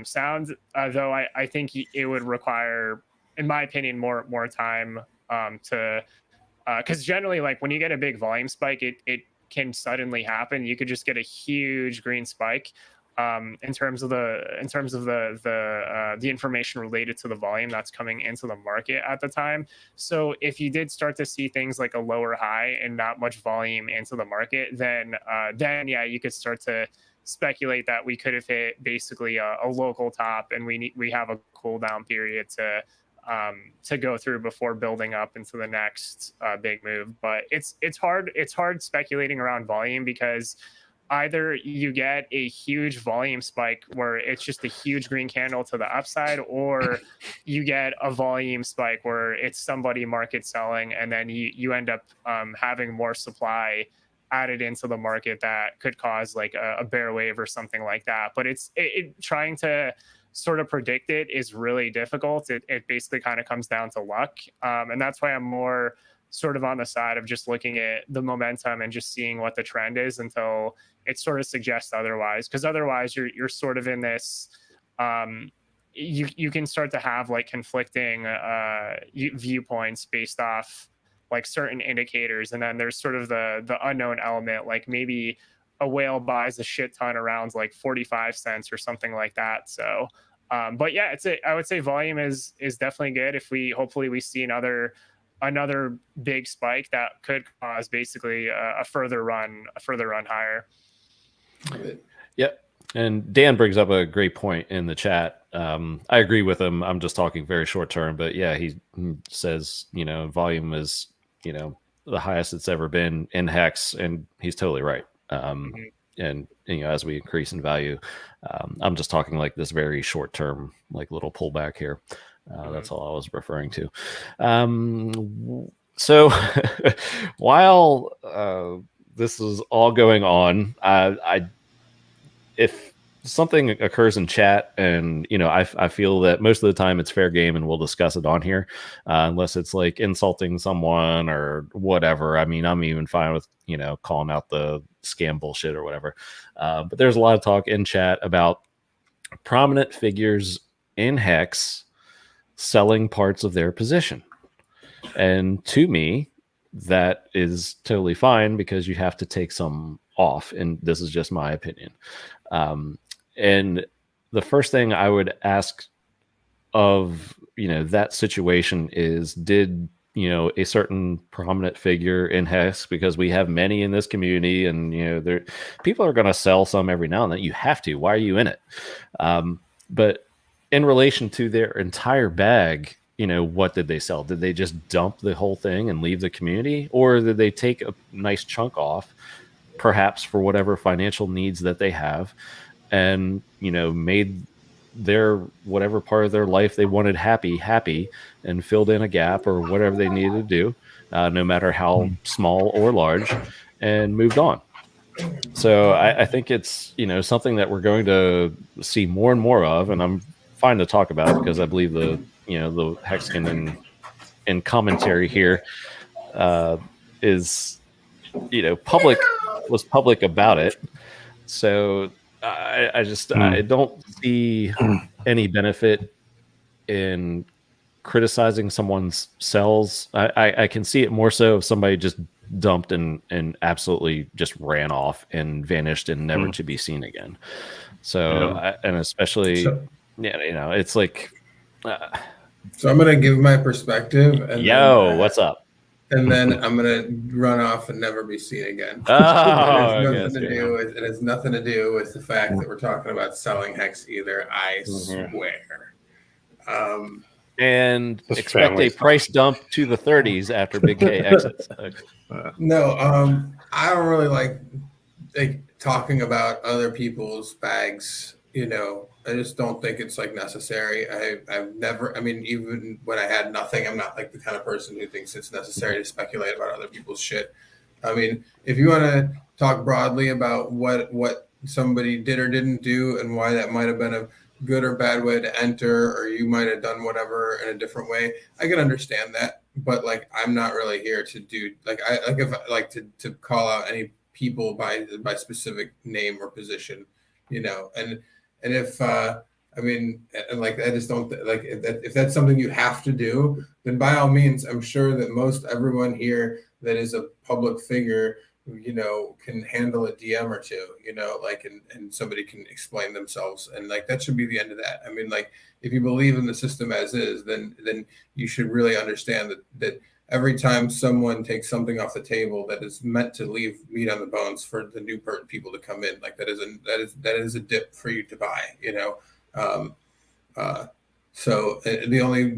sound, though I think it would require, in my opinion, more time to because generally, like when you get a big volume spike, it can suddenly happen. You could just get a huge green spike in terms of the information related to the volume that's coming into the market at the time. So if you did start to see things like a lower high and not much volume into the market, then yeah, you could start to speculate that we could have hit basically a local top, and we have a cool down period to go through before building up into the next big move. But it's hard speculating around volume because either you get a huge volume spike where it's just a huge green candle to the upside, or you get a volume spike where it's somebody market selling, and then you end up having more supply added into the market that could cause like a bear wave or something like that. But it trying to sort of predict it is really difficult. It basically kind of comes down to luck. And that's why I'm more sort of on the side of just looking at the momentum and just seeing what the trend is until it sort of suggests otherwise. Because otherwise you're sort of in this, you can start to have like conflicting viewpoints based off like certain indicators. And then there's sort of the unknown element, like maybe a whale buys a shit ton around like 45 cents or something like that. So, but yeah, I would say volume is definitely good. If hopefully we see another big spike that could cause basically a further run higher. Yep. And Dan brings up a great point in the chat. I agree with him. I'm just talking very short term, but yeah, he says, you know, volume is, you know, the highest it's ever been in Hex, and he's totally right. And you know, as we increase in value, I'm just talking like this very short term, like little pullback here. That's all I was referring to. So while this is all going on, if something occurs in chat, and I feel that most of the time it's fair game, and we'll discuss it on here, unless it's like insulting someone or whatever. I mean, I'm even fine with calling out the scam bullshit or whatever. But there's a lot of talk in chat about prominent figures in HEX selling parts of their position. And to me, that is totally fine, because you have to take some off. And this is just my opinion. And the first thing I would ask of, that situation is, did, a certain prominent figure in HEX, because we have many in this community, and, people are going to sell some every now and then. You have to. Why are you in it? But in relation to their entire bag, what did they sell? Did they just dump the whole thing and leave the community? Or did they take a nice chunk off, perhaps for whatever financial needs that they have, and, made their whatever part of their life they wanted happy, and filled in a gap or whatever they needed to do, no matter how small or large, and moved on? So I think it's, something that we're going to see more and more of, and I'm fine to talk about it, because I believe the Hexkin in commentary here is, was public about it. So I don't see any benefit in criticizing someone's sells. I can see it more so if somebody just dumped and absolutely just ran off and vanished and never to be seen again. So and especially it's like so I'm gonna give my perspective, and then, what's up? And then I'm gonna run off and never be seen again. Oh, it has nothing to do with the fact that we're talking about selling HEX either. I swear. And expect a price dump to the 30s after Big K exits. No, I don't really like talking about other people's bags. I just don't think it's necessary. I've never, even when I had nothing, I'm not the kind of person who thinks it's necessary to speculate about other people's shit. If you want to talk broadly about what somebody did or didn't do and why that might have been a good or bad way to enter, or you might have done whatever in a different way, I can understand that. But I'm not really here to do to call out any people by specific name or position, and if I just don't if that's something you have to do, then by all means, I'm sure that everyone here that is a public figure, can handle a DM or two, and somebody can explain themselves, and that should be the end of that. If you believe in the system as is, then you should really understand that every time someone takes something off the table that is meant to leave meat on the bones for the new people to come in, that is a dip for you to buy, so the only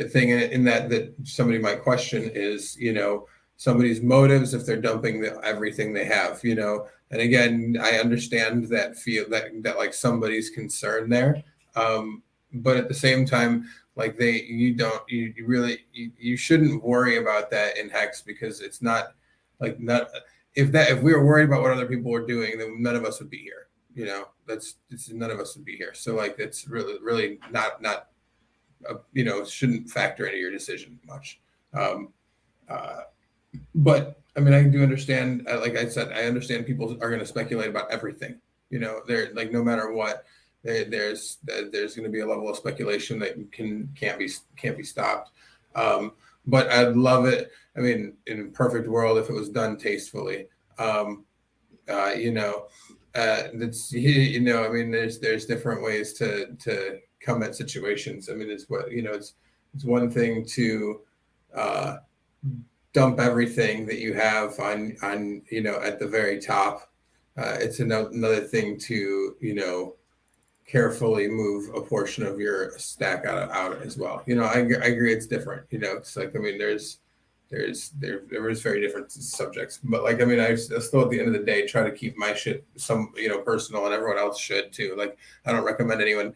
thing in that somebody might question is, somebody's motives if they're dumping everything they have, and again, I understand that that somebody's concern there, but at the same time, you shouldn't worry about that in HEX, because it's not if we were worried about what other people were doing, then none of us would be here. None of us would be here. So it's really not shouldn't factor into your decision much. But I do understand. Like I said, I understand people are going to speculate about everything. They're no matter what. There's going to be a level of speculation that can't be stopped. But I'd love it. In a perfect world, if it was done tastefully. There's different ways to come at situations. It's one thing to dump everything that you have on at the very top. It's another thing to carefully move a portion of your stack out as well. I agree it's different. It's there's very different subjects, but I still at the end of the day try to keep my shit personal, and everyone else should too. I don't recommend anyone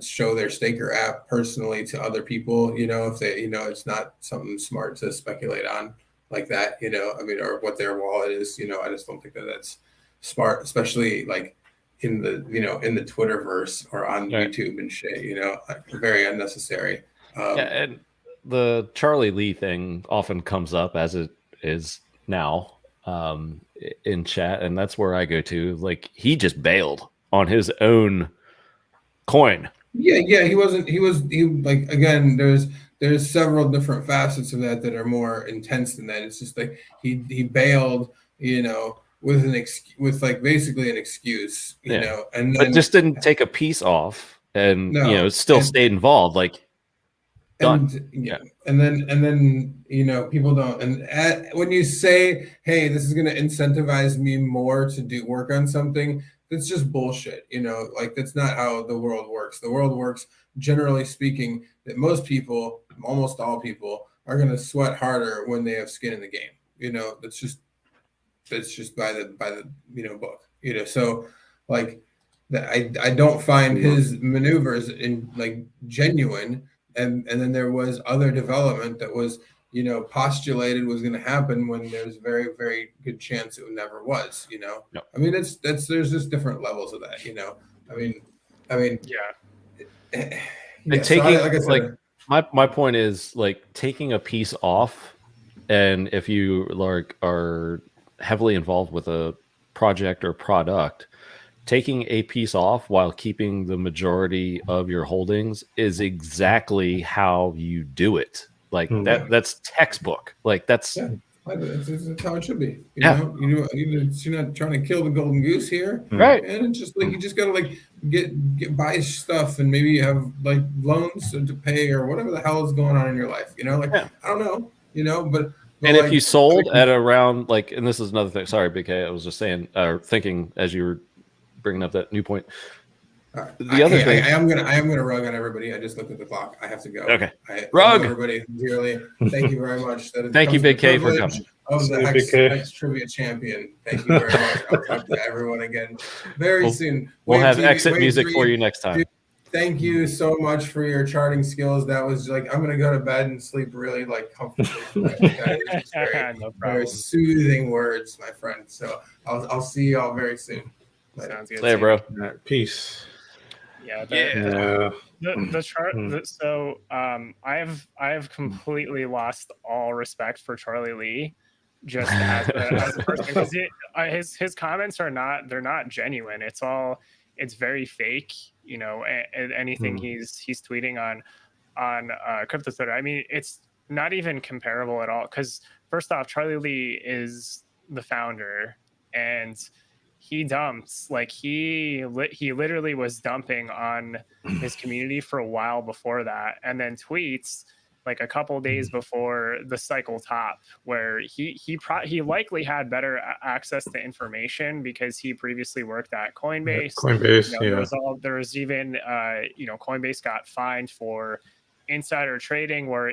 show their staker app personally to other people, if they, it's not something smart to speculate on like that, I mean, or what their wallet is, I just don't think that that's smart, especially like in the, in the Twitterverse or on YouTube and shit, very unnecessary. Yeah, and the Charlie Lee thing often comes up, as it is now, in chat, and that's where I go to. Like, he just bailed on his own coin. Yeah, he like, again, there's several different facets of that are more intense than that. It's just like he bailed, with with like basically an excuse, and then, but just didn't take a piece off, and still stayed involved. Like, done. And then people don't. And when you say, "Hey, this is going to incentivize me more to do work on something," that's just bullshit. Like, that's not how the world works. The world works, generally speaking, that most people, almost all people, are going to sweat harder when they have skin in the game. That's just by the book. So like I don't find his maneuvers in like genuine. And then there was other development that was, postulated was going to happen when there's very, very good chance it never was, Yep. I mean, there's just different levels of that, I mean, yeah. And taking, so like I said, my point is, like, taking a piece off, and if you like are heavily involved with a project or product, taking a piece off while keeping the majority of your holdings is exactly how you do it. Like that's textbook. Like that's how it should be. You're not trying to kill the golden goose here, right? And it's just like you just gotta like get buy stuff, and maybe you have like loans to pay or whatever the hell is going on in your life. I don't know. But and if you sold at around like, and this is another thing. Sorry, BK. I was just saying, thinking as you were bringing up that new point. The other thing, I am gonna rug on everybody. I just looked at the clock. I have to go. Okay. Rug everybody dearly. Thank you very much. Thank you, Big K, for coming. Of the HEX Trivia champion. Thank you very much. I'll talk to everyone again very soon. We'll have exit music for you next time. Dude, thank you so much for your charting skills. That was like, I'm gonna go to bed and sleep really like comfortably. Very soothing words, my friend. So I'll see you all very soon. Sounds good. Later, bro. Peace. Yeah. The chart. So I have completely lost all respect for Charlie Lee, just as a person, because his comments are not genuine. It's very fake. Anything he's tweeting on crypto Twitter. I mean, it's not even comparable at all. Because first off, Charlie Lee is the founder, and he dumps, like he literally was dumping on his community for a while before that, and then tweets like a couple days before the cycle top, where he likely had better access to information because he previously worked at Coinbase. There was even Coinbase got fined for insider trading, where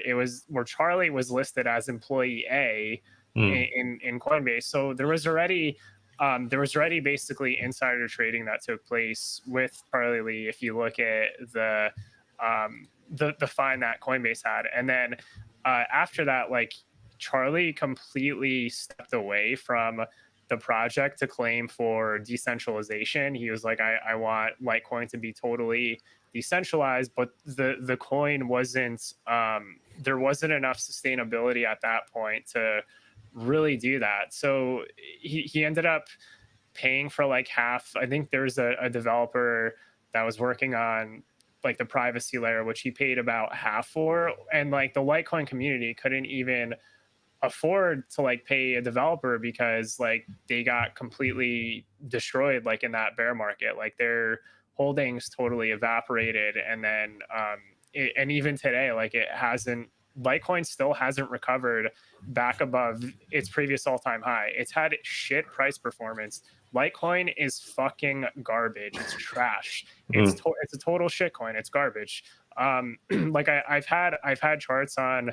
Charlie was listed as employee A in Coinbase. So there was already basically insider trading that took place with Charlie Lee. If you look at the fine that Coinbase had, and then after that, like, Charlie completely stepped away from the project to claim for decentralization. He was like, I want Litecoin to be totally decentralized, but the coin wasn't. There wasn't enough sustainability at that point to really do that. So he ended up paying for like half. I think there's a developer that was working on like the privacy layer, which he paid about half for, and like the Litecoin community couldn't even afford to like pay a developer because like they got completely destroyed like in that bear market. Like their holdings totally evaporated, and then and even today, like Litecoin still hasn't recovered back above its previous all-time high. It's had shit price performance. Litecoin is fucking garbage. It's trash. It's a total shit coin. It's garbage. Like I've had charts on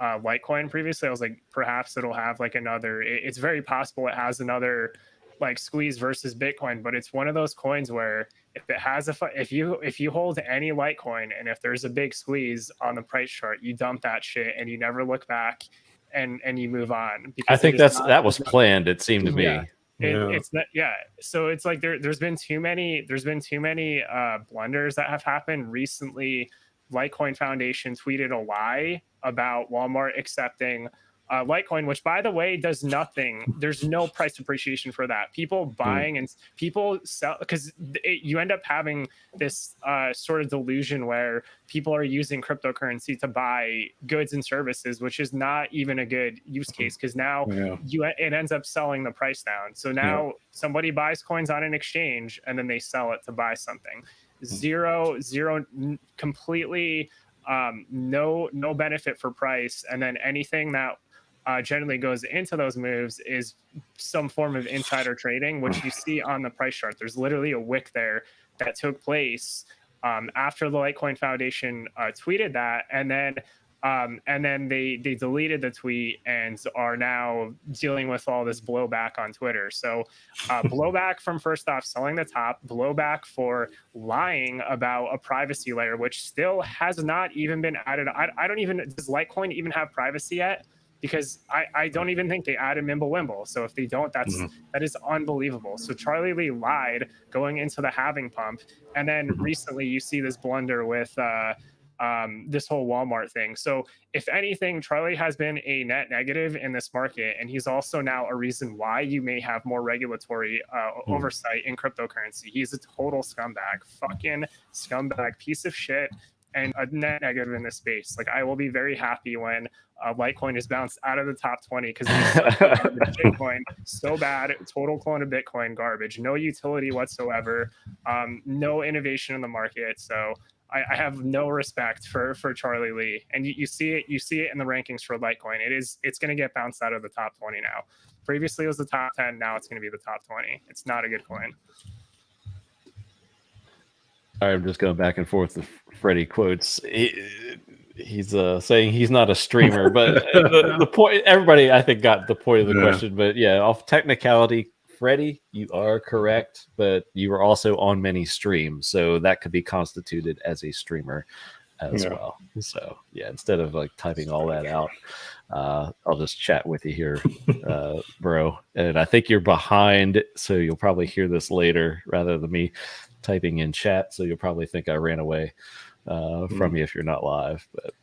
Litecoin previously. I was like, perhaps it'll have like another. It's very possible it has another like squeeze versus Bitcoin, but it's one of those coins where if it has if you hold any Litecoin and if there's a big squeeze on the price chart, you dump that shit and you never look back and you move on. Because I think that was planned. It seemed to me. Yeah. It's not, yeah. So it's like there's been too many blunders that have happened recently. Litecoin Foundation tweeted a lie about Walmart accepting Litecoin, which by the way does nothing. There's no price appreciation for that. People buying and people sell, because you end up having this sort of delusion where people are using cryptocurrency to buy goods and services, which is not even a good use case, because now it ends up selling the price down. So now somebody buys coins on an exchange and then they sell it to buy something. Zero, completely no benefit for price, and then anything that generally goes into those moves is some form of insider trading, which you see on the price chart. There's literally a wick there that took place after the Litecoin Foundation tweeted that, and then they deleted the tweet and are now dealing with all this blowback on Twitter. So blowback from, first off, selling the top, blowback for lying about a privacy layer, which still has not even been added. I don't even, does Litecoin even have privacy yet? Because I don't even think they added Mimblewimble. So if they don't, that is unbelievable. So Charlie Lee lied going into the halving pump. And then recently you see this blunder with this whole Walmart thing. So if anything, Charlie has been a net negative in this market, and he's also now a reason why you may have more regulatory oversight in cryptocurrency. He's a total scumbag, fucking scumbag, piece of shit, and a net negative in this space. Like, I will be very happy when Litecoin is bounced out of the top 20, because Bitcoin so bad, total clone of Bitcoin, garbage, no utility whatsoever, no innovation in the market. So I have no respect for Charlie Lee, and you see it in the rankings for Litecoin. It's going to get bounced out of the top 20 now. Previously it was the top 10. Now it's going to be the top 20. It's not a good coin. I'm just going back and forth with Freddie quotes. He's saying he's not a streamer, but the point, everybody I think got the point of the question. But yeah, off technicality, Freddie, you are correct, but you were also on many streams, so that could be constituted as a streamer as well. So yeah, instead of like typing all that out, I'll just chat with you here, bro. And I think you're behind, so you'll probably hear this later rather than me typing in chat. So you'll probably think I ran away from you if you're not live. But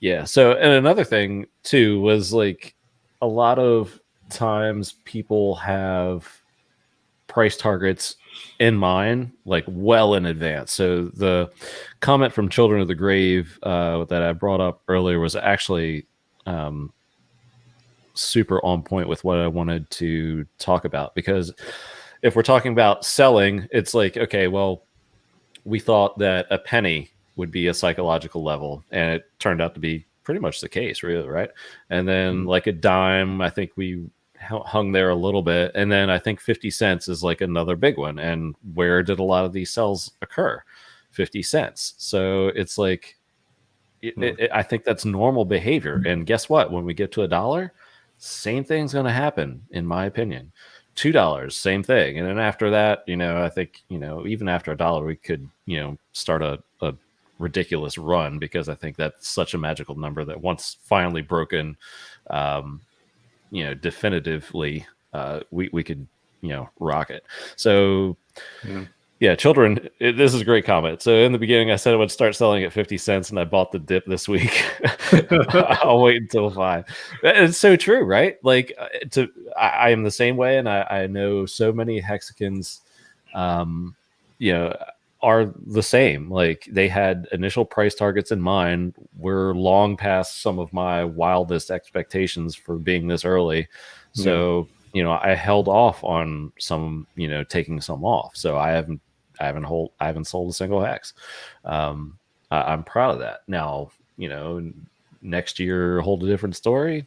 yeah. So, and another thing too was like a lot of times people have price targets in mind, like well in advance. So the comment from Children of the Grave that I brought up earlier was actually super on point with what I wanted to talk about, because if we're talking about selling, it's like, okay, well, we thought that a penny would be a psychological level, and it turned out to be pretty much the case, really, right? And then like a dime, I think we hung there a little bit, and then I think 50 cents is like another big one. And where did a lot of these sells occur? 50 cents. So it's like I think that's normal behavior. And guess what? When we get to $1, same thing's going to happen, in my opinion. $2, same thing. And then after that, I think, even after $1, we could, start a ridiculous run, because I think that's such a magical number that once finally broken, definitively, we could, rock it. So yeah, Children, this is a great comment. So in the beginning, I said I would start selling at 50 cents, and I bought the dip this week. I'll wait until 5. It's so true, right? Like, I am the same way, and I know so many Hexicans, are the same. Like, they had initial price targets in mind. We're long past some of my wildest expectations for being this early. So, I held off on some, taking some off. So I haven't sold a single hex. I'm proud of that. Now, next year hold a different story.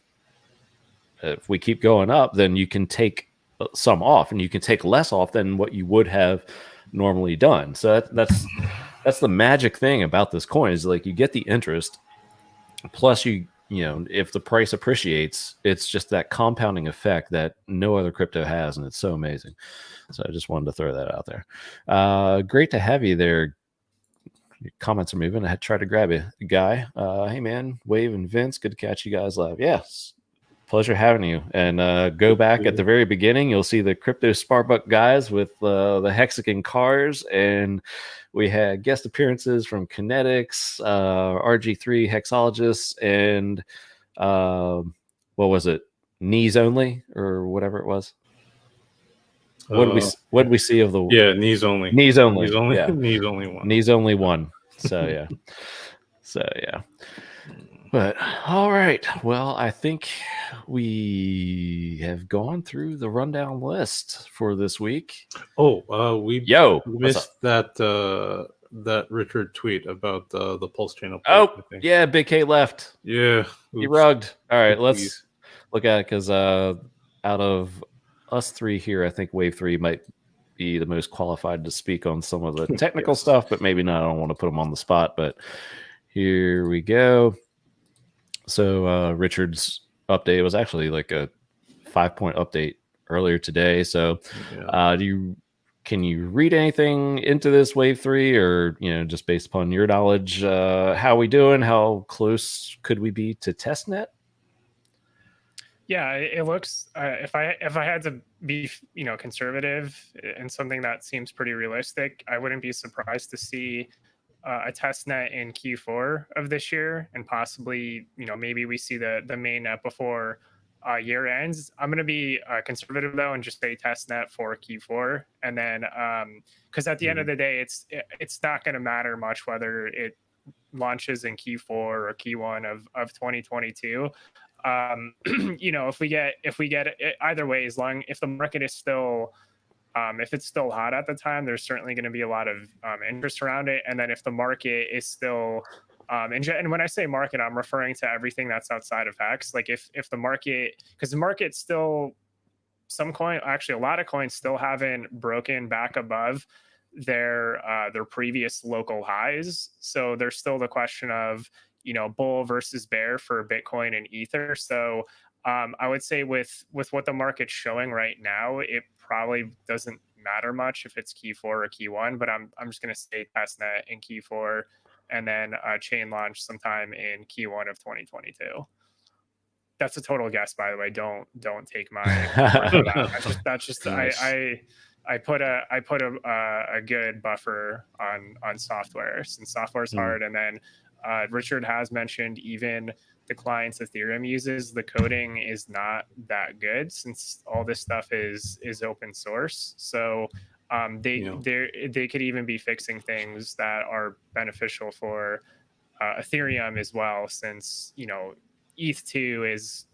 If we keep going up, then you can take some off, and you can take less off than what you would have normally done. So that's the magic thing about this coin, is like you get the interest, plus you if the price appreciates, it's just that compounding effect that no other crypto has, and it's so amazing. So I just wanted to throw that out there. Great to have you there. Your comments are moving. I had tried to grab you, Guy. Hey man, Wave and Vince, good to catch you guys live. Yes, pleasure having you. And go back at the very beginning. You'll see the Crypto Sparbuck guys with the Hexagon cars, and we had guest appearances from KNTX, RG3 Hexologists, and what was it? Knees Only or whatever it was. What did we see of the knees only knees only knees only yeah. knees only one knees only one. So yeah. But all right, well, I think we have gone through the rundown list for this week. We missed that Richard tweet about the PulseChain update. Yeah, Big K left. Yeah, he rugged. All right, let's look at it, because out of us three here, I think Wave 3 might be the most qualified to speak on some of the technical stuff, but maybe not. I don't want to put him on the spot, but here we go. So Richard's update was actually like a 5-point update earlier today. So can you read anything into this Wave 3, or just based upon your knowledge, how we doing? How close could we be to testnet? Yeah, it looks. If I had to be conservative and something that seems pretty realistic, I wouldn't be surprised to see a testnet in Q4 of this year, and possibly maybe we see the mainnet before year ends. I'm going to be conservative though and just say testnet for Q4, and then because at the end of the day, it's not going to matter much whether it launches in Q4 or Q1 of 2022. If we get it, either way, if the market is still if it's still hot at the time, there's certainly going to be a lot of interest around it. And then if the market is still and when I say market, I'm referring to everything that's outside of HEX. Like if the market, because the market still, a lot of coins still haven't broken back above their previous local highs. So there's still the question of bull versus bear for Bitcoin and Ether. So I would say with what the market's showing right now, it probably doesn't matter much if it's Q4 or Q1, but I'm just going to say testnet in Q4 and then chain launch sometime in Q1 of 2022. That's a total guess, by the way. Don't take my word for that. That's just nice. I put a good buffer on software, since software is hard. And then Richard has mentioned even the clients Ethereum uses, the coding is not that good, since all this stuff is open source. So they could even be fixing things that are beneficial for Ethereum as well, since ETH2 is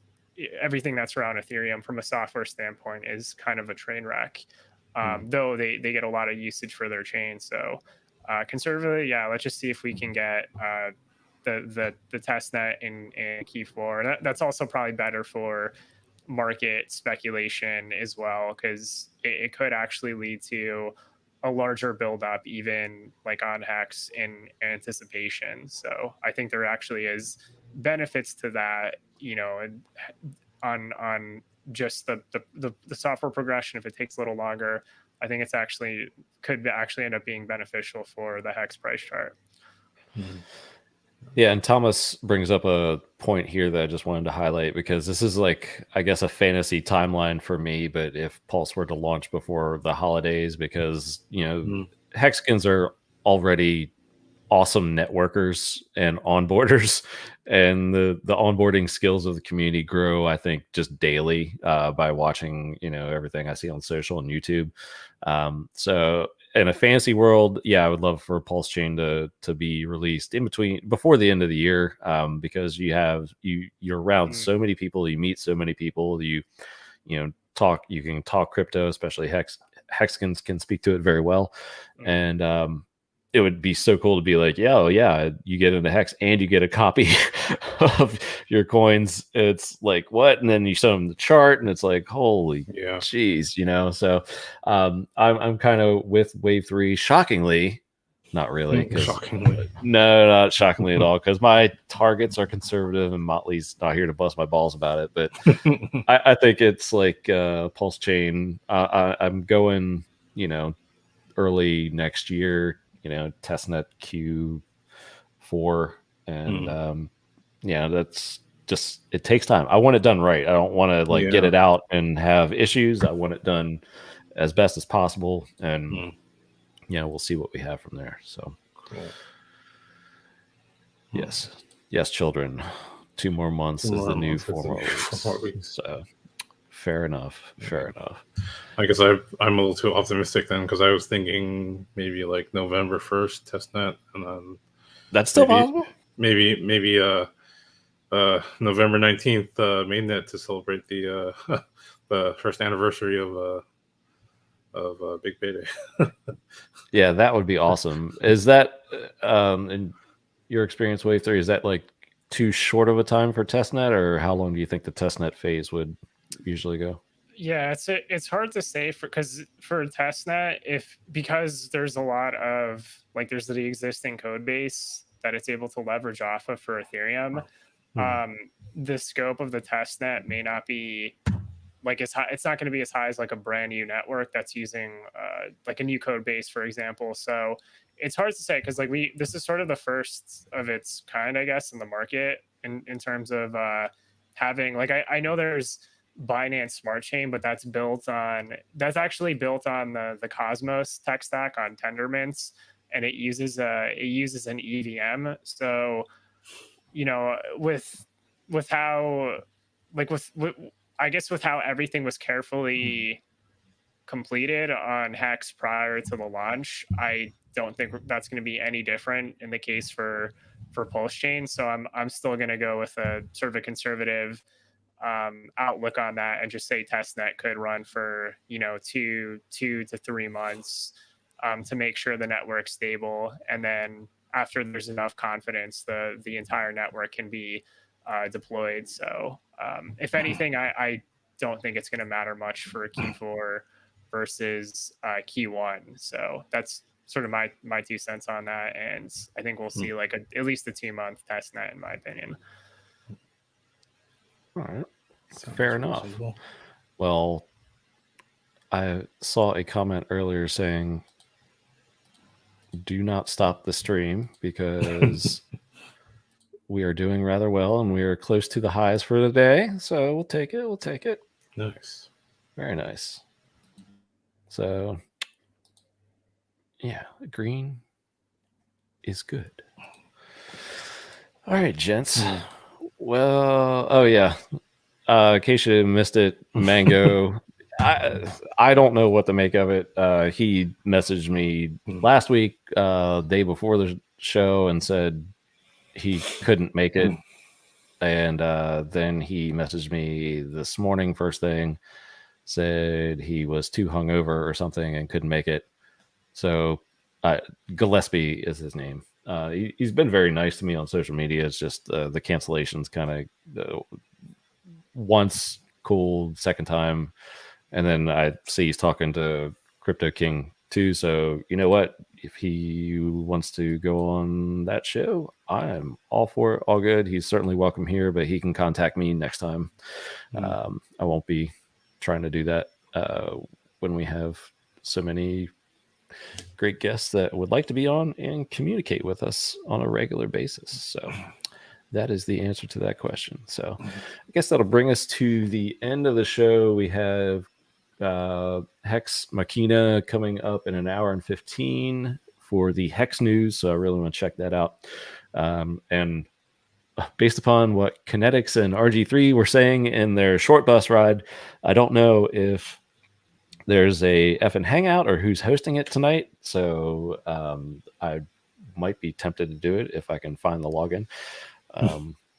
everything that's around Ethereum from a software standpoint is kind of a train wreck. Though they get a lot of usage for their chain. So conservatively, let's just see if we can get the testnet in Q4. And that's also probably better for market speculation as well, because it could actually lead to a larger buildup, even like on HEX in anticipation. So I think there actually is benefits to that, on just the software progression. If it takes a little longer, I think could end up being beneficial for the HEX price chart. Yeah, and Thomas brings up a point here that I just wanted to highlight, because this is like, I guess, a fantasy timeline for me. But if Pulse were to launch before the holidays, because Hexagons are already awesome networkers and onboarders, and the onboarding skills of the community grow, I think, just daily by watching everything I see on social and YouTube. So in a fantasy world, I would love for PulseChain to be released before the end of the year, because you're around so many people, you meet so many people, you can talk crypto, especially Hexagons can speak to it very well. And it would be so cool to be like, you get into Hex and you get a copy of your coins. It's like, what? And then you show them the chart and it's like, holy jeez, So I'm kind of with Wave 3. Shockingly, not really. Shockingly. No, not shockingly at all, because my targets are conservative and Motley's not here to bust my balls about it. But I think it's like PulseChain. I'm going, early next year, Testnet Q4. And that's just, it takes time. I want it done right. I don't want to get it out and have issues. I want it done as best as possible. And we'll see what we have from there. So cool. Yes, children. 2 more months is the new 4 more weeks. So fair enough. I guess I'm a little too optimistic then, because I was thinking maybe like November 1st testnet, and then that's still possible. Maybe November 19th mainnet to celebrate the the first anniversary of Big Payday. Yeah, that would be awesome. Is that in your experience, Wave 3, is that like too short of a time for testnet, or how long do you think the testnet phase would usually go? Yeah, it's hard to say because for testnet, because there's a lot of there's the existing code base that it's able to leverage off of for Ethereum. The scope of the testnet may not be as high. It's not going to be as high as like a brand new network that's using like a new code base, for example. So it's hard to say, because this is sort of the first of its kind, I guess, in the market in terms of having I know there's Binance Smart Chain, but that's actually built on the Cosmos tech stack on Tendermints, and it uses an EVM. So with how with how everything was carefully completed on HEX prior to the launch, I don't think that's going to be any different in the case for PulseChain. So I'm still going to go with a sort of a conservative outlook on that, and just say testnet could run for 2 to 3 months to make sure the network's stable, and then after there's enough confidence, the entire network can be deployed. So if anything, I don't think it's going to matter much for Q4 versus Q1. So that's sort of my 2 cents on that, and I think we'll see at least a 2-month testnet, in my opinion. All right. Fair enough. Well, I saw a comment earlier saying, do not stop the stream, because we are doing rather well and we are close to the highs for the day. So we'll take it. Nice. Very nice. So, yeah, green is good. All right, gents. Well, oh yeah. In case you missed it, Mango. I don't know what to make of it. He messaged me last week, day before the show, and said he couldn't make it. And then he messaged me this morning, first thing, said he was too hungover or something and couldn't make it. So Gillespie is his name. He's been very nice to me on social media. It's just the cancellations kind of once cool, second time. And then I see he's talking to Crypto King too. So you know what? If he wants to go on that show, I'm all for it. All good. He's certainly welcome here, but he can contact me next time. I won't be trying to do that when we have so many great guests that would like to be on and communicate with us on a regular basis. So that is the answer to that question. So I guess that'll bring us to the end of the show. We have Hex Machina coming up in an hour and 15 for the Hex news. So I really want to check that out. And based upon what KNTX and RG3 were saying in their short bus ride, I don't know if there's a effing hangout or who's hosting it tonight. So I might be tempted to do it if I can find the login.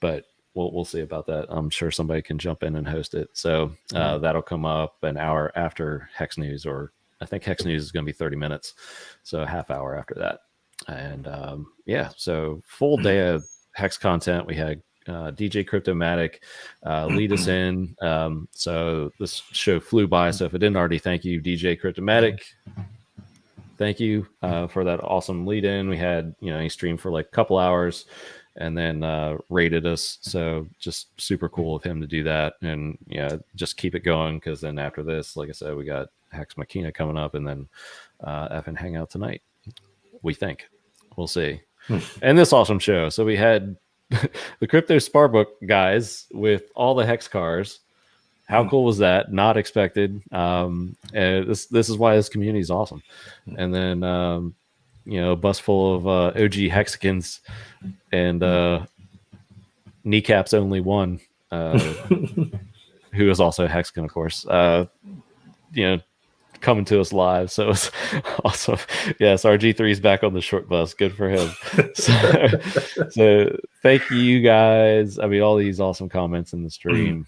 But we'll see about that. I'm sure somebody can jump in and host it. So that'll come up an hour after Hex News, or I think Hex News is going to be 30 minutes. So a half hour after that. And yeah, so full day of Hex content. We had DJ Cryptomatic lead us in. So this show flew by. So if I didn't already thank you, DJ Cryptomatic. thank you for that awesome lead in. We had, he streamed for like a couple hours and then rated us. So just super cool of him to do that. And just keep it going. Cause then after this, like I said, we got HEX Machina coming up and then effing Hangout tonight. We think. We'll see. And this awesome show. So we had the Crypto Sparbook guys with all the HEX cars. How cool was that? Not expected. And this is why this community is awesome. And then a bus full of OG Hexicans and KNTX who is also a Hexican, of course. Coming to us live, so it's awesome. Yes, RG3 is back on the short bus. Good for him. So thank you guys. I mean, all these awesome comments in the stream.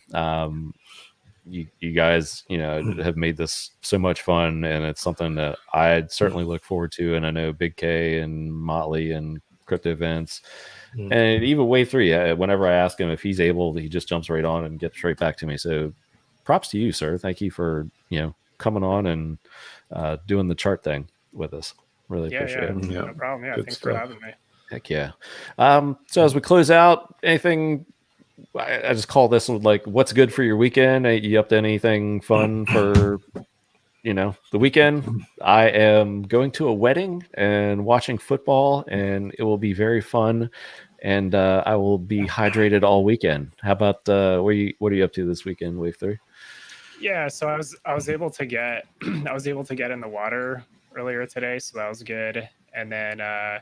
You guys, have made this so much fun, and it's something that I'd certainly look forward to. And I know Big K and Motley and Crypto Events, and even Wave 3. Whenever I ask him if he's able, he just jumps right on and gets straight back to me. So props to you, sir. Thank you for coming on and doing the chart thing with us. Really appreciate it. No problem. Yeah, thanks for having me. Heck yeah. So as we close out, anything? I just call this like, what's good for your weekend? Are you up to anything fun for the weekend? I am going to a wedding and watching football, and it will be very fun. And I will be hydrated all weekend. How about what are you up to this weekend, Wave 3? Yeah, so I was able to get in the water earlier today, so that was good. And then I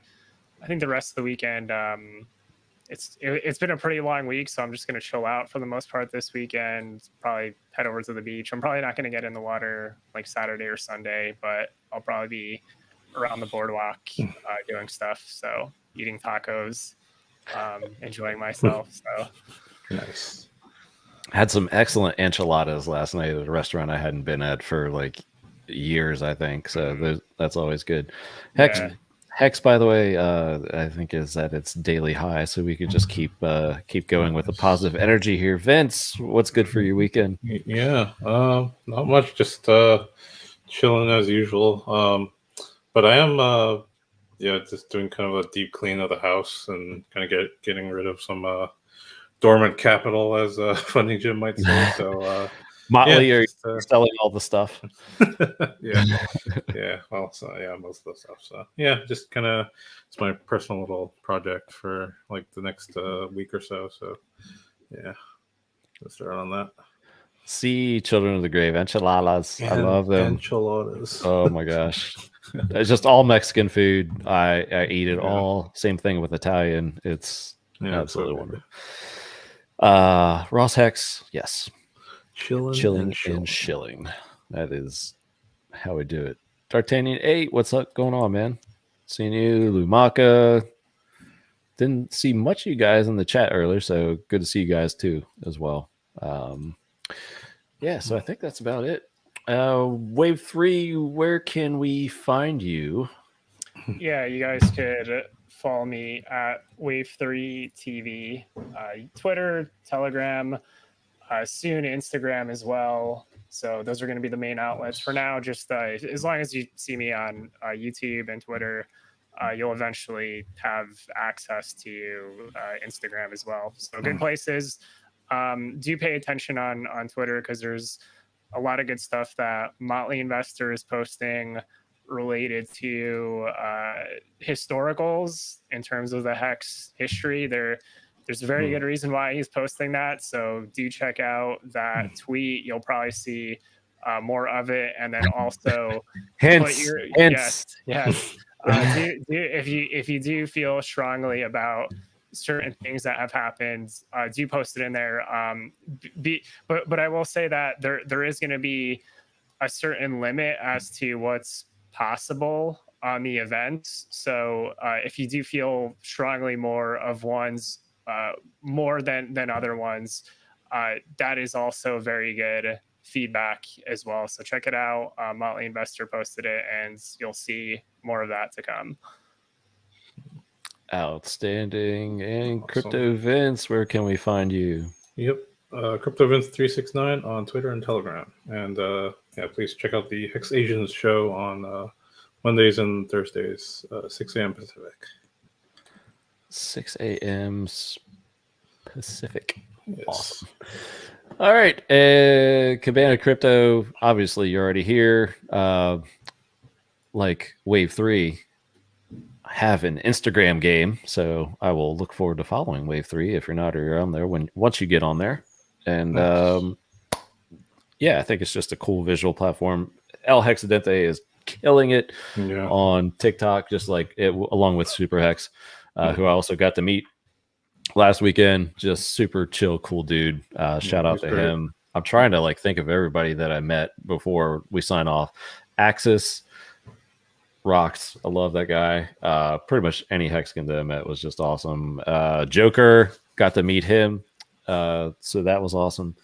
think the rest of the weekend, it's been a pretty long week, so I'm just gonna chill out for the most part this weekend. Probably head over to the beach. I'm probably not gonna get in the water like Saturday or Sunday, but I'll probably be around the boardwalk doing stuff. So eating tacos, enjoying myself. So nice. Had some excellent enchiladas last night at a restaurant I hadn't been at for like years, I think. So that's always good. Hex, by the way, I think is at its daily high, so we could just keep going with the positive energy here. Vince, what's good for your weekend? Yeah, not much, just chilling as usual. But I am, just doing kind of a deep clean of the house and kind of getting rid of some dormant capital, as Funding Jim might say. So Motley, are you selling all the stuff? Well, so most of the stuff. So just kind of, it's my personal little project for like the next week or so. So let's start on that. See, Children of the Grave, enchiladas. I love them. Enchiladas. Oh my gosh. It's just all Mexican food. I eat it all. Same thing with Italian. It's absolutely wonderful. Ross Hex, yes. Chilling and shilling. That is how we do it. D'Artagnan 8, what's up going on, man? Seeing you, Lumaka. Didn't see much of you guys in the chat earlier, so good to see you guys too as well. So I think that's about it. Wave 3, where can we find you? Yeah, you guys could follow me at Wave3 TV, Twitter, Telegram, soon Instagram as well. So those are going to be the main outlets for now. Just as long as you see me on YouTube and Twitter, you'll eventually have access to Instagram as well. So good places. Do pay attention on Twitter, because there's a lot of good stuff that Motley Investor is posting related to historicals in terms of the HEX history. There's a very good reason why he's posting that. So do check out that tweet. You'll probably see more of it. And then also Hence. Yes. If you do feel strongly about certain things that have happened, do post it in there. But I will say that there is going to be a certain limit as to what's possible on the event. So if you do feel strongly more of ones more than other ones, that is also very good feedback as well. So check it out. Motley Investor posted it, and you'll see more of that to come. Outstanding. And awesome. Crypto Vince, where can we find you? Yep. Crypto Vince 369 on Twitter and Telegram. And please check out the Hex Asians show on Mondays and Thursdays, 6 a.m. Pacific. 6 a.m. Pacific. Yes. Awesome. All right. Cabana Crypto, obviously you're already here. Like Wave 3, I have an Instagram game, so I will look forward to following Wave 3 if you're not already on there once you get on there. And yeah, I think it's just a cool visual platform. El Hexadente is killing it on TikTok, just like it, along with Super Hex, who I also got to meet last weekend. Just super chill, cool dude. Shout out to him. I'm trying to like think of everybody that I met before we sign off. Axis rocks. I love that guy. Pretty much any Hexagon that I met was just awesome. Joker, got to meet him. So that was awesome.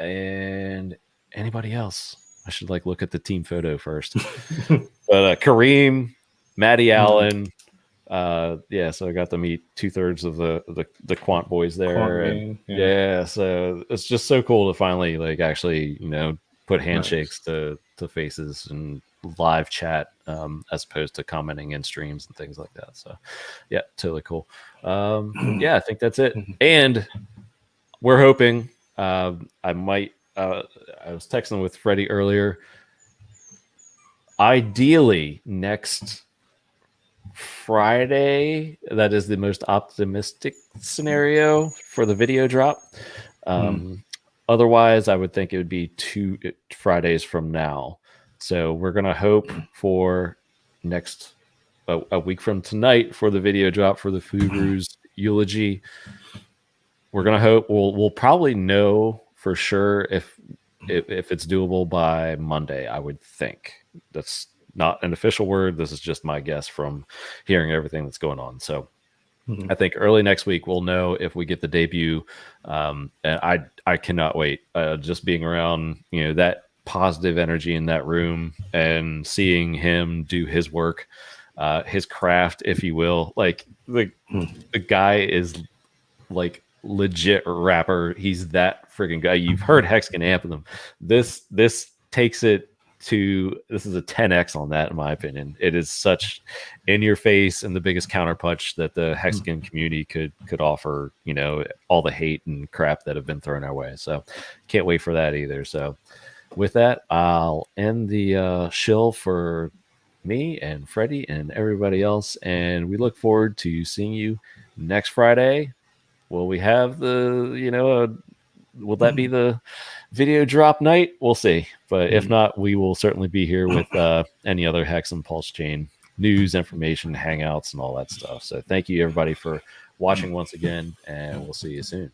And anybody else? I should like look at the team photo first. But Kareem, Maddie Allen. Yeah, so I got to meet 2/3 of the Quant boys there. And, yeah, so it's just so cool to finally like actually, put handshakes to faces and live chat as opposed to commenting in streams and things like that. So yeah, totally cool. Yeah, I think that's it. And we're hoping I was texting with Freddie earlier. Ideally, next Friday, that is the most optimistic scenario for the video drop. Otherwise, I would think it would be 2 Fridays from now. So we're gonna hope for next a week from tonight for the video drop for the Fuburu's eulogy. We're gonna hope we'll probably know for sure if it's doable by Monday. I would think that's not an official word. This is just my guess from hearing everything that's going on. So I think early next week we'll know if we get the debut. And I cannot wait. Just being around, that positive energy in that room and seeing him do his work, his craft, if you will. Like the guy is like legit rapper. He's that freaking guy. You've heard Hexagon Anthem. This takes it to, this is a 10x on that in my opinion. It is such in your face and the biggest counterpunch that the Hexagon community could offer, all the hate and crap that have been thrown our way. So can't wait for that either. So with that, I'll end the shill for me and Freddie and everybody else, and we look forward to seeing you next Friday. Will we have the, will that be the video drop night? We'll see. But if not, we will certainly be here with any other Hex and PulseChain news, information, hangouts, and all that stuff. So thank you, everybody, for watching once again, and we'll see you soon.